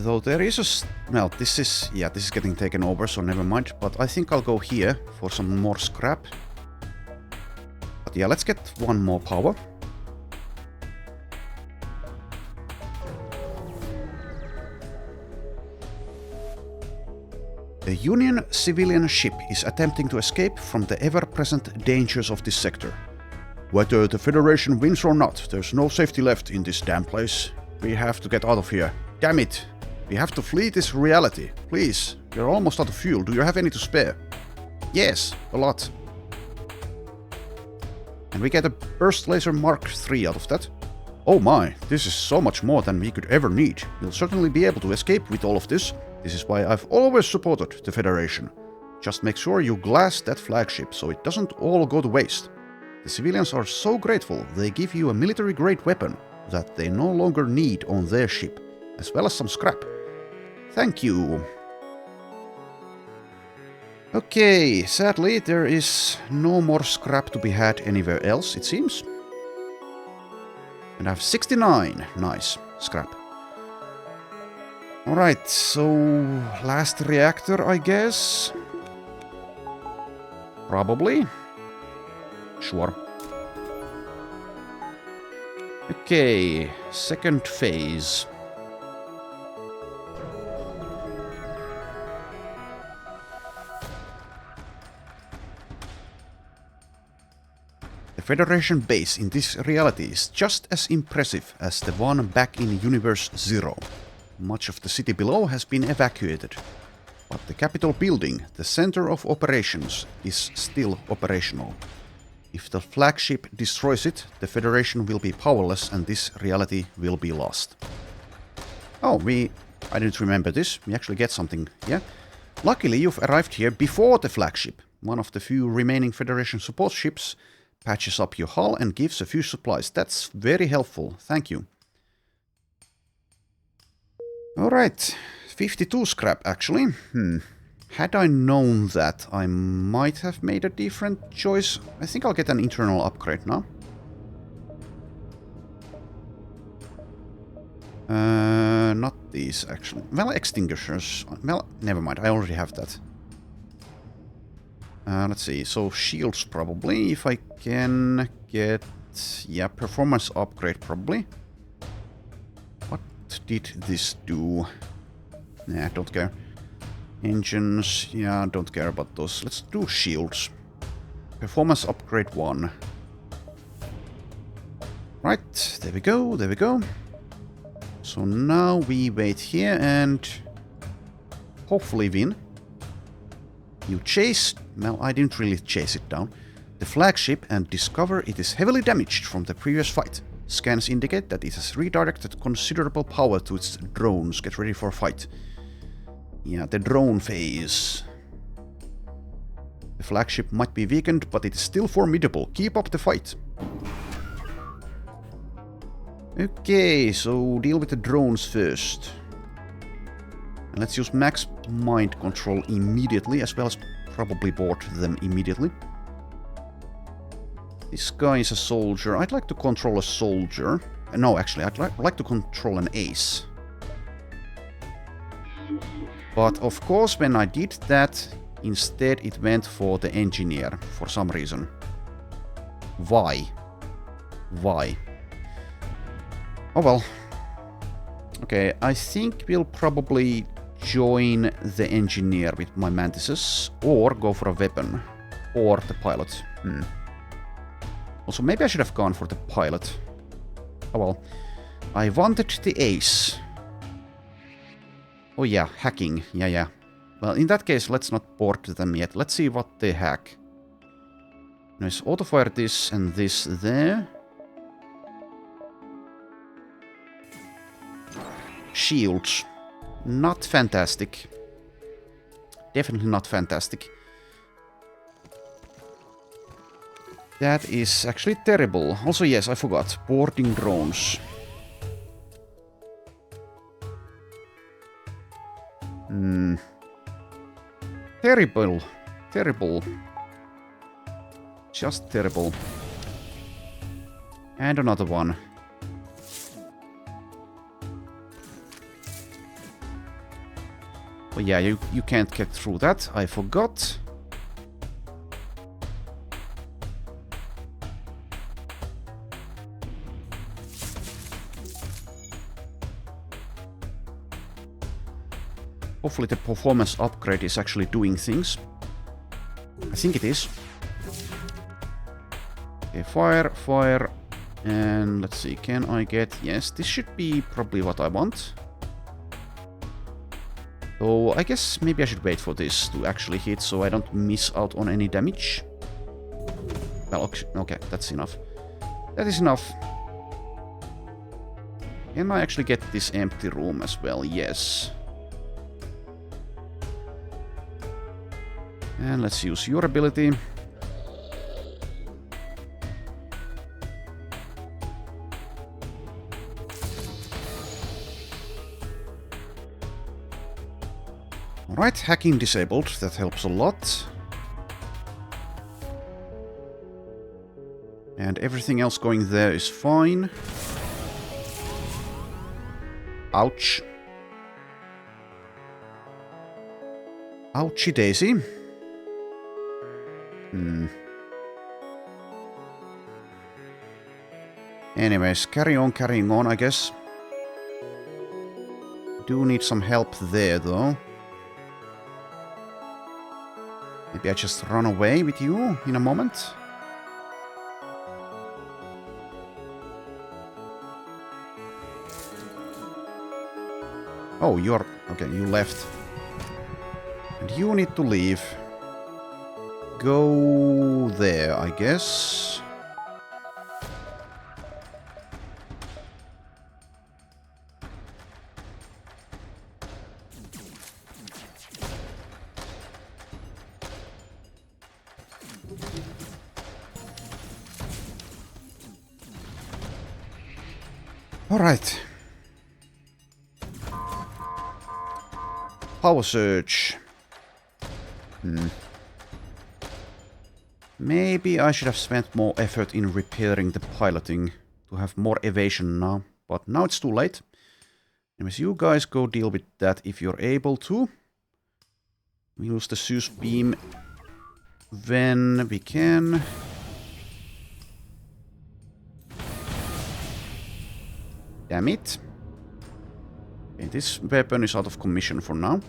S1: Though there is a... Well, this is getting taken over, so never mind. But I think I'll go here for some more scrap. But yeah, let's get one more power. A Union civilian ship is attempting to escape from the ever-present dangers of this sector. Whether the Federation wins or not, there's no safety left in this damn place. We have to get out of here. Damn it! We have to flee this reality. Please, we're almost out of fuel. Do you have any to spare? Yes, a lot. And we get a Burst Laser Mark III out of that. Oh my, this is so much more than we could ever need. We'll certainly be able to escape with all of this. This is why I've always supported the Federation. Just make sure you glass that flagship so it doesn't all go to waste. The civilians are so grateful they give you a military-grade weapon that they no longer need on their ship, as well as some scrap. Thank you. Okay, sadly there is no more scrap to be had anywhere else, it seems. And I have 69. Nice. Scrap. Alright, so last reactor, I guess? Probably. Sure. Okay, second phase. The Federation base in this reality is just as impressive as the one back in Universe Zero. Much of the city below has been evacuated, but the Capitol building, the center of operations, is still operational. If the flagship destroys it, the Federation will be powerless and this reality will be lost. Oh, I didn't remember this. We actually get something, yeah? Luckily, you've arrived here before the flagship. One of the few remaining Federation support ships patches up your hull and gives a few supplies. That's very helpful. Thank you. Alright, 52 scrap actually. Had I known that, I might have made a different choice. I think I'll get an internal upgrade now. Not these actually. Well, extinguishers. Well, never mind, I already have that. Let's see, so shields probably, if I can get... Yeah, performance upgrade probably. What did this do? Nah, don't care. Engines, yeah, don't care about those. Let's do shields. Performance upgrade 1. Right, there we go, there we go. So now we wait here and hopefully win. You chase... Well, I didn't really chase it down. The flagship and discover it is heavily damaged from the previous fight. Scans indicate that it has redirected considerable power to its drones. Get ready for a fight. Yeah, the drone phase. The flagship might be weakened, but it is still formidable. Keep up the fight. Okay, so deal with the drones first. And let's use max mind control immediately, as well as probably board them immediately. This guy is a soldier. I'd like to control a soldier. No, actually, I'd like to control an ace. But of course, when I did that, instead it went for the engineer for some reason. Why? Why? Oh well. Okay, I think we'll probably join the engineer with my mantises, or go for a weapon, or the pilot. Also, maybe I should have gone for the pilot. Oh well. I wanted the ace. Oh yeah, hacking. Yeah. Well, in that case, let's not board them yet. Let's see what they hack. Nice, autofire this and this there. Shields. Not fantastic. Definitely not fantastic. That is actually terrible. Also, yes, I forgot. Boarding drones. Terrible. Terrible. Just terrible. And another one. yeah, you can't get through that. I forgot. Hopefully the performance upgrade is actually doing things. I think it is. Okay, fire, fire. And let's see, can I get... Yes, this should be probably what I want. So I guess maybe I should wait for this to actually hit so I don't miss out on any damage. Well, okay, that's enough. That is enough. Can I actually get this empty room as well? Yes. And let's use your ability. Alright, hacking disabled. That helps a lot. And everything else going there is fine. Ouch. Ouchie daisy. Anyways, carrying on, I guess. Do need some help there, though. Maybe I just run away with you in a moment. Oh, you're... Okay, you left. And you need to leave. Go there, I guess. All right. Power surge. Maybe I should have spent more effort in repairing the piloting to have more evasion now, but now it's too late. Anyways, you guys go deal with that if you're able to. We use the Zeus beam when we can. Damn it. Okay, this weapon is out of commission for now.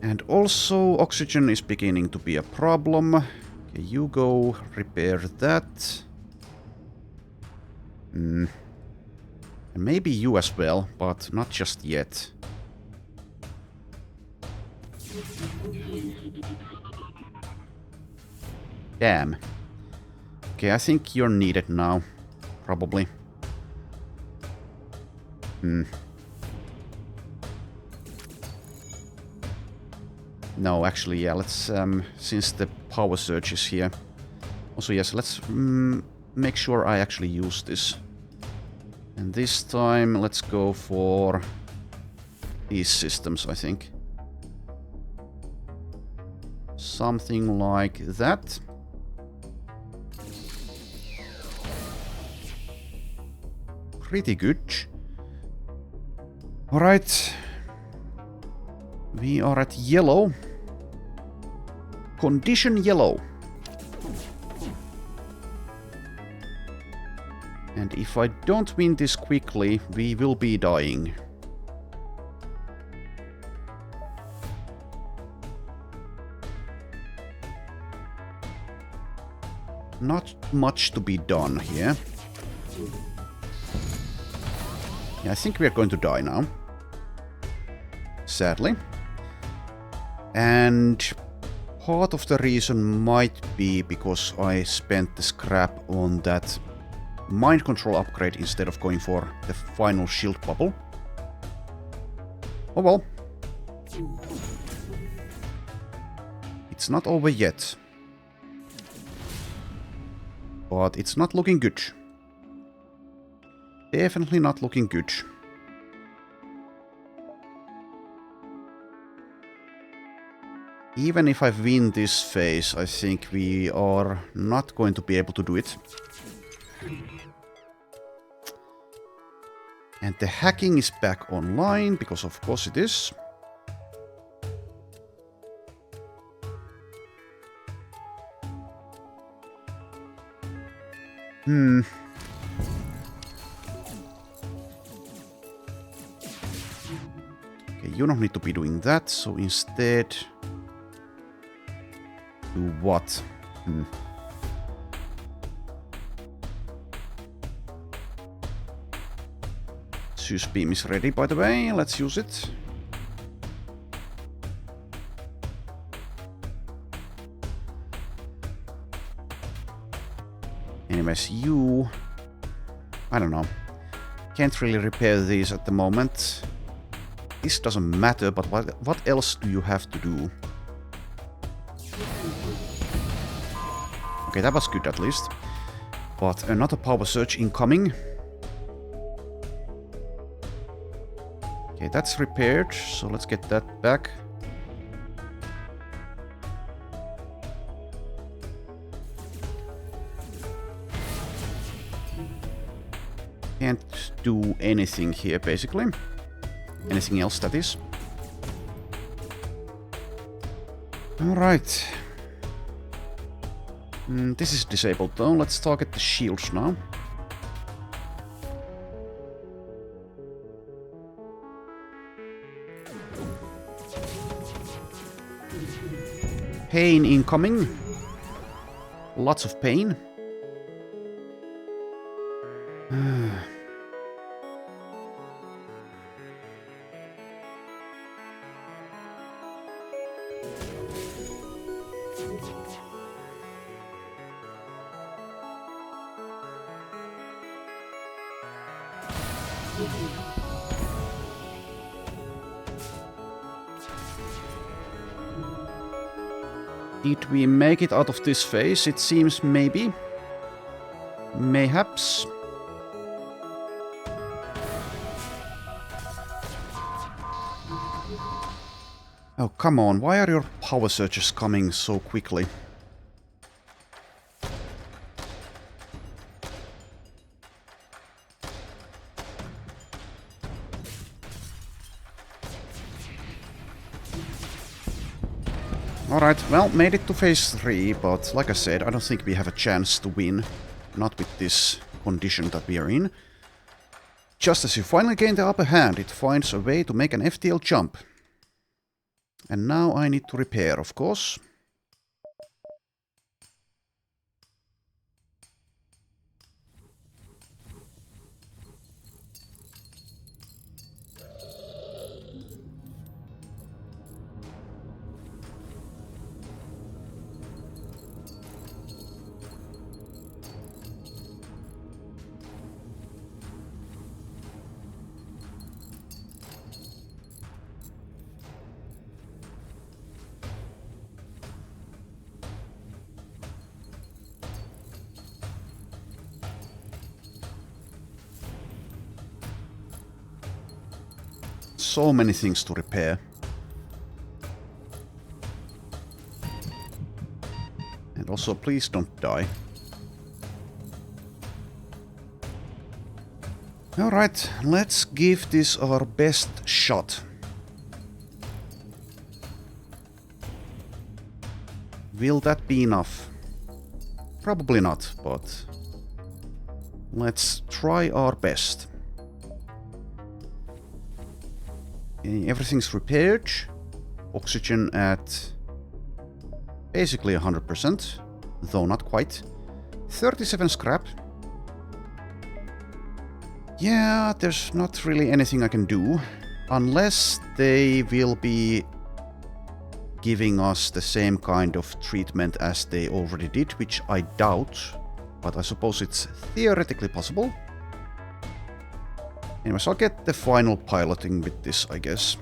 S1: And also, oxygen is beginning to be a problem. Okay, you go repair that. And maybe you as well, but not just yet. Damn. Okay, I think you're needed now. Probably. No, actually, yeah, let's, since the power surge is here. Also, yes, let's make sure I actually use this. And this time, let's go for these systems, I think. Something like that. Pretty good. Alright. We are at yellow. Condition yellow. And if I don't win this quickly, we will be dying. Not much to be done here. Yeah, I think we are going to die now. Sadly. And part of the reason might be because I spent the scrap on that mind control upgrade instead of going for the final shield bubble. Oh well. It's not over yet. But it's not looking good. Definitely not looking good. Even if I win this phase, I think we are not going to be able to do it. And the hacking is back online, because of course it is. Okay, you don't need to be doing that, so instead... Do what? Zeus beam is ready, by the way. Let's use it. Anyways, you... I don't know. Can't really repair these at the moment. This doesn't matter, but what else do you have to do? Okay, that was good at least. But another power surge incoming. Okay, that's repaired, so let's get that back. Can't do anything here, basically. Anything else, that is. Alright. This is disabled though. Let's target the shields now. Pain incoming. Lots of pain. Did we make it out of this phase? It seems maybe. Mayhaps. Oh, come on. Why are your power surges coming so quickly? Alright, well, made it to phase 3, but like I said, I don't think we have a chance to win. Not with this condition that we are in. Just as you finally gain the upper hand, it finds a way to make an FTL jump. And now I need to repair, of course. So many things to repair. And also, please don't die. Alright, let's give this our best shot. Will that be enough? Probably not, but let's try our best. Okay, everything's repaired. Oxygen at basically 100%, though not quite. 37 scrap. Yeah, there's not really anything I can do, unless they will be giving us the same kind of treatment as they already did, which I doubt, but I suppose it's theoretically possible. Anyways, I'll get the final piloting with this, I guess.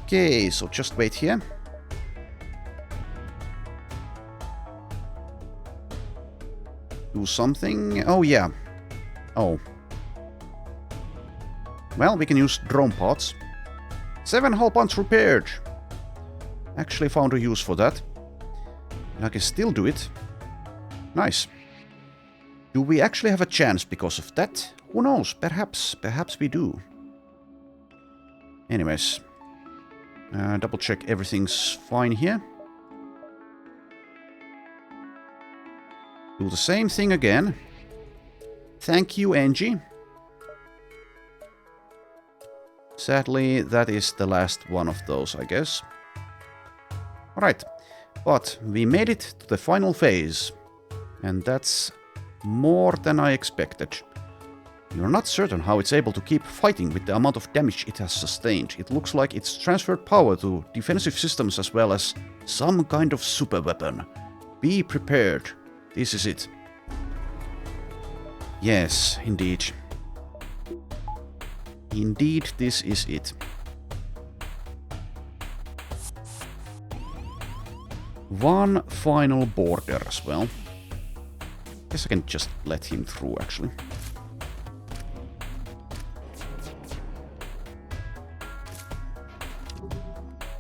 S1: Okay, so just wait here. Do something. Oh, yeah. Oh. Well, we can use drone pods. 7 hull pods repaired. Actually found a use for that. And I can still do it. Nice. Do we actually have a chance because of that? Who knows? Perhaps. Perhaps we do. Anyways. Double check everything's fine here. Do the same thing again. Thank you, Angie. Sadly, that is the last one of those, I guess. Alright, but we made it to the final phase. And that's more than I expected. You're not certain how it's able to keep fighting with the amount of damage it has sustained. It looks like it's transferred power to defensive systems as well as some kind of super weapon. Be prepared. This is it. Yes, indeed. Indeed, this is it. One final border as well. Guess I can just let him through, actually.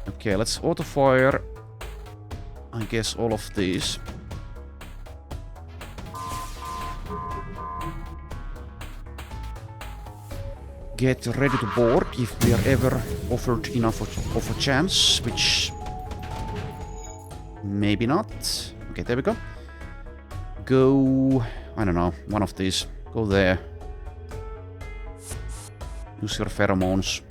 S1: Okay, let's auto-fire, I guess, all of these. Get ready to board if we are ever offered enough of a chance, which... maybe not. Okay, there we go. Go... I don't know, one of these. Go there. Use your pheromones.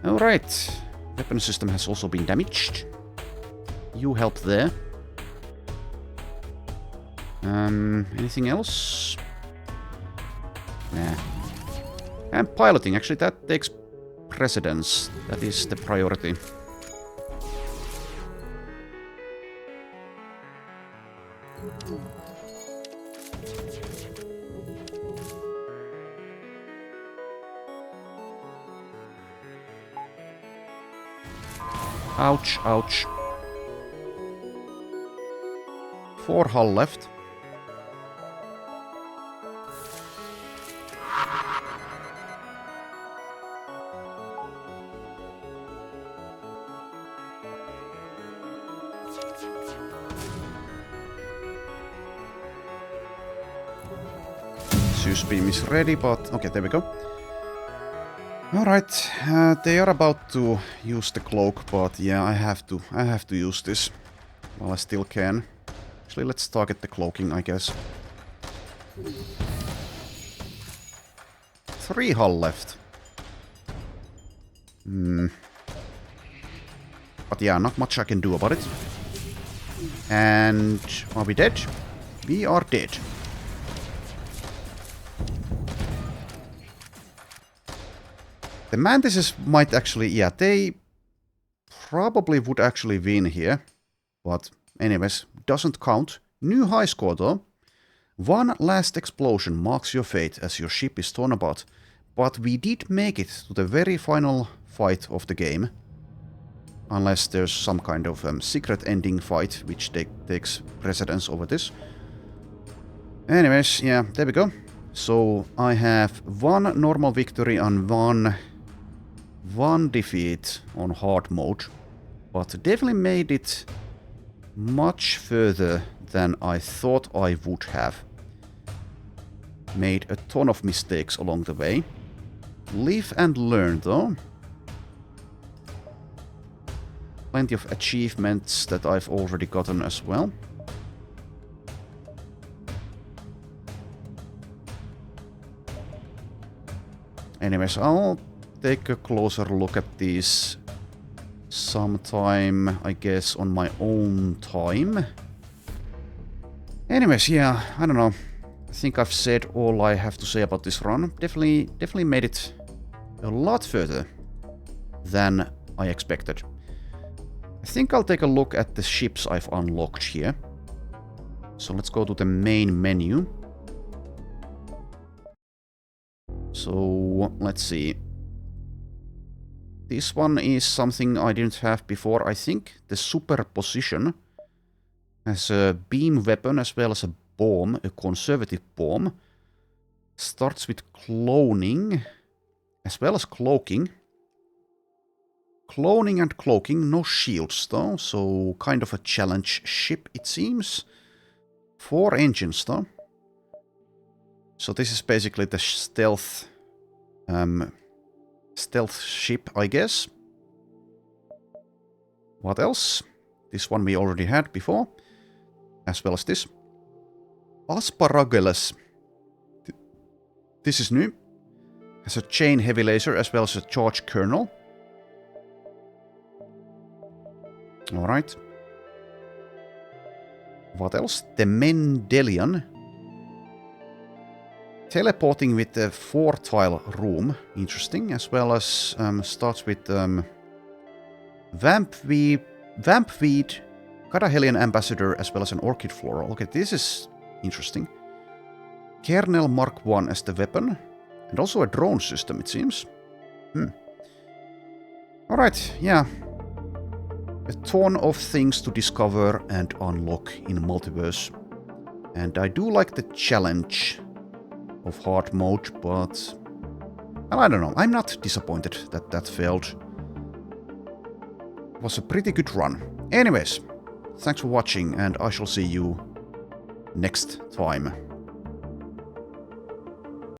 S1: Alright. Weapon system has also been damaged. You help there. Anything else? Nah. And piloting, actually, that takes precedence. That is the priority. Ouch, ouch. 4 hull left. Zeus beam is ready, but okay, there we go. Alright, they are about to use the cloak, but yeah, I have to use this while I still can. Actually, let's target the cloaking, I guess. 3 hull left. But yeah, not much I can do about it. And are we dead? We are dead. The Mantises might actually, yeah, they probably would actually win here. But anyways, doesn't count. New high score though. One last explosion marks your fate as your ship is torn apart. But we did make it to the very final fight of the game. Unless there's some kind of secret ending fight which takes precedence over this. Anyways, yeah, there we go. So I have 1 normal victory and one defeat on hard mode, but definitely made it much further than I thought I would have. Made a ton of mistakes along the way. Live and learn though. Plenty of achievements that I've already gotten as well. Anyways, I'll take a closer look at these sometime, I guess, on my own time. Anyways, yeah, I don't know. I think I've said all I have to say about this run. Definitely made it a lot further than I expected. I think I'll take a look at the ships I've unlocked here. So let's go to the main menu. So let's see. This one is something I didn't have before, I think. The superposition has a beam weapon as well as a bomb, a conservative bomb. Starts with cloning as well as cloaking. Cloning and cloaking, no shields though, so kind of a challenge ship it seems. 4 engines though. So this is basically the stealth ship, I guess. What else? This one we already had before. as well as this. Asparagus. This is new. Has a chain heavy laser as well as a charge kernel. Alright. What else? The Mendelian. Teleporting with the 4-tile room. Interesting. As well as starts with Vampweed, Cadahelian Ambassador, as well as an Orchid Floral. Okay, this is interesting. Kernel Mark 1 as the weapon. And also a drone system, it seems. Alright, yeah. A ton of things to discover and unlock in Multiverse. And I do like the challenge of hard mode, but... well, I don't know. I'm not disappointed that that failed. It was a pretty good run. Anyways, thanks for watching, and I shall see you next time.